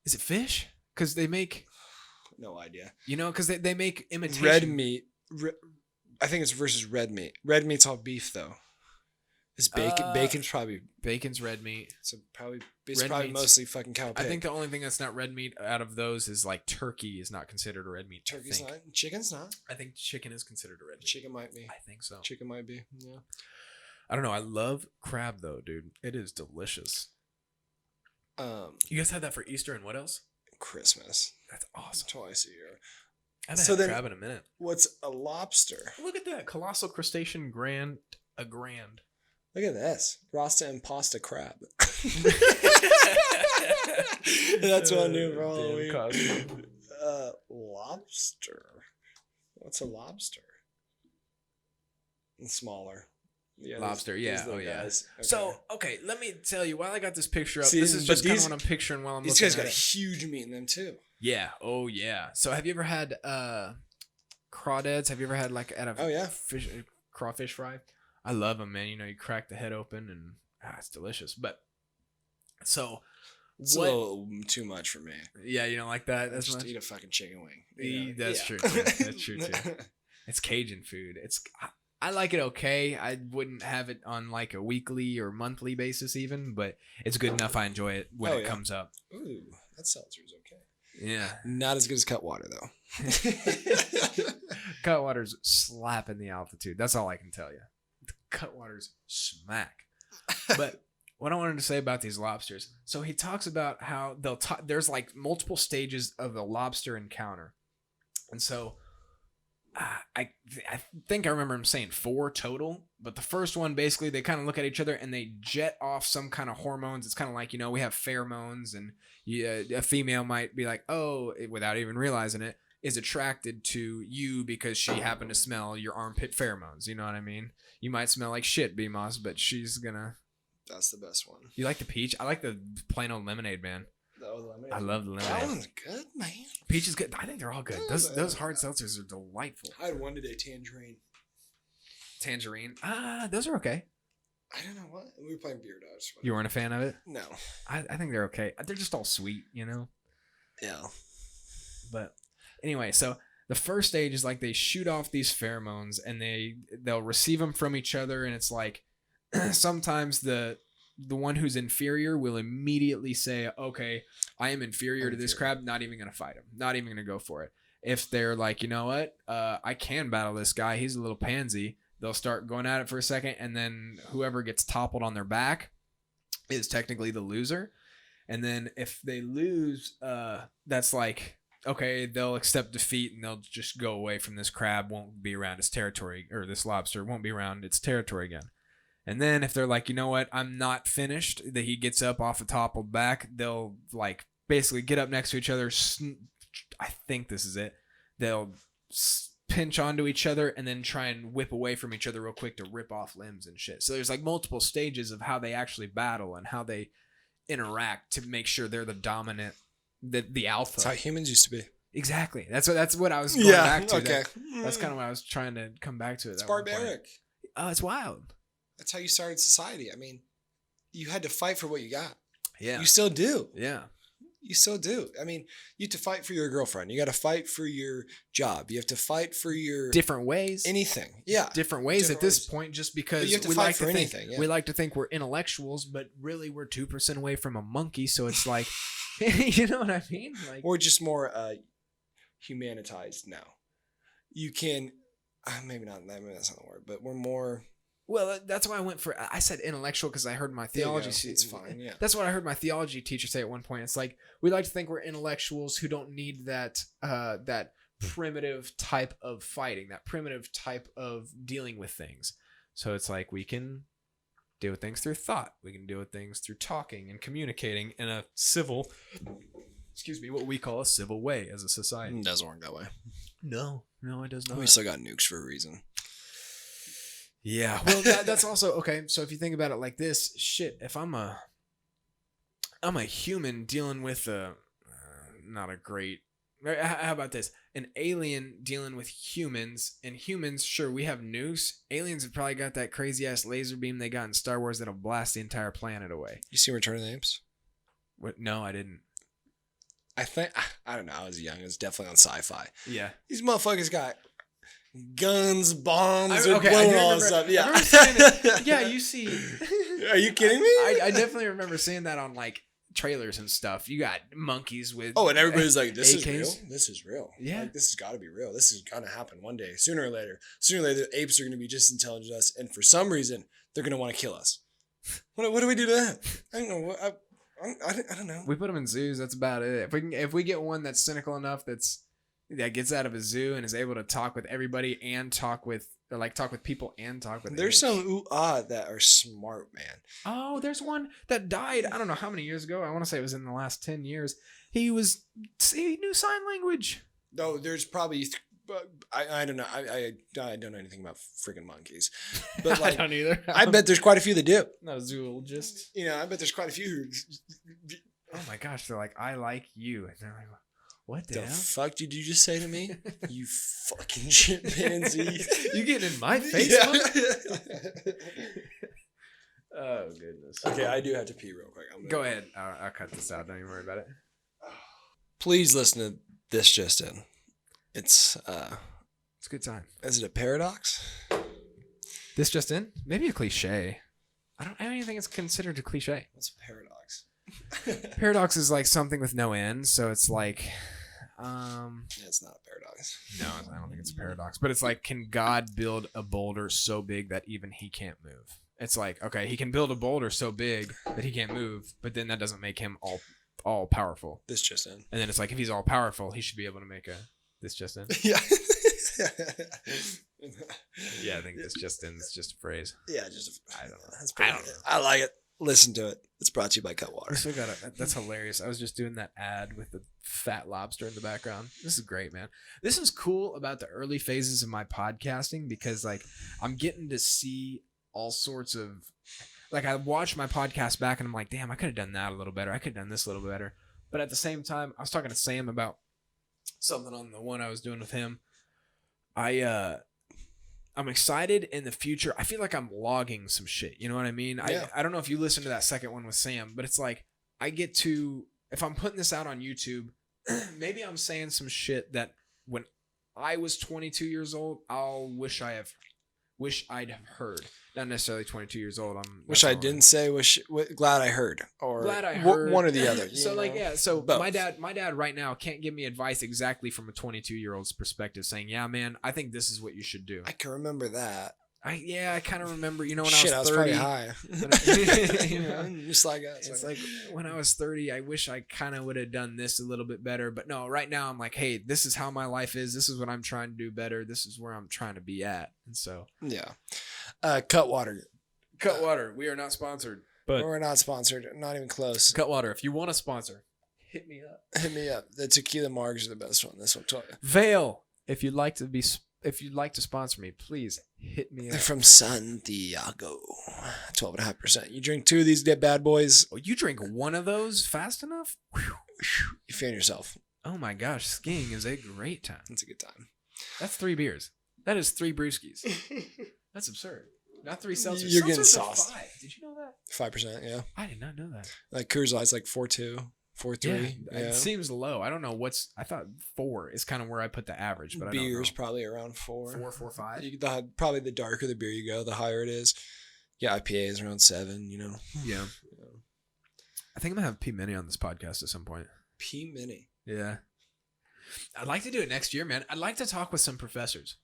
[SPEAKER 2] Is it fish? Because they make
[SPEAKER 1] No idea.
[SPEAKER 2] because they make imitation
[SPEAKER 1] Red meat. I think it's versus red meat. Red meat's all beef though. Is bacon? Bacon's probably
[SPEAKER 2] Bacon's red meat.
[SPEAKER 1] it's probably
[SPEAKER 2] Red meat's-
[SPEAKER 1] mostly fucking cow pig.
[SPEAKER 2] I think the only thing that's not red meat out of those is like turkey is not considered a red meat.
[SPEAKER 1] turkey's
[SPEAKER 2] I think.
[SPEAKER 1] not. Chicken's not.
[SPEAKER 2] I think chicken is considered a red meat.
[SPEAKER 1] Chicken might be.
[SPEAKER 2] I think so.
[SPEAKER 1] Chicken might be. Yeah.
[SPEAKER 2] I don't know. I love crab though, dude. It is delicious. You guys had that for Easter and what else?
[SPEAKER 1] Christmas
[SPEAKER 2] That's awesome.
[SPEAKER 1] twice a year.
[SPEAKER 2] I haven't
[SPEAKER 1] So
[SPEAKER 2] had
[SPEAKER 1] then-
[SPEAKER 2] crab in a minute.
[SPEAKER 1] What's a lobster?
[SPEAKER 2] Look at that colossal crustacean grand.
[SPEAKER 1] Look at this Rasta and pasta crab. That's what I knew for Halloween. Lobster. What's a lobster? It's smaller. Yeah,
[SPEAKER 2] Lobster,
[SPEAKER 1] these
[SPEAKER 2] yeah,
[SPEAKER 1] little
[SPEAKER 2] oh, yeah.
[SPEAKER 1] guys. Okay.
[SPEAKER 2] So, okay, let me tell you, while I got this picture up,
[SPEAKER 1] See,
[SPEAKER 2] this is
[SPEAKER 1] but
[SPEAKER 2] just kind of
[SPEAKER 1] these-
[SPEAKER 2] what I'm picturing while I'm
[SPEAKER 1] these
[SPEAKER 2] looking
[SPEAKER 1] guys
[SPEAKER 2] at
[SPEAKER 1] got
[SPEAKER 2] it.
[SPEAKER 1] huge meat in them too.
[SPEAKER 2] Yeah, oh yeah. So have you ever had crawdads? Have you ever had like at a
[SPEAKER 1] Oh, yeah.
[SPEAKER 2] crawfish fry? I love them, man. You know, you crack the head open and it's delicious. But so
[SPEAKER 1] It's
[SPEAKER 2] what?
[SPEAKER 1] a little too much for me.
[SPEAKER 2] Yeah, you don't like that as
[SPEAKER 1] Just
[SPEAKER 2] much.
[SPEAKER 1] eat a fucking chicken wing.
[SPEAKER 2] That's true, too. That's true, too. It's Cajun food. I like it okay. I wouldn't have it on like a weekly or monthly basis even, but it's good enough. I enjoy it when
[SPEAKER 1] Oh,
[SPEAKER 2] it
[SPEAKER 1] yeah.
[SPEAKER 2] comes up.
[SPEAKER 1] Ooh, that seltzer's okay.
[SPEAKER 2] Yeah.
[SPEAKER 1] Not as good as Cutwater though.
[SPEAKER 2] Cutwater's slapping the altitude. That's all I can tell you. Cutwater's smack. But what I wanted to say about these lobsters. So he talks about how there's like multiple stages of a lobster encounter. And so I think I remember him saying 4 total, but the first one, basically they kind of look at each other and they jet off some kind of hormones. It's kind of like, we have pheromones, and a female might be like, oh, without even realizing it, is attracted to you because she happened to smell your armpit pheromones. You know what I mean? You might smell like shit, BMoss, but she's gonna.
[SPEAKER 1] That's the best one.
[SPEAKER 2] You like the peach? I like the plain old lemonade, man.
[SPEAKER 1] The lemonade.
[SPEAKER 2] I love the lemonade.
[SPEAKER 1] That one's good, man.
[SPEAKER 2] Peach is good. I think they're all good. Those hard seltzers are delightful.
[SPEAKER 1] I had one today, tangerine.
[SPEAKER 2] Tangerine. Those are okay.
[SPEAKER 1] I don't know what. We were playing beer dodge.
[SPEAKER 2] You weren't a fan of it?
[SPEAKER 1] No.
[SPEAKER 2] I think they're okay. They're just all sweet,
[SPEAKER 1] Yeah.
[SPEAKER 2] But anyway, so the first stage is like they shoot off these pheromones and they'll receive them from each other, and it's like sometimes the one who's inferior will immediately say, okay, I am inferior to this crab, not even going to fight him, not even going to go for it. If they're like, you know what, I can battle this guy, he's a little pansy, they'll start going at it for a second, and then whoever gets toppled on their back is technically the loser. And then if they lose, that's like, okay, they'll accept defeat and they'll just go away from this crab, won't be around its territory, or this lobster won't be around its territory again. And then if they're like, you know what, I'm not finished, that he gets up off the toppled back, they'll like basically get up next to each other. I think this is it. They'll pinch onto each other and then try and whip away from each other real quick to rip off limbs and shit. So there's like multiple stages of how they actually battle and how they interact to make sure they're the dominant, the alpha.
[SPEAKER 1] That's how humans used to be.
[SPEAKER 2] Exactly. That's what I was going back to.
[SPEAKER 1] Okay.
[SPEAKER 2] That's kind of what I was trying to come back to.
[SPEAKER 1] It's barbaric.
[SPEAKER 2] Oh, it's wild.
[SPEAKER 1] That's how you started society. I mean, you had to fight for what you got.
[SPEAKER 2] Yeah.
[SPEAKER 1] You still do.
[SPEAKER 2] Yeah.
[SPEAKER 1] You still do. I mean, you have to fight for your girlfriend. You got to fight for your job. You have to fight for your
[SPEAKER 2] different ways.
[SPEAKER 1] Anything. Yeah.
[SPEAKER 2] Different ways at this point, just because
[SPEAKER 1] you have to
[SPEAKER 2] we
[SPEAKER 1] fight
[SPEAKER 2] like
[SPEAKER 1] for
[SPEAKER 2] to
[SPEAKER 1] anything.
[SPEAKER 2] think we like to think we're intellectuals, but really we're 2% away from a monkey. So it's like, you know what I mean? Like,
[SPEAKER 1] we're just more humanitized now. You can, maybe not. Maybe that's not the word, but we're more.
[SPEAKER 2] Well, that's why I said intellectual because I heard my theology.
[SPEAKER 1] It's fine, yeah.
[SPEAKER 2] That's what I heard my theology teacher say at one point. It's like, we like to think we're intellectuals who don't need that primitive type of fighting, that primitive type of dealing with things. So it's like we can deal with things through thought. We can deal with things through talking and communicating in a civil, what we call a civil way as a society.
[SPEAKER 1] It doesn't work that way.
[SPEAKER 2] No, it does not.
[SPEAKER 1] We still got nukes for a reason.
[SPEAKER 2] Yeah, well, that's also okay. So if you think about it like this, shit. If I'm a human dealing with not a great. How about this? An alien dealing with humans, and humans, sure, we have nukes. Aliens have probably got that crazy ass laser beam they got in Star Wars that'll blast the entire planet away.
[SPEAKER 1] You seen Return of the Apes?
[SPEAKER 2] What? No, I didn't.
[SPEAKER 1] I don't know. I was young. It was definitely on sci-fi.
[SPEAKER 2] Yeah,
[SPEAKER 1] these motherfuckers got guns, bombs,
[SPEAKER 2] okay,
[SPEAKER 1] blowing all this stuff. Yeah.
[SPEAKER 2] Yeah, you see.
[SPEAKER 1] Are you kidding me?
[SPEAKER 2] I definitely remember seeing that on like trailers and stuff. You got monkeys with
[SPEAKER 1] and everybody's like, this is
[SPEAKER 2] AKs.
[SPEAKER 1] real. This is real.
[SPEAKER 2] Yeah.
[SPEAKER 1] Like, this has got to be real. This is going to happen one day. Sooner or later, the apes are going to be just intelligent as us. And for some reason, they're going to want to kill us. What do we do to that? I don't know. I don't know.
[SPEAKER 2] We put them in zoos. That's about it. If we get one that's cynical enough that gets out of a zoo and is able to talk with everybody and talk with people and talk with.
[SPEAKER 1] There's some that are smart, man.
[SPEAKER 2] Oh, there's one that died. I don't know how many years ago. I want to say it was in the last 10 years. He knew sign language.
[SPEAKER 1] No, there's probably. I don't know. I don't know anything about freaking monkeys, but like,
[SPEAKER 2] I don't either.
[SPEAKER 1] I bet there's quite a few that do.
[SPEAKER 2] Not a zoologist.
[SPEAKER 1] I bet there's quite a few who.
[SPEAKER 2] Oh my gosh! They're like, I like you, and they're like, what the hell?
[SPEAKER 1] Fuck did you just say to me? You fucking chimpanzee!
[SPEAKER 2] You getting in my face?
[SPEAKER 1] Yeah.
[SPEAKER 2] Oh goodness.
[SPEAKER 1] Okay, I do have to pee real quick.
[SPEAKER 2] Go ahead. I'll cut this out. Don't even worry about it.
[SPEAKER 1] Please listen to this just in. It's
[SPEAKER 2] a good time.
[SPEAKER 1] Is it a paradox?
[SPEAKER 2] This just in? Maybe a cliche. I don't even think it's considered a cliche.
[SPEAKER 1] What's a paradox?
[SPEAKER 2] Paradox is like something with no end, so it's like
[SPEAKER 1] it's not a paradox.
[SPEAKER 2] No, I don't think it's a paradox. But it's like, can God build a boulder so big that even he can't move? It's like, okay, he can build a boulder so big that he can't move, but then that doesn't make him all powerful.
[SPEAKER 1] This just in.
[SPEAKER 2] And then it's like, if he's all powerful, he should be able to make this just in.
[SPEAKER 1] Yeah.
[SPEAKER 2] Yeah, I think this just in is just a phrase.
[SPEAKER 1] Yeah, just
[SPEAKER 2] I don't know.
[SPEAKER 1] That's pretty good. I like it. Listen to it. It's brought to you by Cutwater.
[SPEAKER 2] We still got that's hilarious. I was just doing that ad with the fat lobster in the background. This is great, man. This is cool about the early phases of my podcasting because like I'm getting to see all sorts of like I watch my podcast back and I'm like, damn, I could have done that a little better. I could have done this a little better. But at the same time, I was talking to Sam about something on the one I was doing with him. I'm excited in the future. I feel like I'm logging some shit. You know what I mean?
[SPEAKER 1] Yeah.
[SPEAKER 2] I don't know if you listened to that second one with Sam, but it's like I get to, if I'm putting this out on YouTube, maybe I'm saying some shit that when I was 22 years old, I'll wish I'd have heard. Not necessarily 22 years old.
[SPEAKER 1] Wish I didn't say. Glad I heard. Or
[SPEAKER 2] glad I heard.
[SPEAKER 1] One or the other.
[SPEAKER 2] So like, yeah. So
[SPEAKER 1] Both.
[SPEAKER 2] my dad right now can't give me advice exactly from a 22-year-old's perspective, saying, "Yeah, man, I think this is what you should do."
[SPEAKER 1] I can remember that.
[SPEAKER 2] I kind of remember. You know, when
[SPEAKER 1] Shit,
[SPEAKER 2] I was
[SPEAKER 1] probably
[SPEAKER 2] 30,
[SPEAKER 1] high.
[SPEAKER 2] you know,
[SPEAKER 1] Just like us.
[SPEAKER 2] it's like when I was 30, I wish I kind of would have done this a little bit better. But no, right now I'm like, hey, this is how my life is. This is what I'm trying to do better. This is where I'm trying to be at. And so,
[SPEAKER 1] yeah. Cutwater.
[SPEAKER 2] Cutwater, we are not sponsored, but
[SPEAKER 1] We're not sponsored. Not even close.
[SPEAKER 2] Cutwater, if you want a sponsor, hit me up.
[SPEAKER 1] Hit me up. The tequila margs are the best one. This one.
[SPEAKER 2] Vale, if you'd like to sponsor me, please hit me
[SPEAKER 1] They're
[SPEAKER 2] up.
[SPEAKER 1] from Santiago. 12.5%. You drink 2 of these dead bad boys,
[SPEAKER 2] Oh, you drink one of those fast enough? Whew.
[SPEAKER 1] you fan yourself.
[SPEAKER 2] Oh my gosh, skiing is a great time.
[SPEAKER 1] It's a good time.
[SPEAKER 2] That's 3 beers. That is 3 brewskis. That's absurd. Not 3 seltzers.
[SPEAKER 1] You're getting
[SPEAKER 2] Seltzers are
[SPEAKER 1] sauced.
[SPEAKER 2] 5. Did you know that?
[SPEAKER 1] 5%, yeah.
[SPEAKER 2] I did not know that.
[SPEAKER 1] Like Coors Light's like 4.2, 4.3. Yeah.
[SPEAKER 2] It seems low. I don't know I thought 4 is kind of where I put the average, but
[SPEAKER 1] Beer's
[SPEAKER 2] I don't know.
[SPEAKER 1] probably around 4.
[SPEAKER 2] 4, 4, 5.
[SPEAKER 1] Probably the darker the beer you go, the higher it is. Yeah, IPA is around 7, you know.
[SPEAKER 2] Yeah. I think I'm going to have P Mini on this podcast at some point.
[SPEAKER 1] P Mini.
[SPEAKER 2] Yeah. I'd like to do it next year, man. I'd like to talk with some professors.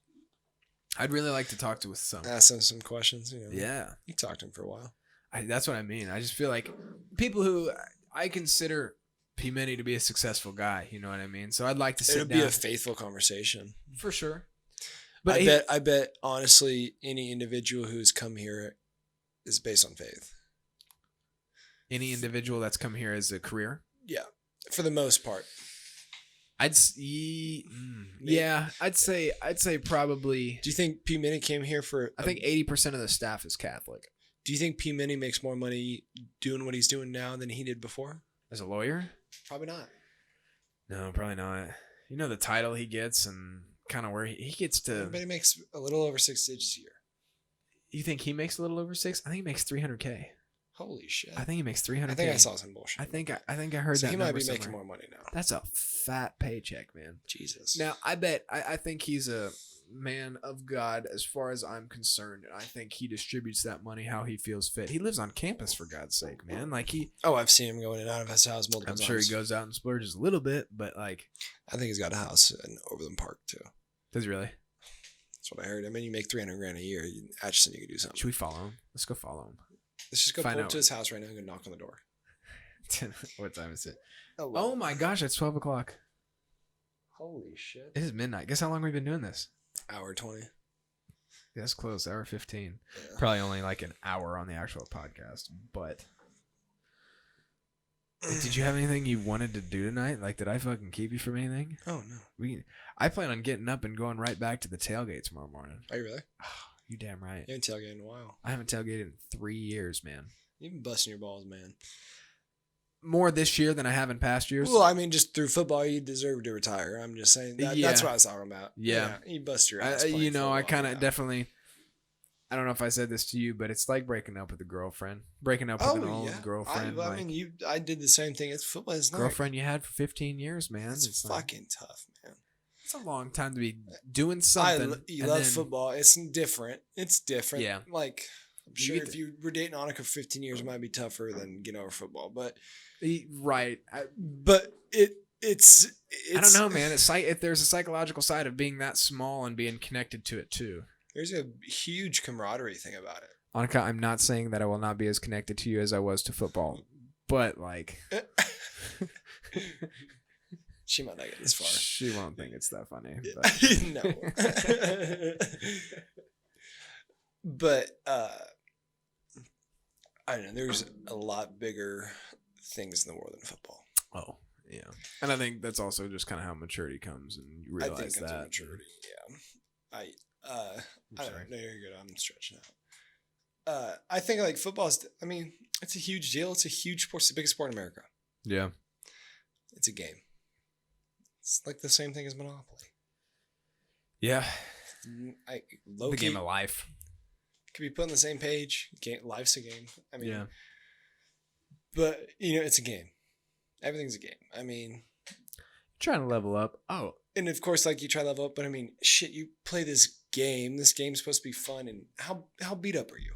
[SPEAKER 2] I'd really like to talk with some.
[SPEAKER 1] Ask them some questions, you know.
[SPEAKER 2] Yeah.
[SPEAKER 1] You talked to him for a while.
[SPEAKER 2] That's what I mean. I just feel like people who I consider P Mini to be a successful guy. You know what I mean? So I'd like to sit
[SPEAKER 1] It'll
[SPEAKER 2] down.
[SPEAKER 1] be a faithful conversation.
[SPEAKER 2] For sure.
[SPEAKER 1] But I bet honestly any individual who's come here is based on faith.
[SPEAKER 2] Any individual that's come here as a career?
[SPEAKER 1] Yeah. For the most part.
[SPEAKER 2] I'd say probably.
[SPEAKER 1] Do you think P Mini came here for
[SPEAKER 2] I think 80% of the staff is Catholic.
[SPEAKER 1] Do you think P Mini makes more money doing what he's doing now than he did before?
[SPEAKER 2] As a lawyer?
[SPEAKER 1] Probably not.
[SPEAKER 2] No, probably not. You know the title he gets and kind of where he gets to.
[SPEAKER 1] Everybody makes a little over 6 digits a year.
[SPEAKER 2] You think he makes a little over 6? I think he makes $300K.
[SPEAKER 1] Holy shit.
[SPEAKER 2] I think he makes $300K.
[SPEAKER 1] I think I saw some bullshit.
[SPEAKER 2] I think I heard
[SPEAKER 1] so
[SPEAKER 2] that.
[SPEAKER 1] he might
[SPEAKER 2] number
[SPEAKER 1] be making
[SPEAKER 2] somewhere.
[SPEAKER 1] more money now.
[SPEAKER 2] That's a fat paycheck, man.
[SPEAKER 1] Jesus.
[SPEAKER 2] Now, I think he's a man of God as far as I'm concerned. And I think he distributes that money how he feels fit. He lives on campus, for God's sake, man. Like
[SPEAKER 1] I've seen him going in and out of his house multiple times.
[SPEAKER 2] I'm sure he goes out and splurges a little bit, but like.
[SPEAKER 1] I think he's got a house in Overland Park, too.
[SPEAKER 2] Does he really?
[SPEAKER 1] That's what I heard. I mean, you make $300,000 a year. Atchison, you could do something.
[SPEAKER 2] Should we follow him? Let's go follow him.
[SPEAKER 1] Let's just go
[SPEAKER 2] Find
[SPEAKER 1] pull up
[SPEAKER 2] out.
[SPEAKER 1] to his house right now and go knock on the door.
[SPEAKER 2] What time is it?
[SPEAKER 1] Oh
[SPEAKER 2] my gosh, it's 12 o'clock.
[SPEAKER 1] Holy shit.
[SPEAKER 2] It is midnight. Guess how long we've been doing this?
[SPEAKER 1] Hour 20.
[SPEAKER 2] Yeah, that's close. Hour 15.
[SPEAKER 1] Yeah.
[SPEAKER 2] Probably only like an hour on the actual podcast. But did you have anything you wanted to do tonight? Like, did I fucking keep you from anything?
[SPEAKER 1] Oh, no.
[SPEAKER 2] I plan on getting up and going right back to the tailgate tomorrow morning.
[SPEAKER 1] Are you really?
[SPEAKER 2] You damn right.
[SPEAKER 1] You haven't tailgated in a while.
[SPEAKER 2] I haven't tailgated in 3 years, man.
[SPEAKER 1] You've been busting your balls, man.
[SPEAKER 2] More this year than I have in past years.
[SPEAKER 1] Well, I mean, just through football, you deserve to retire. I'm just saying. That's
[SPEAKER 2] Yeah.
[SPEAKER 1] what I was talking about.
[SPEAKER 2] Yeah.
[SPEAKER 1] You bust your ass.
[SPEAKER 2] I
[SPEAKER 1] playing
[SPEAKER 2] I
[SPEAKER 1] football,
[SPEAKER 2] kind of
[SPEAKER 1] yeah.
[SPEAKER 2] definitely. I don't know if I said this to you, but it's like breaking up with a girlfriend. Breaking up with an old girlfriend.
[SPEAKER 1] I mean, I did the same thing. It's football. It's not.
[SPEAKER 2] Girlfriend you had for 15 years, man.
[SPEAKER 1] It's
[SPEAKER 2] like,
[SPEAKER 1] fucking tough, man.
[SPEAKER 2] it's a long time to be doing something.
[SPEAKER 1] You
[SPEAKER 2] and
[SPEAKER 1] love
[SPEAKER 2] then-
[SPEAKER 1] football. It's different. It's different.
[SPEAKER 2] Yeah.
[SPEAKER 1] Like, I'm
[SPEAKER 2] You
[SPEAKER 1] sure
[SPEAKER 2] get
[SPEAKER 1] if you were dating Annika for 15 years, it might be tougher than getting over football. But
[SPEAKER 2] Right.
[SPEAKER 1] it's
[SPEAKER 2] I don't know, man. If there's a psychological side of being that small and being connected to it too.
[SPEAKER 1] There's a huge camaraderie thing about it.
[SPEAKER 2] Annika, I'm not saying that I will not be as connected to you as I was to football, but like,
[SPEAKER 1] She might not get this far.
[SPEAKER 2] she won't think it's that funny.
[SPEAKER 1] No. But I don't know. There's a lot bigger things in the world than football.
[SPEAKER 2] Oh, yeah. And I think that's also just kind of how maturity comes, and you realize
[SPEAKER 1] I think that's
[SPEAKER 2] that.
[SPEAKER 1] maturity. Yeah. I don't know. No, you're good. I'm stretching out. I think like football's. I mean, it's a huge deal. It's a huge sport. It's the biggest sport in America.
[SPEAKER 2] Yeah.
[SPEAKER 1] It's a game. It's like the same thing as Monopoly.
[SPEAKER 2] Yeah.
[SPEAKER 1] The
[SPEAKER 2] game of life.
[SPEAKER 1] Could be put on the same page. Life's a game. I mean,
[SPEAKER 2] yeah.
[SPEAKER 1] But it's a game. Everything's a game. I mean,
[SPEAKER 2] trying to level up. Oh,
[SPEAKER 1] and of course, like you try to level up, but I mean, shit, you play this game. This game's supposed to be fun. And how beat up are you?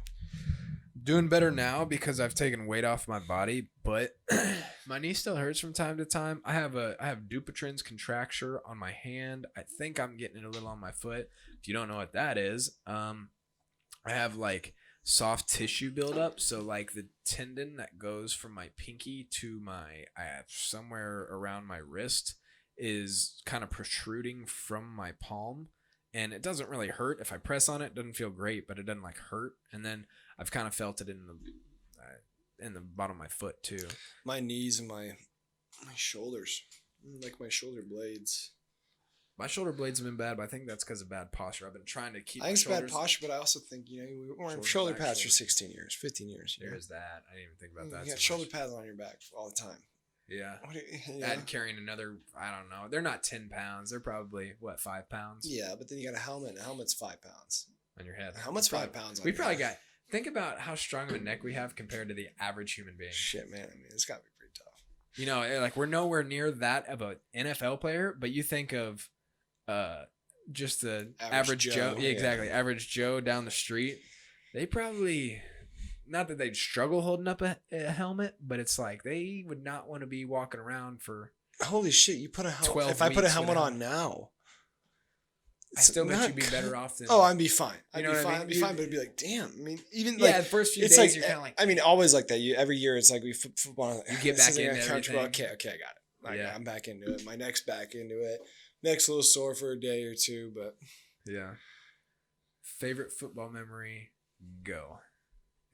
[SPEAKER 2] Doing better now because I've taken weight off my body, but my knee still hurts from time to time. I have Dupuytren's contracture on my hand. I think I'm getting it a little on my foot. If you don't know what that is, I have like soft tissue buildup. So like the tendon that goes from my pinky to somewhere around my wrist is kind of protruding from my palm. And it doesn't really hurt. If I press on it, it doesn't feel great, but it doesn't like hurt. And then I've kind of felt it in the bottom of my foot too.
[SPEAKER 1] My knees and my shoulders, like my shoulder blades.
[SPEAKER 2] My shoulder blades have been bad, but I think that's because of bad posture. I've been trying to keep.
[SPEAKER 1] I think it's bad posture, but I also think we were wearing shoulder pads for 16 years, 15 years.
[SPEAKER 2] There is that. I didn't even think about that.
[SPEAKER 1] You got shoulder pads on your back all the time.
[SPEAKER 2] Yeah. And carrying another, I don't know. They're not 10 pounds. They're probably, 5 pounds? Yeah,
[SPEAKER 1] but then you got a helmet. And a helmet's 5 pounds.
[SPEAKER 2] On your head.
[SPEAKER 1] A helmet's 5 pounds on
[SPEAKER 2] your head. We probably got, think about how strong of a neck we have compared to the average human being.
[SPEAKER 1] Shit, man. I mean, it's got to be pretty tough.
[SPEAKER 2] You know, like we're nowhere near that of an NFL player, but you think of just the average Joe. Yeah, exactly. Average Joe down the street. They probably... Not that they'd struggle holding up a helmet, but it's like they would not want to be walking around for.
[SPEAKER 1] Holy shit! You put a helmet. If I put a helmet on now,
[SPEAKER 2] I still bet you'd be better off than.
[SPEAKER 1] Oh, I'd be fine. I'd be fine, but it'd be like, damn. I mean, even like
[SPEAKER 2] the first few days, like, you're kind of like.
[SPEAKER 1] I mean, always like that. Every year, it's like we football.
[SPEAKER 2] You get back into everything.
[SPEAKER 1] Okay, I got it. Like, I'm back into it. My neck's back into it. Neck's a little sore for a day or two, but.
[SPEAKER 2] Yeah. Favorite football memory? Go.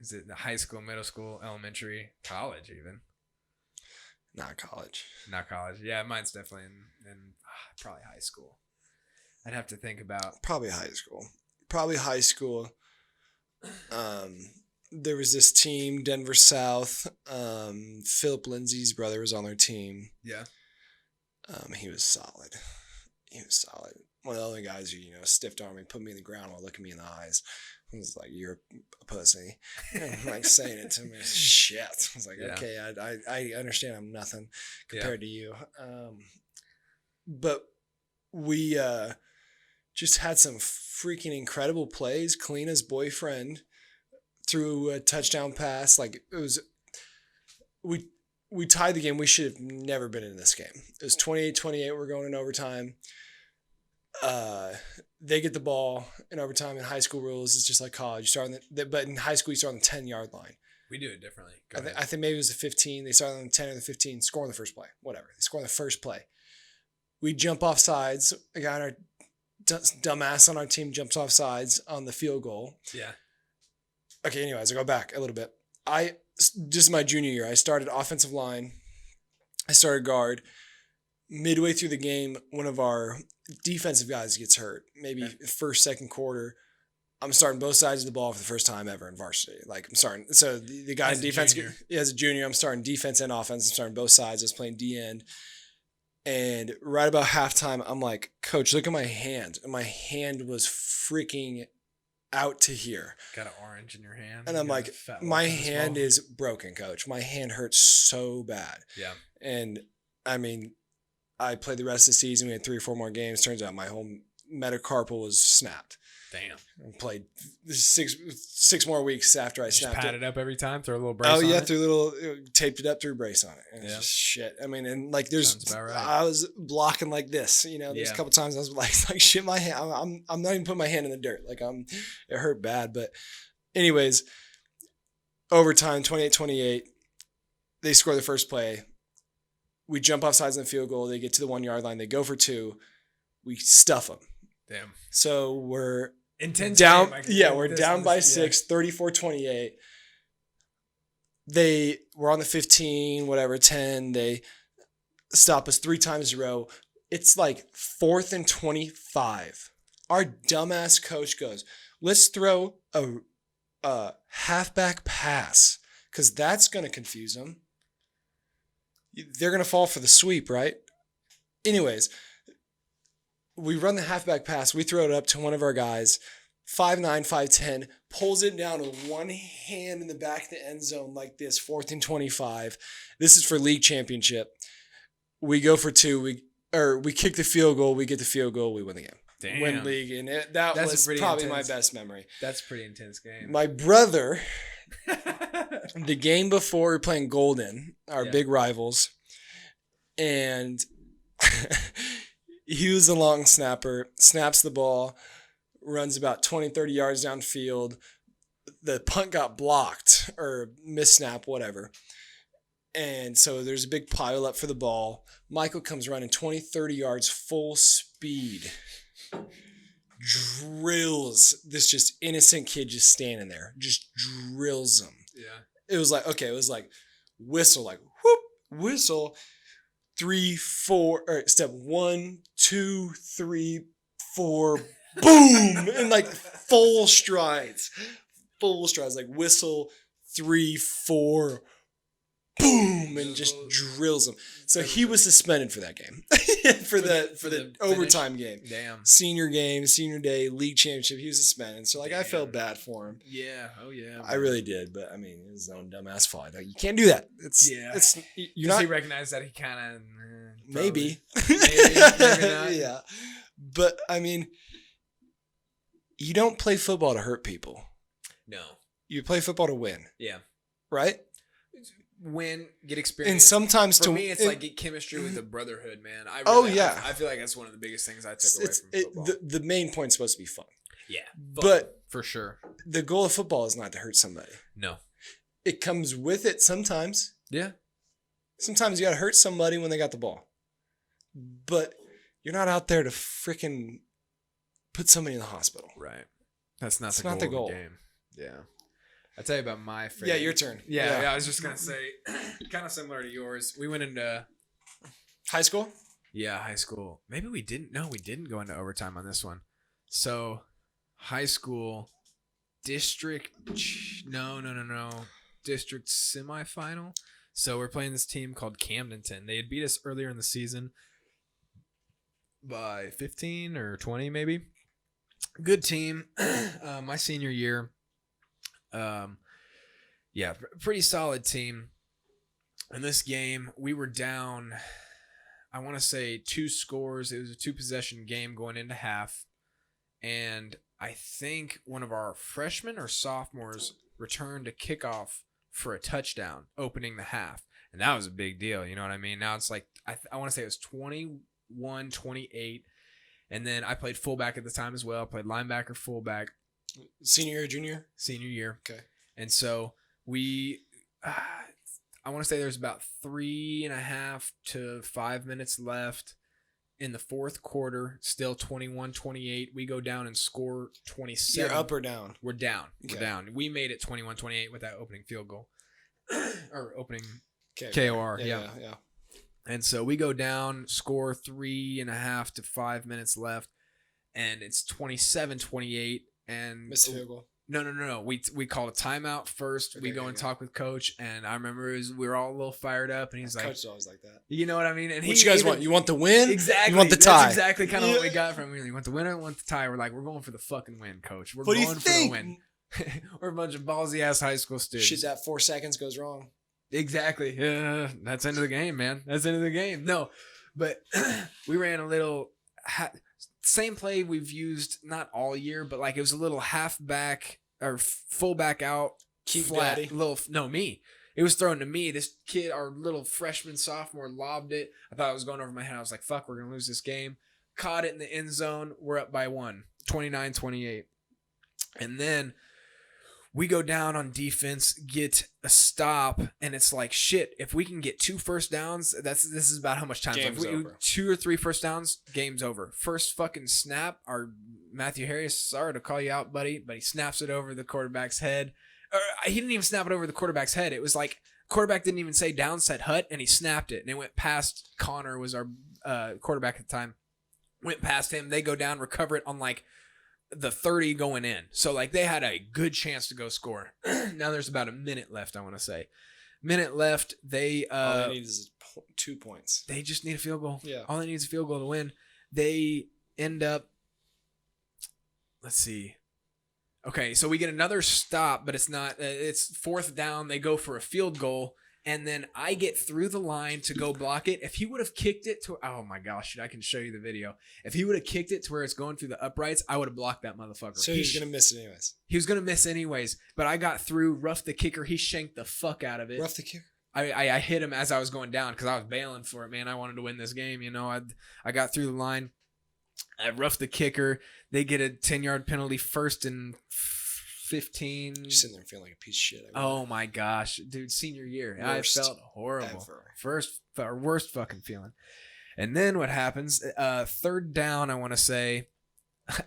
[SPEAKER 2] Is it the high school, middle school, elementary, college even?
[SPEAKER 1] Not college.
[SPEAKER 2] Not college. Yeah, mine's definitely in probably high school. I'd have to think about.
[SPEAKER 1] Probably high school. There was this team, Denver South. Philip Lindsay's brother was on their team.
[SPEAKER 2] Yeah.
[SPEAKER 1] He was solid. One of the other guys who, stiffed arm me, put me in the ground while looking me in the eyes. I was like, "You're a pussy." I'm like saying it to me. Shit. I was like,
[SPEAKER 2] yeah.
[SPEAKER 1] Okay, I understand I'm nothing compared to you. But we just had some freaking incredible plays. Kalina's boyfriend threw a touchdown pass. Like it was, we tied the game. We should have never been in this game. It was 28-28. We're going in overtime. They get the ball in overtime. In high school rules, it's just like college. You start but in high school, you start on the 10-yard line.
[SPEAKER 2] We do it differently.
[SPEAKER 1] I think maybe it was the 15. They started on the 10 or the 15, score on the first play. Whatever. They score on the first play. We jump off sides. A guy on our dumbass on our team jumps off sides on the field goal.
[SPEAKER 2] Yeah.
[SPEAKER 1] Okay, anyways, I go back a little bit. Just my junior year, I started offensive line. I started guard. Midway through the game, one of our defensive guys gets hurt. Maybe first, second quarter. I'm starting both sides of the ball for the first time ever in varsity. Like I'm starting. So the guy in defense, as a junior, I'm starting defense and offense. I'm starting both sides. I was playing D end. And right about halftime, I'm like, Coach, look at my hand. And my hand was freaking out to here.
[SPEAKER 2] Got an orange in your hand.
[SPEAKER 1] And I'm like, my hand is broken, Coach. My hand hurts so bad.
[SPEAKER 2] Yeah.
[SPEAKER 1] And I mean, I played the rest of the season. We had 3 or 4 more games. Turns out my whole metacarpal was snapped.
[SPEAKER 2] Damn.
[SPEAKER 1] I played 6 more weeks after I snapped it.
[SPEAKER 2] Pat it up every time, throw a little brace on it?
[SPEAKER 1] Oh, yeah, taped it up, threw a brace on it. And it's just shit. I mean, and like right. I was blocking like this, there's a couple times I was like shit, my hand, I'm not even putting my hand in the dirt. Like it hurt bad, but Anyways, overtime, 28-28. They score the first play. We jump off sides in the field goal. They get to the 1 yard line. They go for 2. We stuff them.
[SPEAKER 2] Damn.
[SPEAKER 1] So we're
[SPEAKER 2] Intense
[SPEAKER 1] down.
[SPEAKER 2] game.
[SPEAKER 1] We're down by 6, 34-28. They were on the 15, whatever, 10. They stop us 3 times in a row. It's like 4th and 25. Our dumbass coach goes, let's throw a halfback pass because that's going to confuse them. They're going to fall for the sweep, right? Anyways, we run the halfback pass. We throw it up to one of our guys, 5'9", 5'10", pulls it down with one hand in the back of the end zone like this, 4th and 25. This is for league championship. We go for 2. We kick the field goal. We get the field goal. We win the game.
[SPEAKER 2] Damn.
[SPEAKER 1] Win league. And that was probably my best memory.
[SPEAKER 2] That's a pretty intense game.
[SPEAKER 1] My brother, the game before, we were playing Golden, our big rivals. And he was a long snapper, snaps the ball, runs about 20, 30 yards downfield. The punt got blocked or missnap, whatever. And so there's a big pile up for the ball. Michael comes running 20, 30 yards full speed. Drills this just innocent kid just standing there. Just drills him.
[SPEAKER 2] Yeah.
[SPEAKER 1] It was like whistle, like whoop, whistle. 3, 4, or step 1, 2, 3, 4, boom, and like full strides, like whistle 3, 4, boom, and just drills him. So he was suspended for that game, for the overtime game.
[SPEAKER 2] Damn.
[SPEAKER 1] Senior game, senior day, league championship. He was suspended. So like I felt bad for him.
[SPEAKER 2] Yeah. Oh yeah.
[SPEAKER 1] I really did, but I mean, it was his own dumbass fault. Like, you can't do that. You're not.
[SPEAKER 2] He recognized that he kind of
[SPEAKER 1] Maybe.
[SPEAKER 2] maybe not.
[SPEAKER 1] Yeah. But I mean, you don't play football to hurt people.
[SPEAKER 2] No.
[SPEAKER 1] You play football to win.
[SPEAKER 2] Yeah.
[SPEAKER 1] Right?
[SPEAKER 2] Win, get experience.
[SPEAKER 1] And sometimes
[SPEAKER 2] for me, it's like get chemistry with the brotherhood, man. I feel like that's one of the biggest things I took away from football.
[SPEAKER 1] The main point's supposed to be fun.
[SPEAKER 2] Yeah.
[SPEAKER 1] But
[SPEAKER 2] for sure.
[SPEAKER 1] The goal of football is not to hurt somebody.
[SPEAKER 2] No.
[SPEAKER 1] It comes with it sometimes.
[SPEAKER 2] Yeah.
[SPEAKER 1] Sometimes you got to hurt somebody when they got the ball. But you're not out there to freaking put somebody in the hospital.
[SPEAKER 2] Right. That's not
[SPEAKER 1] the goal
[SPEAKER 2] of the game. Yeah. I'll tell you about my favorite.
[SPEAKER 1] Yeah, your turn.
[SPEAKER 2] Yeah, I was just going to say, kind of similar to yours. We went into
[SPEAKER 1] high school?
[SPEAKER 2] Yeah, high school. Maybe we didn't. No, we didn't go into overtime on this one. So, high school, district. No. District semifinal. So, we're playing this team called Camdenton. They had beat us earlier in the season by 15 or 20, maybe. Good team. My senior year. Yeah, pretty solid team. In this game, we were down, I want to say 2 scores. It was a 2-possession game going into half. And I think one of our freshmen or sophomores returned a kickoff for a touchdown opening the half. And that was a big deal. You know what I mean? Now it's like, I want to say it was 21-28. And then I played fullback at the time as well. I played linebacker, fullback.
[SPEAKER 1] Senior year, junior?
[SPEAKER 2] Senior year.
[SPEAKER 1] Okay.
[SPEAKER 2] And so we, I want to say there's about 3.5 to 5 minutes left in the fourth quarter. Still 21-28. We go down and score 27.
[SPEAKER 1] You're up or down?
[SPEAKER 2] We're down.
[SPEAKER 1] Okay.
[SPEAKER 2] We're down. We made it 21-28 with that opening field goal. Or opening
[SPEAKER 1] okay.
[SPEAKER 2] KOR. Yeah. And so we go down, score 3.5 to 5 minutes left, and it's 27-28. And
[SPEAKER 1] missed the field goal.
[SPEAKER 2] No. We called a timeout first. We go and talk with coach, and I remember we were all a little fired up, and he's like,
[SPEAKER 1] "Coach is always like that."
[SPEAKER 2] You know what I mean? And
[SPEAKER 1] what you guys want? You want the win?
[SPEAKER 2] Exactly.
[SPEAKER 1] You want the tie?
[SPEAKER 2] That's exactly kind of what we got from him. You want the winner? Want the tie? We're like, we're going for the fucking win, coach. We're going for the win. We're a bunch of ballsy ass high school students.
[SPEAKER 1] Shit, that 4 seconds goes wrong.
[SPEAKER 2] Exactly. Yeah, that's end of the game, man. That's end of the game. No, but we ran a little. Same play we've used not all year, but like it was a little halfback or fullback out,
[SPEAKER 1] keep
[SPEAKER 2] flat.
[SPEAKER 1] daddy.
[SPEAKER 2] Me. It was thrown to me. This kid, our little freshman sophomore, lobbed it. I thought it was going over my head. I was like, "Fuck, we're gonna lose this game." Caught it in the end zone. We're up by 1, 29-28, and then We go down on defense, get a stop, and it's like shit. If we can get 2 first downs, this is about how much time.
[SPEAKER 1] Game's
[SPEAKER 2] If we
[SPEAKER 1] over.
[SPEAKER 2] 2 or 3 first downs, game's over. First fucking snap, our Matthew Harris, sorry to call you out, buddy, but he snaps it over the quarterback's head. Or he didn't even snap it over the quarterback's head. It was like quarterback didn't even say down set hut, and he snapped it, and it went past Connor was our quarterback at the time. Went past him. They go down, recover it on like the 30 going in. So like they had a good chance to go score. Now there's about a minute left, I want to say. Minute left. They
[SPEAKER 1] All they need is 2 points.
[SPEAKER 2] they just need a field goal.
[SPEAKER 1] Yeah.
[SPEAKER 2] All they need is a field goal to win. They end up, let's see. Okay, so we get another stop, but it's not, it's 4th down. They go for a field goal, and then I get through the line to go block it. If he would have kicked it to, oh my gosh, I can show you the video. If he would have kicked it to where it's going through the uprights, I would have blocked that motherfucker.
[SPEAKER 1] So he's going to miss it anyways.
[SPEAKER 2] He was going to miss anyways, but I got through, roughed the kicker. He shanked the fuck out of it.
[SPEAKER 1] Rough the kicker.
[SPEAKER 2] I hit him as I was going down because I was bailing for it, man. I wanted to win this game, you know. I got through the line. I roughed the kicker. They get a 10-yard penalty, 1st and 15.
[SPEAKER 1] You're sitting there feeling like a piece of shit.
[SPEAKER 2] Oh my gosh, dude! Senior year,
[SPEAKER 1] Worst
[SPEAKER 2] I felt horrible.
[SPEAKER 1] ever.
[SPEAKER 2] Worst fucking feeling. And then what happens? 3rd down, I want to say.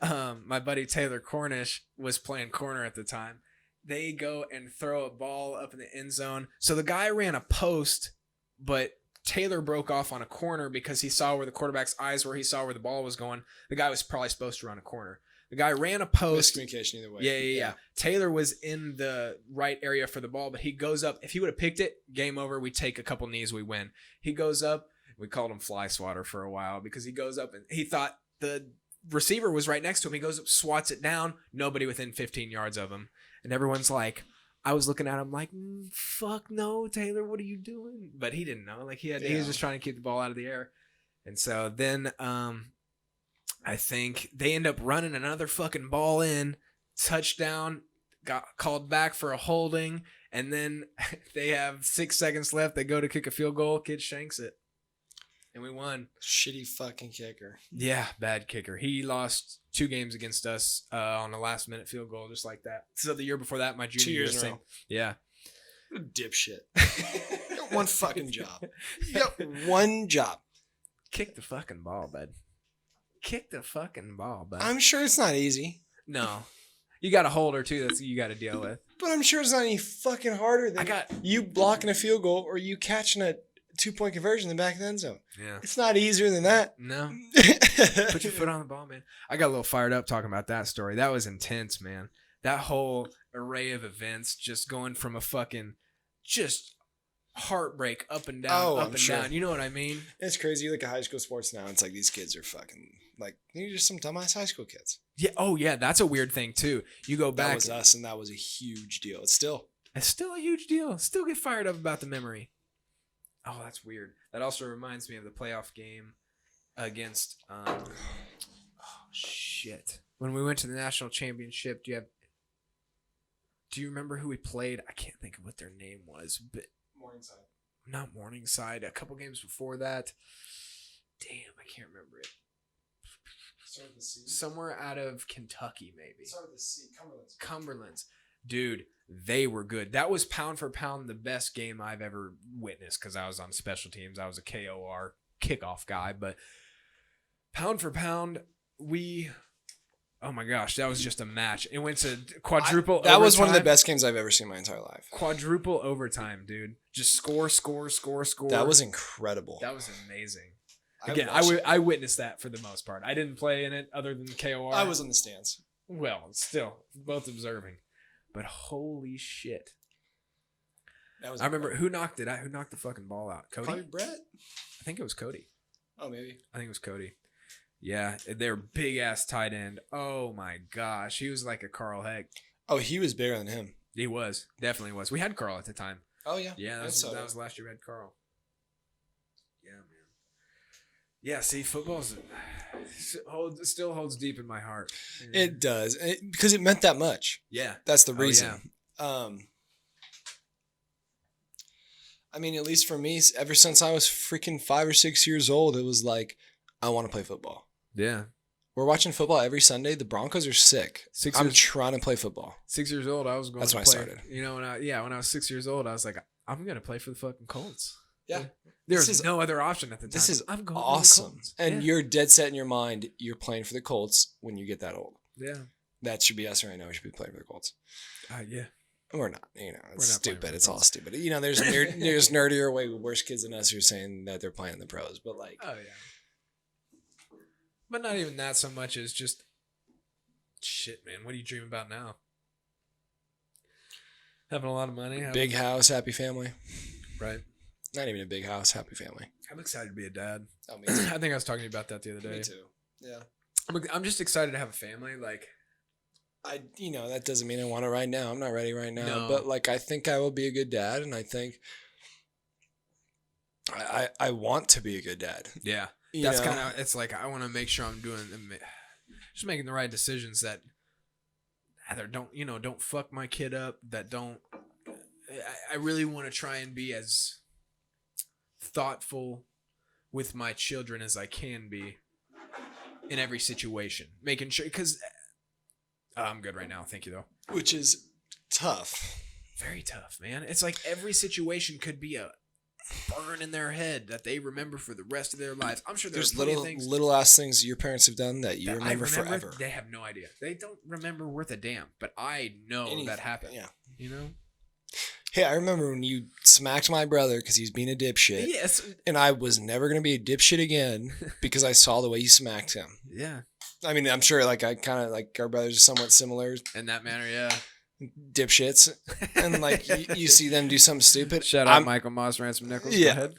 [SPEAKER 2] My buddy Taylor Cornish was playing corner at the time. They go and throw a ball up in the end zone. So the guy ran a post, but Taylor broke off on a corner because he saw where the quarterback's eyes were. He saw where the ball was going. The guy was probably supposed to run a corner. The guy ran a post.
[SPEAKER 1] Miscommunication either way.
[SPEAKER 2] Yeah. Taylor was in the right area for the ball, but he goes up. If he would have picked it, game over. We take a couple knees, we win. He goes up. We called him fly swatter for a while because he goes up and he thought the receiver was right next to him. He goes up, swats it down. Nobody within 15 yards of him. And everyone's like, I was looking at him like, fuck no, Taylor, what are you doing? But he didn't know. Like he was just trying to keep the ball out of the air. And so then I think they end up running another fucking ball in, touchdown, got called back for a holding, and then they have 6 seconds left. They go to kick a field goal. Kid shanks it. And we won.
[SPEAKER 1] Shitty fucking kicker.
[SPEAKER 2] Yeah, bad kicker. He lost 2 games against us on a last-minute field goal, just like that. So the year before that, my junior
[SPEAKER 1] 2 years
[SPEAKER 2] year,
[SPEAKER 1] in a row.
[SPEAKER 2] Yeah.
[SPEAKER 1] What a dipshit. You got one fucking job. You got one job.
[SPEAKER 2] Kick the fucking ball, bud. Kick the fucking ball, bud.
[SPEAKER 1] I'm sure it's not easy,
[SPEAKER 2] No. You got a holder, too, that's you got to deal with.
[SPEAKER 1] but I'm sure it's not any fucking harder than you blocking a field goal or you catching a 2-point conversion in the back of the end zone.
[SPEAKER 2] Yeah.
[SPEAKER 1] It's not easier than that.
[SPEAKER 2] No. Put your foot on the ball, man. I got a little fired up talking about that story. That was intense, man. That whole array of events just going from a fucking just heartbreak up and down, up and down. You know what I mean?
[SPEAKER 1] It's crazy. You look at high school sports now, it's like these kids are fucking, like, they're just some dumbass high school kids.
[SPEAKER 2] Yeah. Oh, yeah. That's a weird thing, too. You go back.
[SPEAKER 1] That was us, and that was a huge deal. It's still
[SPEAKER 2] a huge deal. Still get fired up about the memory. Oh, that's weird. That also reminds me of the playoff game against oh shit. When we went to the national championship, do you remember who we played? I can't think of what their name was, but
[SPEAKER 1] Morningside.
[SPEAKER 2] Not Morningside. A couple games before that. Damn, I can't remember it.
[SPEAKER 1] Start with the C.
[SPEAKER 2] Somewhere out of Kentucky, maybe.
[SPEAKER 1] Start with the C.
[SPEAKER 2] Cumberland's. Dude, they were good. That was pound for pound the best game I've ever witnessed because I was on special teams. I was a KOR kickoff guy, but pound for pound, oh my gosh, that was just a match. It went to quadruple
[SPEAKER 1] That was
[SPEAKER 2] overtime.
[SPEAKER 1] one of the best games I've ever seen in my entire life.
[SPEAKER 2] Quadruple overtime, dude. Just score.
[SPEAKER 1] That was incredible.
[SPEAKER 2] That was amazing. Again, I witnessed that for the most part. I didn't play in it other than KOR.
[SPEAKER 1] I was in the stands.
[SPEAKER 2] Well, still, both observing. But holy shit. I remember who knocked it out. Who knocked the fucking ball out? Cody?
[SPEAKER 1] Probably Brett.
[SPEAKER 2] I think it was Cody.
[SPEAKER 1] Oh, maybe.
[SPEAKER 2] I think it was Cody. Yeah, they're big ass tight end. Oh my gosh. He was like a Carl Heck.
[SPEAKER 1] Oh, he was bigger than him.
[SPEAKER 2] He was. Definitely was. We had Carl at the time.
[SPEAKER 1] Oh, yeah.
[SPEAKER 2] Yeah, that was last year we had Carl. Yeah, man. Yeah, see, football still holds deep in my heart.
[SPEAKER 1] It does. Because it meant that much.
[SPEAKER 2] Yeah.
[SPEAKER 1] That's the reason.
[SPEAKER 2] Yeah.
[SPEAKER 1] I mean, at least for me, ever since I was freaking 5 or 6 years old, it was like, I want to play football.
[SPEAKER 2] Yeah.
[SPEAKER 1] We're watching football every Sunday. The Broncos are sick. I'm trying to play football.
[SPEAKER 2] 6 years old, I was going.
[SPEAKER 1] That's
[SPEAKER 2] to
[SPEAKER 1] when
[SPEAKER 2] play,
[SPEAKER 1] I started.
[SPEAKER 2] You know, when I was 6 years old, I was like, I'm gonna play for the fucking Colts.
[SPEAKER 1] Yeah.
[SPEAKER 2] There's no other option at the time.
[SPEAKER 1] This is
[SPEAKER 2] I'm going
[SPEAKER 1] awesome.
[SPEAKER 2] To the Colts.
[SPEAKER 1] And you're dead set in your mind. You're playing for the Colts when you get that old.
[SPEAKER 2] Yeah.
[SPEAKER 1] That should be us right now. We should be playing for the Colts.
[SPEAKER 2] Yeah.
[SPEAKER 1] We're not. You know, it's stupid. It's all
[SPEAKER 2] Colts.
[SPEAKER 1] stupid. You know, there's nerdier, way worse kids than us who are saying that they're playing the pros. But like,
[SPEAKER 2] oh yeah. But not even that so much as just shit, man. What do you dream about now? Having a lot of money,
[SPEAKER 1] big house, happy family.
[SPEAKER 2] Right.
[SPEAKER 1] Not even a big house, happy family.
[SPEAKER 2] I'm excited to be a dad.
[SPEAKER 1] Oh, me too.
[SPEAKER 2] I think I was talking to you about that the other day.
[SPEAKER 1] Me too. Yeah.
[SPEAKER 2] I'm just excited to have a family. Like,
[SPEAKER 1] that doesn't mean I want it right now. I'm not ready right now.
[SPEAKER 2] No.
[SPEAKER 1] But like, I think I will be a good dad, and I think I want to be a good dad.
[SPEAKER 2] Yeah. That's kind of, it's like, I want to make sure I'm just making the right decisions that either don't fuck my kid up, I really want to try and be as thoughtful with my children as I can be in every situation, making sure, because I'm good right now. Thank you though.
[SPEAKER 1] Which is tough.
[SPEAKER 2] Very tough, man. It's like every situation could be a burn in their head that they remember for the rest of their lives. I'm sure there's
[SPEAKER 1] little ass things your parents have done that you remember forever.
[SPEAKER 2] They have no idea. They don't remember worth a damn, but I know that happened.
[SPEAKER 1] Yeah.
[SPEAKER 2] You know?
[SPEAKER 1] Hey, I remember when you smacked my brother because he's being a dipshit.
[SPEAKER 2] Yes.
[SPEAKER 1] And I was never going to be a dipshit again because I saw the way you smacked him.
[SPEAKER 2] Yeah.
[SPEAKER 1] I mean, I'm sure like I kind of like our brothers are somewhat similar.
[SPEAKER 2] In that manner, yeah.
[SPEAKER 1] Dipshits. And like you see them do something stupid.
[SPEAKER 2] Shout out Michael Moss, Ransom Nichols.
[SPEAKER 1] Yeah.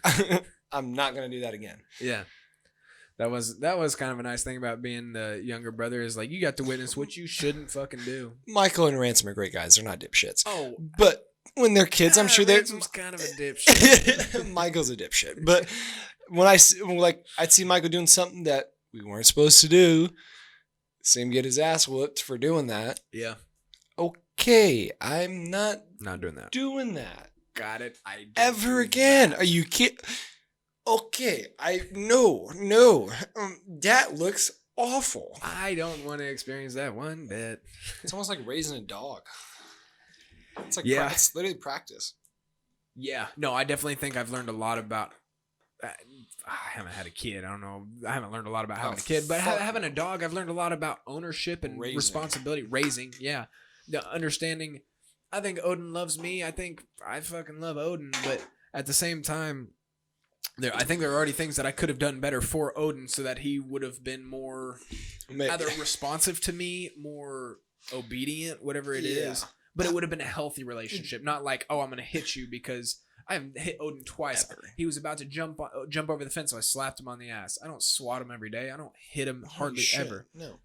[SPEAKER 1] I'm not going to do that again.
[SPEAKER 2] Yeah. That was kind of a nice thing about being the younger brother is like you got to witness what you shouldn't fucking do.
[SPEAKER 1] Michael and Ransom are great guys. They're not dipshits.
[SPEAKER 2] Oh.
[SPEAKER 1] But when they're kids, I'm sure they're...
[SPEAKER 2] Ransom's kind of a dipshit.
[SPEAKER 1] Michael's a dipshit. But when I'd see Michael doing something that we weren't supposed to do, see him get his ass whooped for doing that.
[SPEAKER 2] Yeah.
[SPEAKER 1] Okay, I'm not
[SPEAKER 2] doing that.
[SPEAKER 1] Got it.
[SPEAKER 2] I
[SPEAKER 1] ever again. That. Are you kidding? Okay, no. That looks awful.
[SPEAKER 2] I don't want to experience that one bit.
[SPEAKER 1] It's almost like raising a dog. It's like it's literally practice.
[SPEAKER 2] Yeah. No, I definitely think I've learned a lot about. I haven't had a kid. I don't know. I haven't learned a lot about having a kid, but having a dog, I've learned a lot about ownership and responsibility. Raising, yeah. The understanding. I think Odin loves me. I think I fucking love Odin, but at the same time, I think there are already things that I could have done better for Odin so that he would have been more either responsive to me, more obedient, whatever it is. But it would have been a healthy relationship, not like, oh, I'm going to hit you because I haven't hit Odin twice. Ever. He was about to jump over the fence, so I slapped him on the ass. I don't swat him every day. I don't hit him hardly ever.
[SPEAKER 1] No.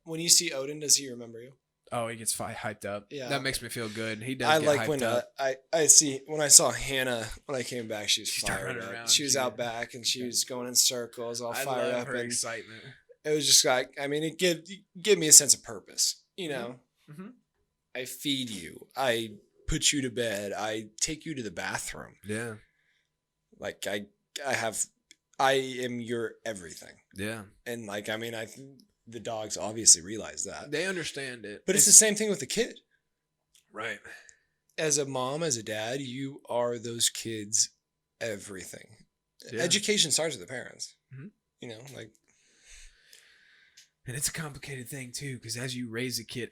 [SPEAKER 1] When you see Odin, does he remember you?
[SPEAKER 2] Oh, he gets hyped up. Yeah, that makes me feel good. He does.
[SPEAKER 1] I like when I saw Hannah when I came back. She was fired up. Around. She was out back and she was going in circles, all fired up.
[SPEAKER 2] Her excitement.
[SPEAKER 1] It was just like, I mean, it give me a sense of purpose. You know, I feed you. I put you to bed. I take you to the bathroom.
[SPEAKER 2] Yeah,
[SPEAKER 1] like I am your everything.
[SPEAKER 2] Yeah,
[SPEAKER 1] and like I mean the dogs obviously realize that.
[SPEAKER 2] They understand it.
[SPEAKER 1] But it's the same thing with the kid.
[SPEAKER 2] Right.
[SPEAKER 1] As a mom, as a dad, you are those kids' everything. Yeah. Education starts with the parents. Mm-hmm. You know, like.
[SPEAKER 2] And it's a complicated thing, too, because as you raise a kid,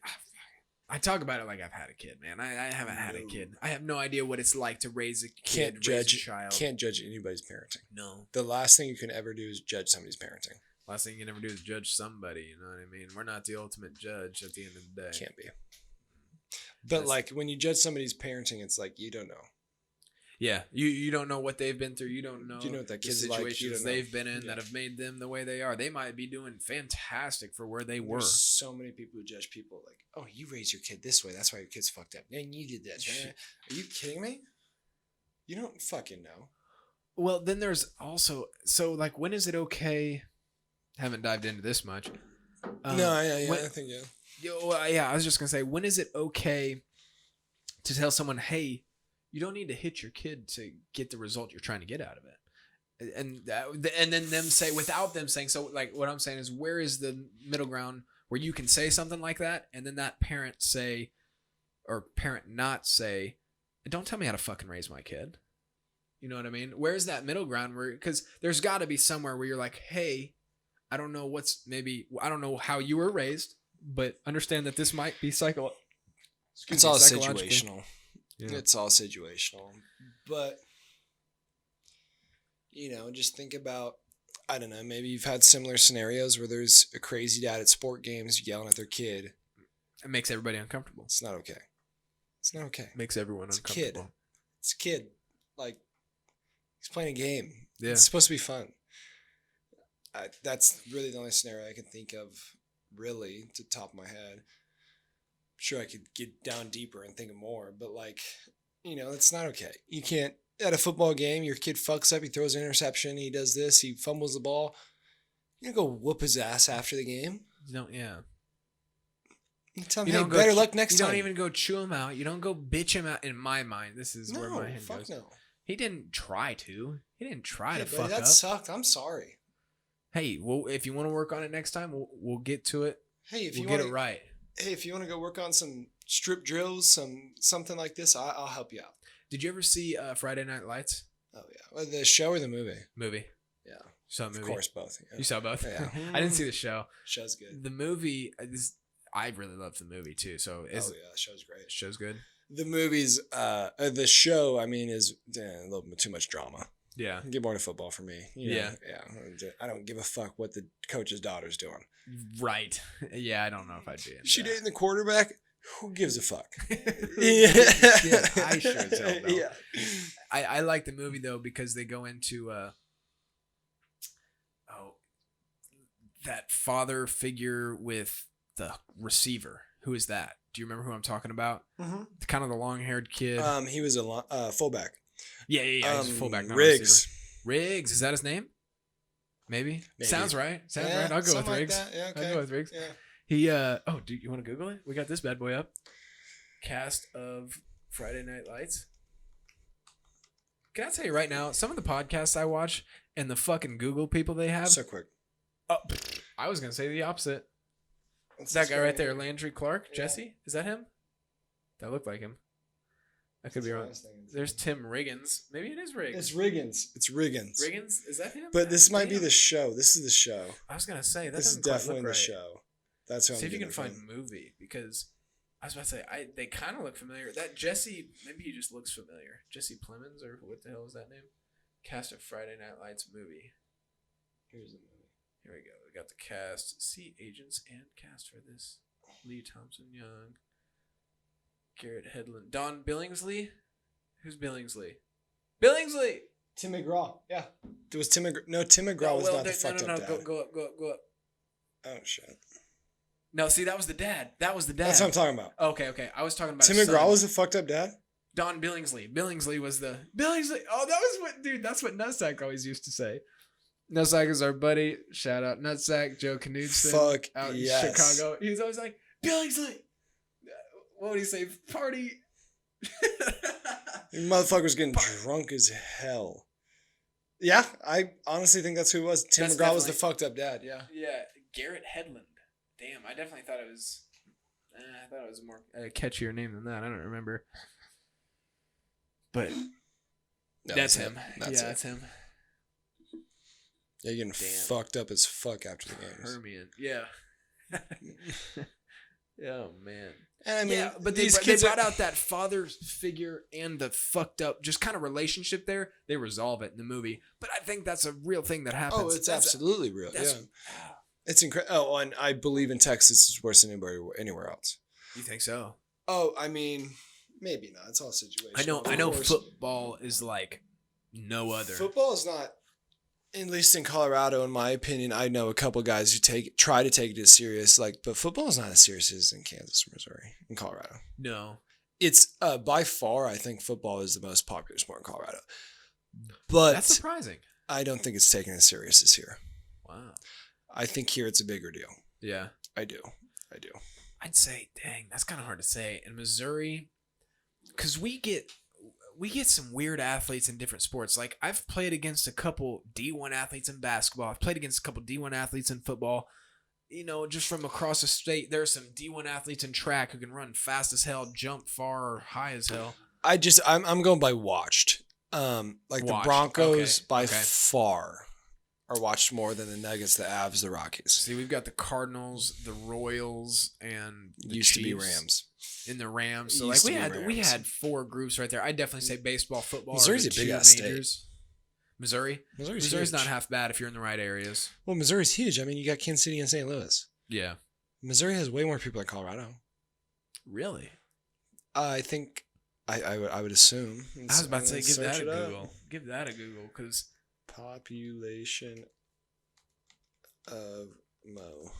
[SPEAKER 2] I talk about it like I've had a kid, man. I haven't had a kid. I have no idea what it's like to raise a kid, raise a child.
[SPEAKER 1] Can't judge anybody's parenting.
[SPEAKER 2] No.
[SPEAKER 1] The last thing you can ever do is judge somebody's parenting.
[SPEAKER 2] Last thing you can ever do is judge somebody, you know what I mean? We're not the ultimate judge at the end of the day.
[SPEAKER 1] Can't be. But like when you judge somebody's parenting, it's like you don't know.
[SPEAKER 2] Yeah, you don't know what they've been through. You don't know,
[SPEAKER 1] what that kid's
[SPEAKER 2] situations they've been in that have made them the way they are. They might be doing fantastic for where they were.
[SPEAKER 1] There's so many people who judge people like, oh, you raised your kid this way. That's why your kid's fucked up. And you did that. Are you kidding me? You don't fucking know.
[SPEAKER 2] Well, then there's also, so like, when is it okay? Haven't dived into this much.
[SPEAKER 1] I think
[SPEAKER 2] I was just gonna say, when is it okay to tell someone, hey, you don't need to hit your kid to get the result you're trying to get out of it? and then them say without them saying. So like what I'm saying is, where is the middle ground where you can say something like that and then that parent say, or parent not say, don't tell me how to fucking raise my kid. You know what I mean? Where's that middle ground where, because there's got to be somewhere where you're like, hey, I don't know how you were raised, but understand that this might be
[SPEAKER 1] it's all
[SPEAKER 2] psychologically.
[SPEAKER 1] situational.
[SPEAKER 2] Yeah.
[SPEAKER 1] It's all situational. But, just think about, I don't know, maybe you've had similar scenarios where there's a crazy dad at sport games yelling at their kid.
[SPEAKER 2] It makes everybody uncomfortable.
[SPEAKER 1] It's not okay. It's not okay.
[SPEAKER 2] Makes everyone uncomfortable.
[SPEAKER 1] It's a kid. Like, he's playing a game.
[SPEAKER 2] Yeah.
[SPEAKER 1] It's supposed to be fun. That's really the only scenario I can think of, really, to the top of my head. I'm sure I could get down deeper and think of more, but it's not okay. You can't, at a football game, your kid fucks up, he throws an interception, he does this, he fumbles the ball. You don't go whoop his ass after the game.
[SPEAKER 2] You don't, yeah.
[SPEAKER 1] You tell him, hey, better luck next time.
[SPEAKER 2] You don't even go chew him out. You don't go bitch him out. In my mind, this is where my head goes.
[SPEAKER 1] No.
[SPEAKER 2] He didn't try to. He didn't try to fuck up.
[SPEAKER 1] That sucked. I'm sorry.
[SPEAKER 2] Hey, well, if you want to work on it next time, we'll get to it.
[SPEAKER 1] Hey, if
[SPEAKER 2] we'll
[SPEAKER 1] you
[SPEAKER 2] get
[SPEAKER 1] wanna,
[SPEAKER 2] it right.
[SPEAKER 1] Hey, if you want to go work on some strip drills, something like this, I'll help you out.
[SPEAKER 2] Did you ever see Friday Night Lights?
[SPEAKER 1] Oh yeah, the show or the movie?
[SPEAKER 2] Movie.
[SPEAKER 1] Yeah,
[SPEAKER 2] saw the movie.
[SPEAKER 1] Of course, both. Yeah.
[SPEAKER 2] You saw both.
[SPEAKER 1] Yeah.
[SPEAKER 2] I didn't see the show.
[SPEAKER 1] Show's good.
[SPEAKER 2] The movie. I really loved the movie too. So
[SPEAKER 1] the show's great.
[SPEAKER 2] Show's good.
[SPEAKER 1] The movies, the show, I mean, is a little bit too much drama.
[SPEAKER 2] Yeah.
[SPEAKER 1] Get more to football for me.
[SPEAKER 2] Yeah.
[SPEAKER 1] I don't give a fuck what the coach's daughter's doing.
[SPEAKER 2] Right. Yeah, I don't know if I'd be into
[SPEAKER 1] She
[SPEAKER 2] that.
[SPEAKER 1] dating the quarterback? Who gives a fuck?
[SPEAKER 2] Yeah, I sure as hell don't.
[SPEAKER 1] Yeah.
[SPEAKER 2] I like the movie though because they go into that father figure with the receiver. Who is that? Do you remember who I'm talking about?
[SPEAKER 1] Mm-hmm.
[SPEAKER 2] Kind of the long-haired kid.
[SPEAKER 1] He was a fullback.
[SPEAKER 2] Yeah. He's a fullback. Not
[SPEAKER 1] Riggs.
[SPEAKER 2] Riggs, is that his name? Maybe. Sounds right. Right. I'll go with Riggs.
[SPEAKER 1] Like yeah, okay.
[SPEAKER 2] I'll go with Riggs.
[SPEAKER 1] Yeah.
[SPEAKER 2] He dude, you want to Google it? We got this bad boy up. Cast of Friday Night Lights. Can I tell you right now, some of the podcasts I watch and the fucking Google people they have.
[SPEAKER 1] So quick.
[SPEAKER 2] Oh, I was gonna say the opposite.
[SPEAKER 1] What's
[SPEAKER 2] That
[SPEAKER 1] this
[SPEAKER 2] guy right there, Landry Clark,
[SPEAKER 1] Yeah.
[SPEAKER 2] Jesse. Is that him? That looked like him. I could be wrong. There's Tim Riggins. Maybe it is Riggs.
[SPEAKER 1] It's Riggins.
[SPEAKER 2] Riggins? Is that him?
[SPEAKER 1] But this might be
[SPEAKER 2] Damn.
[SPEAKER 1] the show. This is the show.
[SPEAKER 2] I was gonna say that
[SPEAKER 1] This is
[SPEAKER 2] doesn't quite
[SPEAKER 1] definitely
[SPEAKER 2] look right.
[SPEAKER 1] the show. That's what
[SPEAKER 2] See
[SPEAKER 1] I'm
[SPEAKER 2] if you can
[SPEAKER 1] getting
[SPEAKER 2] find
[SPEAKER 1] from.
[SPEAKER 2] movie because I was about to say they kind of look familiar. That Jesse, maybe he just looks familiar. Jesse Plemons or what the hell is that name? Cast of Friday Night Lights movie.
[SPEAKER 1] Here's the movie.
[SPEAKER 2] Here we go. We got the cast. See agents and cast for this. Lee Thompson Young. Garrett Hedlund. Don Billingsley? Who's Billingsley? Billingsley!
[SPEAKER 1] Tim McGraw. Yeah. There was Tim McGraw. No, Tim McGraw was not the fucked up dad.
[SPEAKER 2] Go up.
[SPEAKER 1] Oh, shit.
[SPEAKER 2] No, see, that was the dad. That's what I'm
[SPEAKER 1] talking about.
[SPEAKER 2] Okay. I was talking about
[SPEAKER 1] Tim
[SPEAKER 2] his
[SPEAKER 1] McGraw
[SPEAKER 2] son.
[SPEAKER 1] was the fucked up dad?
[SPEAKER 2] Don Billingsley. Billingsley was the... Billingsley! Oh, that was what... Dude, that's what Nutsack always used to say. Nutsack is our buddy. Shout out Nutsack. Joe Knudsen.
[SPEAKER 1] Fuck
[SPEAKER 2] out
[SPEAKER 1] yes.
[SPEAKER 2] in Chicago. He was always like, Billingsley! What would he say? Party...
[SPEAKER 1] You motherfucker's getting drunk as hell. Yeah, I honestly think that's who it was. Tim
[SPEAKER 2] That's
[SPEAKER 1] McGraw was the
[SPEAKER 2] definitely-
[SPEAKER 1] fucked up dad, yeah.
[SPEAKER 2] Yeah, Garrett Hedlund. Damn, I definitely thought it was... I thought it was a more catchier name than that. I don't remember. But
[SPEAKER 1] No,
[SPEAKER 2] that's
[SPEAKER 1] it's
[SPEAKER 2] him.
[SPEAKER 1] That's it.
[SPEAKER 2] That's him.
[SPEAKER 1] Yeah, you're getting
[SPEAKER 2] Damn.
[SPEAKER 1] fucked up as fuck after the games.
[SPEAKER 2] Hermian. Yeah. Oh, man.
[SPEAKER 1] And I mean,
[SPEAKER 2] yeah, but
[SPEAKER 1] these
[SPEAKER 2] they
[SPEAKER 1] kids
[SPEAKER 2] brought out that father figure and the fucked up just kind of relationship there. They resolve it in the movie, but I think that's a real thing that happens.
[SPEAKER 1] Oh, it's absolutely real.
[SPEAKER 2] that's-
[SPEAKER 1] Yeah, it's incredible. Oh, and I believe in Texas is worse than anywhere else.
[SPEAKER 2] You think so?
[SPEAKER 1] Oh, I mean, maybe not. It's all situational.
[SPEAKER 2] I know.
[SPEAKER 1] Of course.
[SPEAKER 2] Football is like no other.
[SPEAKER 1] Football is not. At least in Colorado, in my opinion, I know a couple guys who try to take it as serious. But football is not as serious as in Kansas or Missouri, in Colorado.
[SPEAKER 2] No.
[SPEAKER 1] It's by far, I think football is the most popular sport in Colorado. But
[SPEAKER 2] That's surprising.
[SPEAKER 1] I don't think it's taken as serious as here.
[SPEAKER 2] Wow.
[SPEAKER 1] I think here it's a bigger deal.
[SPEAKER 2] Yeah.
[SPEAKER 1] I do.
[SPEAKER 2] I'd say, dang, that's kind of hard to say. In Missouri, because we get we get some weird athletes in different sports. Like I've played against a couple D1 athletes in basketball. I've played against a couple D1 athletes in football. You know, just from across the state, there's some D1 athletes in track who can run fast as hell, jump far or high as hell.
[SPEAKER 1] I'm going by watched. Like
[SPEAKER 2] Watched.
[SPEAKER 1] the Broncos
[SPEAKER 2] Okay.
[SPEAKER 1] by
[SPEAKER 2] Okay.
[SPEAKER 1] far are watched more than the Nuggets, the Avs, the Rockies.
[SPEAKER 2] See, we've got the Cardinals, the Royals, and the
[SPEAKER 1] Used to be
[SPEAKER 2] Chiefs
[SPEAKER 1] Rams.
[SPEAKER 2] in the Rams. So
[SPEAKER 1] Used
[SPEAKER 2] like
[SPEAKER 1] to be
[SPEAKER 2] we
[SPEAKER 1] Rams.
[SPEAKER 2] had 4 groups right there. I'd definitely say baseball, football.
[SPEAKER 1] Missouri's
[SPEAKER 2] are
[SPEAKER 1] a
[SPEAKER 2] the
[SPEAKER 1] big
[SPEAKER 2] 2
[SPEAKER 1] ass state.
[SPEAKER 2] majors. Missouri's
[SPEAKER 1] Missouri's
[SPEAKER 2] not
[SPEAKER 1] huge.
[SPEAKER 2] half bad if you're in the right areas.
[SPEAKER 1] Well, Missouri's huge. I mean, you got Kansas City and St. Louis.
[SPEAKER 2] Yeah.
[SPEAKER 1] Missouri has way more people than Colorado.
[SPEAKER 2] Really?
[SPEAKER 1] I think I would assume.
[SPEAKER 2] I was about to say,
[SPEAKER 1] Let's
[SPEAKER 2] give
[SPEAKER 1] search
[SPEAKER 2] that a
[SPEAKER 1] it up.
[SPEAKER 2] Google. Give that a Google, because
[SPEAKER 1] Population of Mo.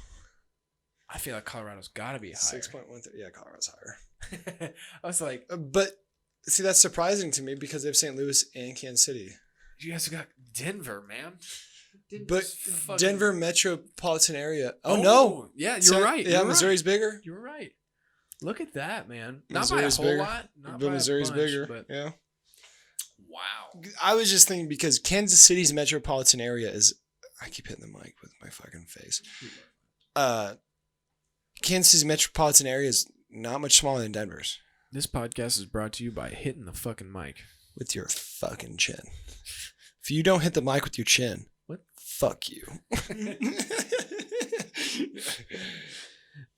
[SPEAKER 2] I feel like Colorado's got to be higher.
[SPEAKER 1] 6.13. Yeah, Colorado's higher.
[SPEAKER 2] I was like,
[SPEAKER 1] But see, that's surprising to me because they have St. Louis and Kansas City.
[SPEAKER 2] you guys got Denver, man.
[SPEAKER 1] But
[SPEAKER 2] Denver's fucking-
[SPEAKER 1] Denver metropolitan area. Oh, no.
[SPEAKER 2] Yeah, you're
[SPEAKER 1] So-
[SPEAKER 2] right.
[SPEAKER 1] Yeah,
[SPEAKER 2] you're
[SPEAKER 1] Missouri's bigger.
[SPEAKER 2] Right. You're right. Look at that, man. Not
[SPEAKER 1] Missouri's
[SPEAKER 2] by a whole
[SPEAKER 1] bigger.
[SPEAKER 2] lot. Not
[SPEAKER 1] But
[SPEAKER 2] by
[SPEAKER 1] Missouri's
[SPEAKER 2] a bunch,
[SPEAKER 1] bigger.
[SPEAKER 2] But
[SPEAKER 1] Yeah.
[SPEAKER 2] wow.
[SPEAKER 1] I was just thinking because Kansas City's metropolitan area is. I keep hitting the mic with my fucking face. Kansas City's metropolitan area is not much smaller than Denver's.
[SPEAKER 2] This podcast is brought to you by hitting the fucking mic.
[SPEAKER 1] With your fucking chin. If you don't hit the mic with your chin,
[SPEAKER 2] What?
[SPEAKER 1] Fuck you.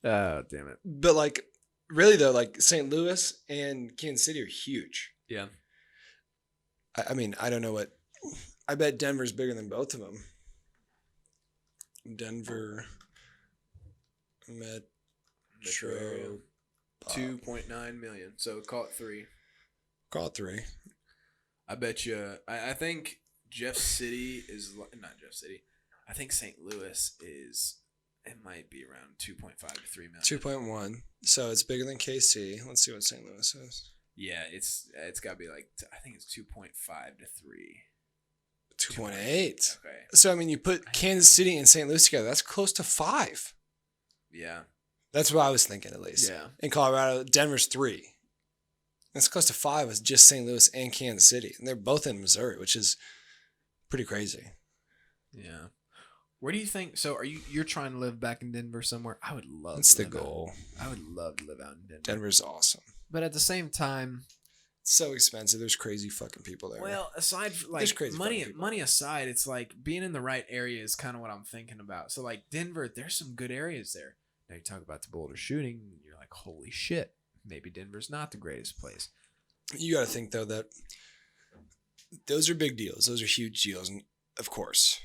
[SPEAKER 2] Damn it.
[SPEAKER 1] But like, really though, like St. Louis and Kansas City are huge.
[SPEAKER 2] Yeah.
[SPEAKER 1] I mean, I don't know what. I bet Denver's bigger than both of them. Denver Metro.
[SPEAKER 2] 2.9 million. So call it 3.
[SPEAKER 1] Call it 3.
[SPEAKER 2] I bet you. I think Jeff City is not Jeff City. I think St. Louis is. It might be around 2.5 to 3 million.
[SPEAKER 1] 2.1. So it's bigger than KC. Let's see what St. Louis is.
[SPEAKER 2] Yeah, it's got to be like I think it's 2.5 to 3.
[SPEAKER 1] 2.8.
[SPEAKER 2] Okay.
[SPEAKER 1] So I mean, you put Kansas City and St. Louis together. That's close to 5.
[SPEAKER 2] Yeah.
[SPEAKER 1] That's what I was thinking, at least.
[SPEAKER 2] Yeah.
[SPEAKER 1] In Colorado, Denver's 3. That's close to 5 is just St. Louis and Kansas City, and they're both in Missouri, which is pretty crazy.
[SPEAKER 2] Yeah. Where do you think? So you're trying to live back in Denver somewhere? I would love.
[SPEAKER 1] That's
[SPEAKER 2] to
[SPEAKER 1] the
[SPEAKER 2] live
[SPEAKER 1] goal.
[SPEAKER 2] I would love to live out in Denver.
[SPEAKER 1] Denver's awesome.
[SPEAKER 2] But at the same time,
[SPEAKER 1] It's so expensive. There's crazy fucking people there.
[SPEAKER 2] well, aside from
[SPEAKER 1] There's
[SPEAKER 2] like
[SPEAKER 1] crazy
[SPEAKER 2] money,
[SPEAKER 1] fucking people.
[SPEAKER 2] money aside, it's like being in the right area is kind of what I'm thinking about. So like Denver, there's some good areas there. Now you talk about the Boulder shooting, and you're like, holy shit, maybe Denver's not the greatest place.
[SPEAKER 1] You got to think though that those are big deals. Those are huge deals, and of course,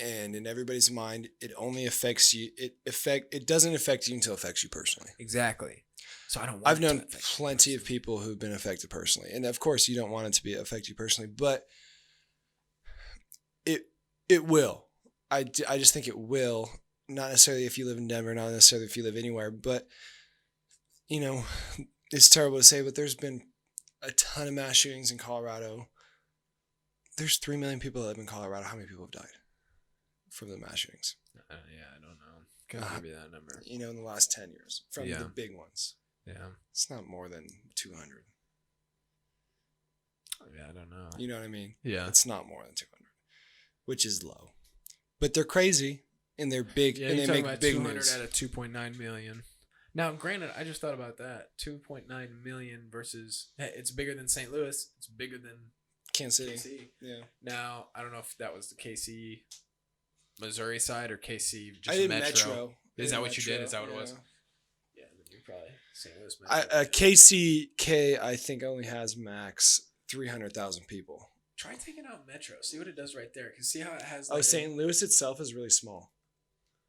[SPEAKER 1] and in everybody's mind, it only affects you. It doesn't affect you until it affects you personally.
[SPEAKER 2] Exactly. So I don't. Want
[SPEAKER 1] I've
[SPEAKER 2] it to
[SPEAKER 1] known
[SPEAKER 2] affect me
[SPEAKER 1] plenty of
[SPEAKER 2] personally.
[SPEAKER 1] people who've been affected personally, and of course, you don't want it to affect you personally, but it will. I just think it will. Not necessarily if you live in Denver, not necessarily if you live anywhere, but you know, it's terrible to say, but there's been a ton of mass shootings in Colorado. There's 3 million people that live in Colorado. How many people have died from the mass shootings?
[SPEAKER 2] Yeah, I don't know. Can't give you that number.
[SPEAKER 1] You know, in the last 10 years from
[SPEAKER 2] Yeah.
[SPEAKER 1] the big ones.
[SPEAKER 2] Yeah.
[SPEAKER 1] It's not more than 200.
[SPEAKER 2] Yeah, I don't know.
[SPEAKER 1] You know what I mean?
[SPEAKER 2] Yeah.
[SPEAKER 1] It's not more than 200, which is low. But they're crazy and they're big
[SPEAKER 2] Yeah,
[SPEAKER 1] and
[SPEAKER 2] you're
[SPEAKER 1] they
[SPEAKER 2] talking
[SPEAKER 1] make
[SPEAKER 2] about
[SPEAKER 1] big
[SPEAKER 2] 200
[SPEAKER 1] news.
[SPEAKER 2] out of 2.9 million. Now, granted, I just thought about that. 2.9 million versus it's bigger than St. Louis. It's bigger than
[SPEAKER 1] Kansas City.
[SPEAKER 2] KC.
[SPEAKER 1] Yeah.
[SPEAKER 2] Now, I don't know if that was the KC Missouri side or KC just
[SPEAKER 1] I did
[SPEAKER 2] Metro.
[SPEAKER 1] Metro.
[SPEAKER 2] Is
[SPEAKER 1] I
[SPEAKER 2] that
[SPEAKER 1] did
[SPEAKER 2] what you did?
[SPEAKER 1] Metro,
[SPEAKER 2] Is that what it was?
[SPEAKER 1] yeah.
[SPEAKER 2] Yeah, then you're probably St. Louis Metro.
[SPEAKER 1] KCK, I think, only has max 300,000 people.
[SPEAKER 2] Try taking out Metro. See what it does right there. Cause see how it has.
[SPEAKER 1] Oh,
[SPEAKER 2] like,
[SPEAKER 1] St. Louis itself is really small.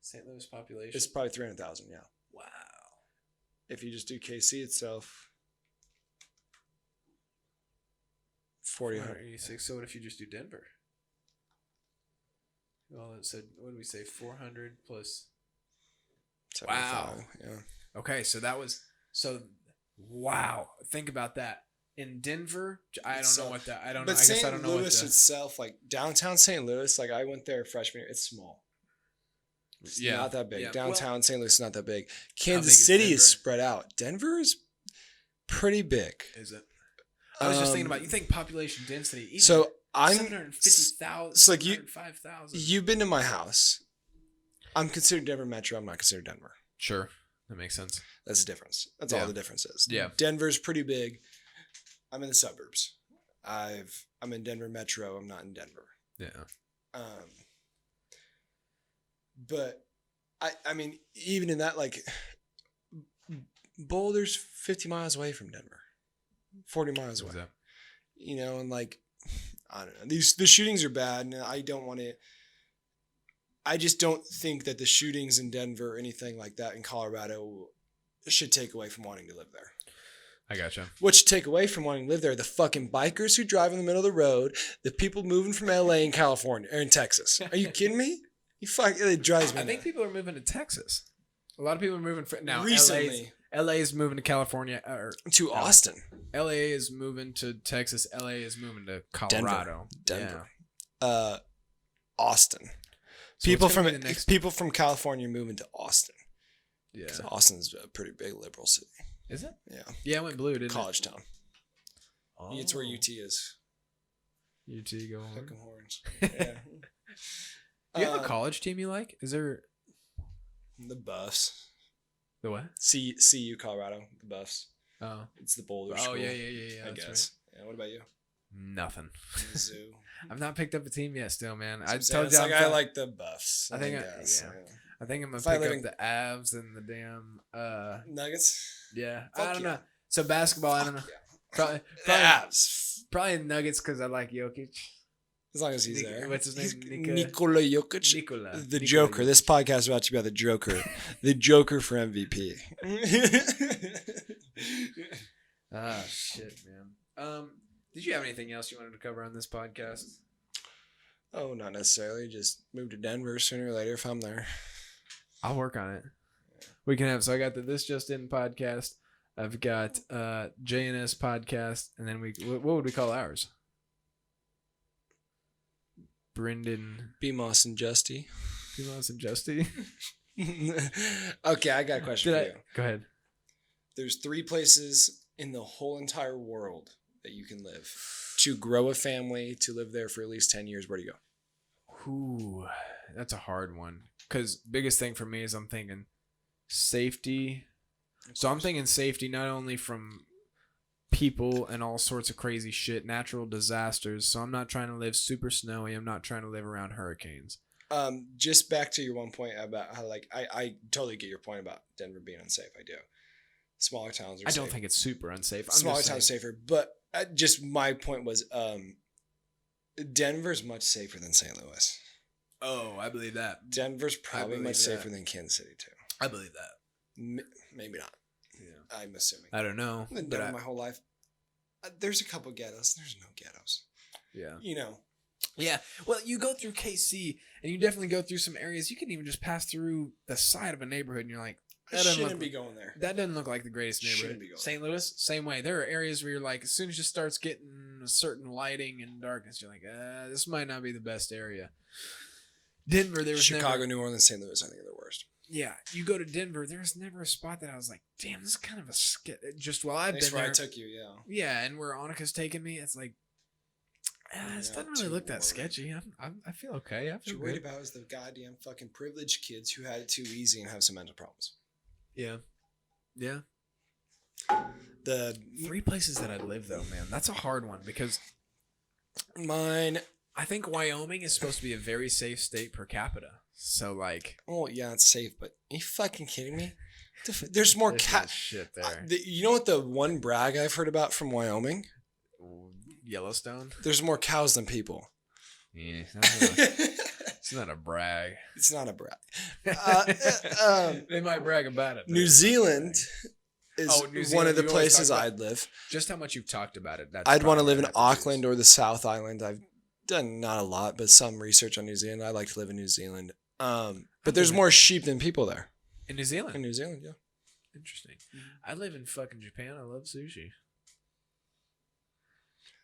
[SPEAKER 2] St. Louis population.
[SPEAKER 1] It's probably 300,000, yeah.
[SPEAKER 2] Wow.
[SPEAKER 1] If you just do KC itself, 4,000.
[SPEAKER 2] 486. So what if you just do Denver? Well, it said, what did we say? 400 plus.
[SPEAKER 1] 75, yeah.
[SPEAKER 2] Okay, so that was wow. Think about that. In Denver, I don't know what that. I don't know.
[SPEAKER 1] But
[SPEAKER 2] I guess I
[SPEAKER 1] St.
[SPEAKER 2] don't know
[SPEAKER 1] Louis
[SPEAKER 2] what the,
[SPEAKER 1] itself, like downtown St. Louis, like I went there freshman year, it's small. It's
[SPEAKER 2] Yeah,
[SPEAKER 1] not that big.
[SPEAKER 2] yeah.
[SPEAKER 1] Downtown St. Louis is not that big.
[SPEAKER 2] big
[SPEAKER 1] Kansas
[SPEAKER 2] is
[SPEAKER 1] City
[SPEAKER 2] Denver?
[SPEAKER 1] is spread out. Denver is pretty big.
[SPEAKER 2] Is it? I was just thinking about, you think population density. Even
[SPEAKER 1] So I'm
[SPEAKER 2] 750,000.
[SPEAKER 1] It's like you-
[SPEAKER 2] 5,000.
[SPEAKER 1] You've been to my house. I'm considered Denver Metro. I'm not considered Denver.
[SPEAKER 2] Sure. That makes sense.
[SPEAKER 1] That's the difference. That's
[SPEAKER 2] Yeah.
[SPEAKER 1] all the difference is.
[SPEAKER 2] Yeah.
[SPEAKER 1] Denver's pretty big. I'm in the suburbs. I'm in Denver Metro. I'm not in Denver.
[SPEAKER 2] Yeah.
[SPEAKER 1] But I mean, even in that, like, Boulder's 50 miles away from Denver, 40 miles away.
[SPEAKER 2] What's that?
[SPEAKER 1] You know, and like, I don't know. The shootings are bad, and I don't want to. I just don't think that the shootings in Denver or anything like that in Colorado should take away from wanting to live there.
[SPEAKER 2] I gotcha.
[SPEAKER 1] What should take away from wanting to live there? The fucking bikers who drive in the middle of the road, the people moving from LA and California or in Texas. Are you kidding me? It drives me.
[SPEAKER 2] I think
[SPEAKER 1] nuts.
[SPEAKER 2] people are moving to Texas. A lot of people are moving now.
[SPEAKER 1] Recently.
[SPEAKER 2] LA is moving to California, or
[SPEAKER 1] To Austin.
[SPEAKER 2] LA is moving to Texas. LA is moving to Colorado.
[SPEAKER 1] Denver.
[SPEAKER 2] Yeah.
[SPEAKER 1] Austin.
[SPEAKER 2] So
[SPEAKER 1] People
[SPEAKER 2] what's
[SPEAKER 1] from
[SPEAKER 2] gonna be the next-
[SPEAKER 1] people from California moving to Austin.
[SPEAKER 2] Yeah.
[SPEAKER 1] 'Cause Austin's a pretty big liberal city.
[SPEAKER 2] Is it?
[SPEAKER 1] Yeah.
[SPEAKER 2] Yeah, it went blue, didn't
[SPEAKER 1] College town.
[SPEAKER 2] it? Oh.
[SPEAKER 1] It's where UT is.
[SPEAKER 2] UT go on.
[SPEAKER 1] Fucking horns. Yeah.
[SPEAKER 2] Do you have a college team you like? Is there
[SPEAKER 1] The Buffs.
[SPEAKER 2] the what?
[SPEAKER 1] CU Colorado. The Buffs.
[SPEAKER 2] Oh.
[SPEAKER 1] It's the Boulder
[SPEAKER 2] Oh
[SPEAKER 1] school.
[SPEAKER 2] yeah.
[SPEAKER 1] I
[SPEAKER 2] That's
[SPEAKER 1] guess. Yeah. What about you?
[SPEAKER 2] right. Nothing.
[SPEAKER 1] Mizzou.
[SPEAKER 2] I've not picked up a team yet. Still, man. I
[SPEAKER 1] It's
[SPEAKER 2] told you.
[SPEAKER 1] like
[SPEAKER 2] I'm
[SPEAKER 1] I like the Buffs.
[SPEAKER 2] I think
[SPEAKER 1] guess.
[SPEAKER 2] yeah. I think I'm gonna
[SPEAKER 1] If I
[SPEAKER 2] pick
[SPEAKER 1] live
[SPEAKER 2] up
[SPEAKER 1] in-
[SPEAKER 2] the Avs and the damn.
[SPEAKER 1] Nuggets.
[SPEAKER 2] Yeah.
[SPEAKER 1] Fuck
[SPEAKER 2] I don't
[SPEAKER 1] yeah.
[SPEAKER 2] know. So basketball. I don't know. Probably.
[SPEAKER 1] The Avs.
[SPEAKER 2] Probably Nuggets because I like Jokic.
[SPEAKER 1] As long as he's there.
[SPEAKER 2] What's his
[SPEAKER 1] He's
[SPEAKER 2] name?
[SPEAKER 1] Nikola Jokic.
[SPEAKER 2] Nikola.
[SPEAKER 1] The
[SPEAKER 2] Nikola
[SPEAKER 1] Joker.
[SPEAKER 2] Jokic.
[SPEAKER 1] This podcast is about to be about the Joker. The Joker for MVP.
[SPEAKER 2] Ah, shit, man. Did you have anything else you wanted to cover on this podcast?
[SPEAKER 1] Oh, not necessarily. Just move to Denver sooner or later if I'm there.
[SPEAKER 2] I'll work on it. We can have. So I got the This Just In podcast. I've got JNS podcast, and then what would we call ours? Brendan,
[SPEAKER 1] BMoss and Justy.
[SPEAKER 2] BMoss and Justy.
[SPEAKER 1] Okay, I got a question for you.
[SPEAKER 2] Go ahead.
[SPEAKER 1] There's 3 places in the whole entire world that you can live. To grow a family, to live there for at least 10 years. Where do you go?
[SPEAKER 2] Ooh, that's a hard one. Because biggest thing for me is I'm thinking safety. So I'm thinking safety not only from people and all sorts of crazy shit, natural disasters. So I'm not trying to live super snowy. I'm not trying to live around hurricanes.
[SPEAKER 1] Just back to your one point about how, like, I totally get your point about Denver being unsafe. I do. Smaller towns are
[SPEAKER 2] I
[SPEAKER 1] safe.
[SPEAKER 2] don't think it's super unsafe. I'm
[SPEAKER 1] Smaller
[SPEAKER 2] just
[SPEAKER 1] towns
[SPEAKER 2] saying-
[SPEAKER 1] safer. But just my point was Denver's much safer than St. Louis.
[SPEAKER 2] Oh, I believe that.
[SPEAKER 1] Denver's probably
[SPEAKER 2] believe
[SPEAKER 1] much
[SPEAKER 2] that.
[SPEAKER 1] safer than Kansas City, too.
[SPEAKER 2] I believe that.
[SPEAKER 1] Maybe not.
[SPEAKER 2] Yeah.
[SPEAKER 1] I'm assuming.
[SPEAKER 2] I don't know.
[SPEAKER 1] I've been
[SPEAKER 2] But
[SPEAKER 1] Denver my whole life. There's a couple ghettos. There's no ghettos.
[SPEAKER 2] yeah.
[SPEAKER 1] You know.
[SPEAKER 2] Yeah. Well, you go through KC and you definitely go through some areas. You can even just pass through the side of a neighborhood and you're like,
[SPEAKER 1] I
[SPEAKER 2] that doesn't
[SPEAKER 1] shouldn't
[SPEAKER 2] look
[SPEAKER 1] be going there.
[SPEAKER 2] That doesn't look like the greatest
[SPEAKER 1] Shouldn't
[SPEAKER 2] neighborhood.
[SPEAKER 1] be going
[SPEAKER 2] St. Louis, same way. There are areas where you're like, as soon as it starts getting a certain lighting and darkness, you're like, this might not be the best area. Denver, there was
[SPEAKER 1] Chicago,
[SPEAKER 2] never,
[SPEAKER 1] New Orleans, St. Louis, I think are the worst.
[SPEAKER 2] yeah, you go to Denver, there's never a spot that I was like, damn, this is kind of a just while I've
[SPEAKER 1] That's
[SPEAKER 2] been
[SPEAKER 1] where
[SPEAKER 2] there.
[SPEAKER 1] I took you, yeah.
[SPEAKER 2] Yeah, and where Annika's taking me, it's like, this
[SPEAKER 1] Yeah,
[SPEAKER 2] doesn't really
[SPEAKER 1] too
[SPEAKER 2] look that
[SPEAKER 1] worried.
[SPEAKER 2] sketchy. I feel okay. I
[SPEAKER 1] What
[SPEAKER 2] feel
[SPEAKER 1] you're worried
[SPEAKER 2] good.
[SPEAKER 1] about is the goddamn fucking privileged kids who had it too easy and have some mental problems.
[SPEAKER 2] Yeah. Yeah.
[SPEAKER 1] The
[SPEAKER 2] 3 places that I'd live though, man. That's a hard one because
[SPEAKER 1] mine.
[SPEAKER 2] I think Wyoming is supposed to be a very safe state per capita. So like,
[SPEAKER 1] Oh yeah, it's safe, but are you fucking kidding me? There's more
[SPEAKER 2] there's
[SPEAKER 1] cat.
[SPEAKER 2] shit there.
[SPEAKER 1] You know what the one brag I've heard about from Wyoming?
[SPEAKER 2] Yellowstone.
[SPEAKER 1] There's more cows than people.
[SPEAKER 2] Yeah, it's
[SPEAKER 1] It's
[SPEAKER 2] not a brag.
[SPEAKER 1] not a brag.
[SPEAKER 2] They might brag about it.
[SPEAKER 1] New Zealand is
[SPEAKER 2] Oh, New
[SPEAKER 1] one
[SPEAKER 2] Zealand,
[SPEAKER 1] of the
[SPEAKER 2] you always
[SPEAKER 1] places
[SPEAKER 2] talk about-
[SPEAKER 1] I'd live.
[SPEAKER 2] Just how much you've talked about it. That's
[SPEAKER 1] I'd want to
[SPEAKER 2] probably
[SPEAKER 1] live in
[SPEAKER 2] what I'd have to
[SPEAKER 1] Auckland
[SPEAKER 2] choose.
[SPEAKER 1] or the South Island. I've done not a lot, but some research on New Zealand. I like to live in New Zealand. But there's more sheep than people there.
[SPEAKER 2] in New Zealand.
[SPEAKER 1] In New Zealand, yeah.
[SPEAKER 2] Interesting. I live in fucking Japan. I love sushi.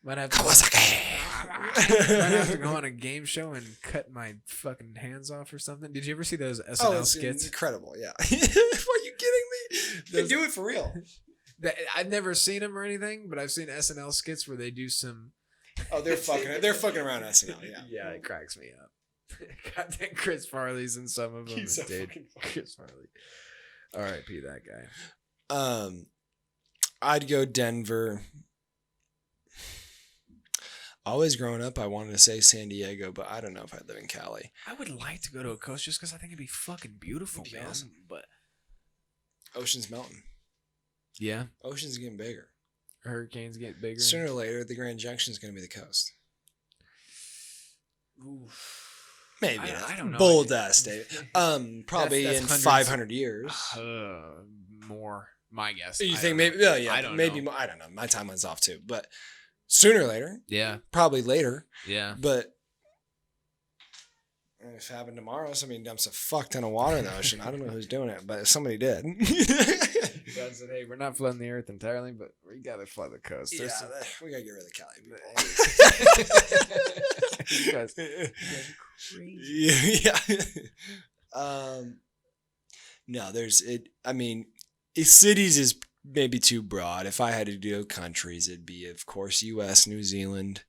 [SPEAKER 2] Might have to might have to go on a game show and cut my fucking hands off or something. Did you ever see those SNL
[SPEAKER 1] Oh, it's
[SPEAKER 2] skits?
[SPEAKER 1] incredible, yeah. Are you kidding me? They
[SPEAKER 2] Those-
[SPEAKER 1] do it for real.
[SPEAKER 2] I've never seen them or anything, but I've seen SNL skits where they do some.
[SPEAKER 1] Oh, they're fucking around SNL. Yeah.
[SPEAKER 2] Yeah, it cracks me up. Goddamn Chris Farley's in some of them.
[SPEAKER 1] He's so
[SPEAKER 2] Dude,
[SPEAKER 1] fucking funny.
[SPEAKER 2] Chris Farley. R.I.P. that guy.
[SPEAKER 1] I'd go Denver. Always growing up, I wanted to say San Diego, but I don't know if I'd live in Cali.
[SPEAKER 2] I would like to go to a coast just because I think it'd be fucking beautiful,
[SPEAKER 1] It'd be
[SPEAKER 2] man.
[SPEAKER 1] awesome.
[SPEAKER 2] But
[SPEAKER 1] Ocean's melting.
[SPEAKER 2] yeah,
[SPEAKER 1] Ocean's getting bigger.
[SPEAKER 2] hurricanes get bigger.
[SPEAKER 1] Sooner or later, the Grand Junction is going to be the coast.
[SPEAKER 2] Oof.
[SPEAKER 1] Maybe
[SPEAKER 2] I
[SPEAKER 1] not.
[SPEAKER 2] don't know.
[SPEAKER 1] Bold ass statement. Probably
[SPEAKER 2] That's
[SPEAKER 1] in
[SPEAKER 2] hundreds.
[SPEAKER 1] 500 years.
[SPEAKER 2] More, my guess.
[SPEAKER 1] You
[SPEAKER 2] I
[SPEAKER 1] think
[SPEAKER 2] don't
[SPEAKER 1] maybe?
[SPEAKER 2] know.
[SPEAKER 1] Oh, yeah,
[SPEAKER 2] I don't
[SPEAKER 1] maybe.
[SPEAKER 2] know.
[SPEAKER 1] I don't know. My timeline's off too, but sooner or later,
[SPEAKER 2] Yeah,
[SPEAKER 1] probably later.
[SPEAKER 2] yeah.
[SPEAKER 1] But if it happened tomorrow, somebody dumps a fuck ton of water in the ocean. I don't know who's doing it, but somebody did.
[SPEAKER 2] God said, "Hey, we're not flooding the earth entirely, but we gotta flood the coast."
[SPEAKER 1] Yeah,
[SPEAKER 2] There's some-
[SPEAKER 1] we gotta get rid of the Cali people.
[SPEAKER 2] You guys are crazy.
[SPEAKER 1] Yeah. No, there's it. I mean, cities is maybe too broad. If I had to do countries, it'd be, of course, U.S., New Zealand,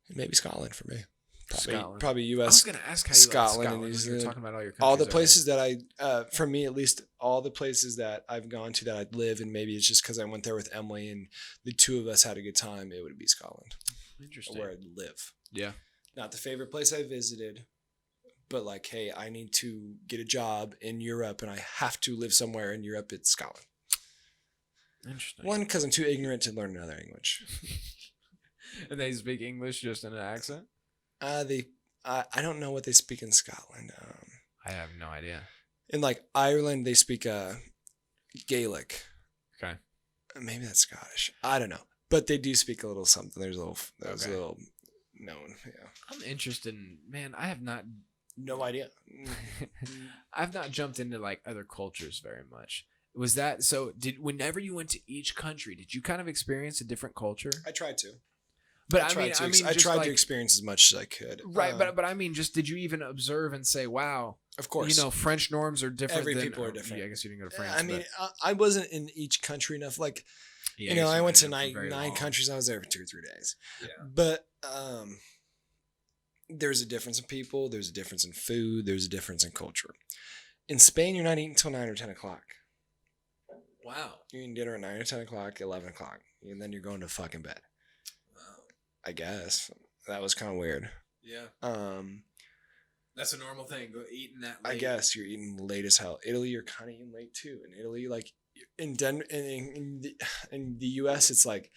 [SPEAKER 1] and maybe Scotland for me.
[SPEAKER 2] Scotland.
[SPEAKER 1] Probably
[SPEAKER 2] I
[SPEAKER 1] U.S.
[SPEAKER 2] was gonna ask how you
[SPEAKER 1] Scotland
[SPEAKER 2] like
[SPEAKER 1] and
[SPEAKER 2] Scotland
[SPEAKER 1] New
[SPEAKER 2] when you were
[SPEAKER 1] Zealand.
[SPEAKER 2] talking about all your
[SPEAKER 1] All the
[SPEAKER 2] countries
[SPEAKER 1] places that for me at least, all the places that I've gone to that I'd live, and maybe it's just because I went there with Emily and the two of us had a good time, it would be Scotland,
[SPEAKER 2] Interesting.
[SPEAKER 1] where I'd live.
[SPEAKER 2] Yeah.
[SPEAKER 1] Not the favorite place I visited, but like, hey, I need to get a job in Europe and I have to live somewhere in Europe, it's Scotland.
[SPEAKER 2] Interesting.
[SPEAKER 1] One, because I'm too ignorant to learn another language.
[SPEAKER 2] And they speak English just in an accent?
[SPEAKER 1] I don't know what they speak in Scotland.
[SPEAKER 2] I have no idea.
[SPEAKER 1] In like Ireland, they speak Gaelic.
[SPEAKER 2] Okay.
[SPEAKER 1] Maybe that's Scottish. I don't know, but they do speak a little something. There's a
[SPEAKER 2] Okay.
[SPEAKER 1] little known. Yeah.
[SPEAKER 2] I'm interested in, man, I have not
[SPEAKER 1] No idea.
[SPEAKER 2] I've not jumped into like other cultures very much. Was that so whenever you went to each country, did you kind of experience a different culture?
[SPEAKER 1] I tried to.
[SPEAKER 2] But
[SPEAKER 1] I tried to experience as much as I could.
[SPEAKER 2] Right, but I mean, just did you even observe and say, "Wow"?
[SPEAKER 1] Of course,
[SPEAKER 2] you know, French norms are different.
[SPEAKER 1] Every
[SPEAKER 2] than,
[SPEAKER 1] people are different.
[SPEAKER 2] I guess you didn't go to France.
[SPEAKER 1] I mean, I wasn't in each country enough. Like,
[SPEAKER 2] yeah,
[SPEAKER 1] you know, I went to
[SPEAKER 2] might have been very
[SPEAKER 1] nine
[SPEAKER 2] long.
[SPEAKER 1] countries. I was there for 2 or 3 days.
[SPEAKER 2] Yeah.
[SPEAKER 1] But there's a difference in people. There's a difference in food. There's a difference in culture. In Spain, you're not eating until 9 or 10 o'clock.
[SPEAKER 2] Wow.
[SPEAKER 1] You're eating dinner at 9 or 10 o'clock, 11 o'clock, and then you're going to fucking bed. I guess that was kind of weird.
[SPEAKER 2] Yeah. That's a normal thing. Go eating that late.
[SPEAKER 1] I guess you're eating late as hell. Italy, you're kind of eating late too. In Italy, like in the U.S., it's like,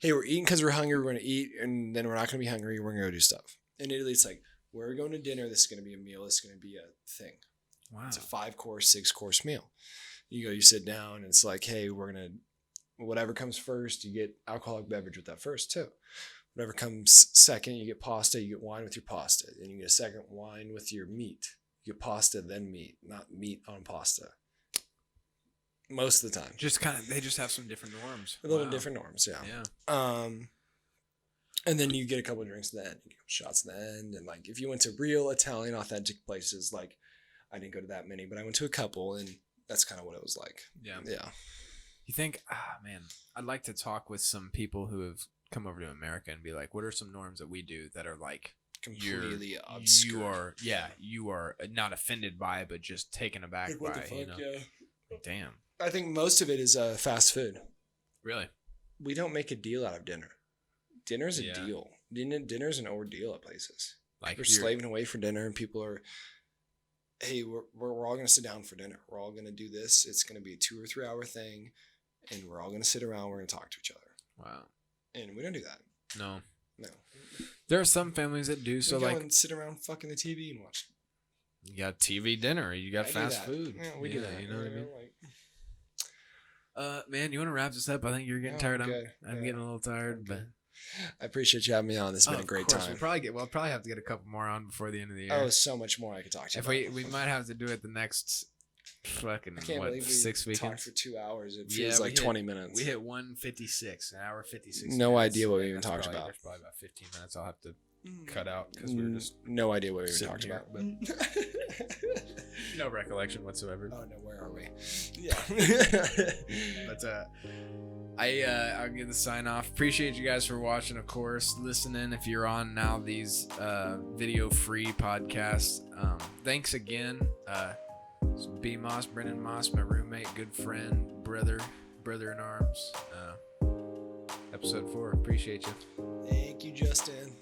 [SPEAKER 1] hey, we're eating because we're hungry. We're going to eat, and then we're not going to be hungry. We're going to go do stuff. In Italy, it's like, we're going to dinner. This is going to be a meal. This is going to be a thing.
[SPEAKER 2] Wow.
[SPEAKER 1] It's a 5-course, 6-course meal. You go, you sit down, and it's like, hey, we're going to, whatever comes first, you get alcoholic beverage with that first too. Whatever comes second, you get pasta, you get wine with your pasta. Then you get a second wine with your meat. You get pasta, then meat, not meat on pasta. Most of the time.
[SPEAKER 2] Just kind of, they just have some different norms.
[SPEAKER 1] A little
[SPEAKER 2] Wow.
[SPEAKER 1] different norms, yeah.
[SPEAKER 2] Yeah.
[SPEAKER 1] And then you get a couple of drinks then, you get shots at the end. And like, if you went to real Italian authentic places, like, I didn't go to that many, but I went to a couple, and that's kind of what it was like.
[SPEAKER 2] Yeah.
[SPEAKER 1] Yeah.
[SPEAKER 2] You think, man, I'd like to talk with some people who have come over to America and be like, what are some norms that we do that are like
[SPEAKER 1] Completely obscure.
[SPEAKER 2] you are not offended by, but just taken aback
[SPEAKER 1] Like, what
[SPEAKER 2] by,
[SPEAKER 1] the fuck,
[SPEAKER 2] you know?
[SPEAKER 1] yeah.
[SPEAKER 2] Damn.
[SPEAKER 1] I think most of it is fast food.
[SPEAKER 2] Really?
[SPEAKER 1] We don't make a deal out of dinner. Dinner's a
[SPEAKER 2] Yeah.
[SPEAKER 1] deal. Dinner's an ordeal at places.
[SPEAKER 2] Like
[SPEAKER 1] We're slaving away for dinner, and people are, hey, we're all going to sit down for dinner. We're all going to do this. It's going to be a 2 or 3 hour thing, and we're all going to sit around. We're going to talk to each other.
[SPEAKER 2] Wow.
[SPEAKER 1] And we don't do that.
[SPEAKER 2] No.
[SPEAKER 1] No.
[SPEAKER 2] There are some families that do. So
[SPEAKER 1] we go
[SPEAKER 2] like,
[SPEAKER 1] and sit around fucking the TV and watch.
[SPEAKER 2] you got TV dinner, you got
[SPEAKER 1] I do
[SPEAKER 2] fast
[SPEAKER 1] that.
[SPEAKER 2] food.
[SPEAKER 1] Yeah, we do that.
[SPEAKER 2] You know what I mean?
[SPEAKER 1] Like,
[SPEAKER 2] Man, you want to wrap this up? I think you're getting
[SPEAKER 1] No,
[SPEAKER 2] tired.
[SPEAKER 1] I'm
[SPEAKER 2] I'm
[SPEAKER 1] good.
[SPEAKER 2] I'm
[SPEAKER 1] Yeah.
[SPEAKER 2] getting a little tired, but
[SPEAKER 1] I appreciate you having me on. This has been a
[SPEAKER 2] of
[SPEAKER 1] great
[SPEAKER 2] course,
[SPEAKER 1] time.
[SPEAKER 2] We'll probably have to get a couple more on before the end of the year.
[SPEAKER 1] Oh, so much more I could talk to you
[SPEAKER 2] if
[SPEAKER 1] about.
[SPEAKER 2] we might have to do it the next fucking
[SPEAKER 1] I can't
[SPEAKER 2] what,
[SPEAKER 1] believe we
[SPEAKER 2] 6
[SPEAKER 1] talked
[SPEAKER 2] weekends.
[SPEAKER 1] for 2 hours. It
[SPEAKER 2] Yeah,
[SPEAKER 1] feels
[SPEAKER 2] we
[SPEAKER 1] like
[SPEAKER 2] hit-
[SPEAKER 1] 20 minutes.
[SPEAKER 2] We hit 1:56, an hour 56.
[SPEAKER 1] No
[SPEAKER 2] minutes.
[SPEAKER 1] idea what we
[SPEAKER 2] Yeah,
[SPEAKER 1] even
[SPEAKER 2] that's
[SPEAKER 1] talked
[SPEAKER 2] probably-
[SPEAKER 1] about.
[SPEAKER 2] There's probably about 15 minutes. I'll have to cut out because we're just
[SPEAKER 1] No idea what we even
[SPEAKER 2] sitting
[SPEAKER 1] talked
[SPEAKER 2] here,
[SPEAKER 1] about.
[SPEAKER 2] no recollection whatsoever.
[SPEAKER 1] Oh no, where are we? Yeah.
[SPEAKER 2] But I'll get the sign off. Appreciate you guys for watching, of course, listening. If you're on now these video free podcasts, thanks again. It's BMoss, Brennan Moss, my roommate, good friend, brother in arms. Episode 4. Appreciate you.
[SPEAKER 1] Thank you, Justin.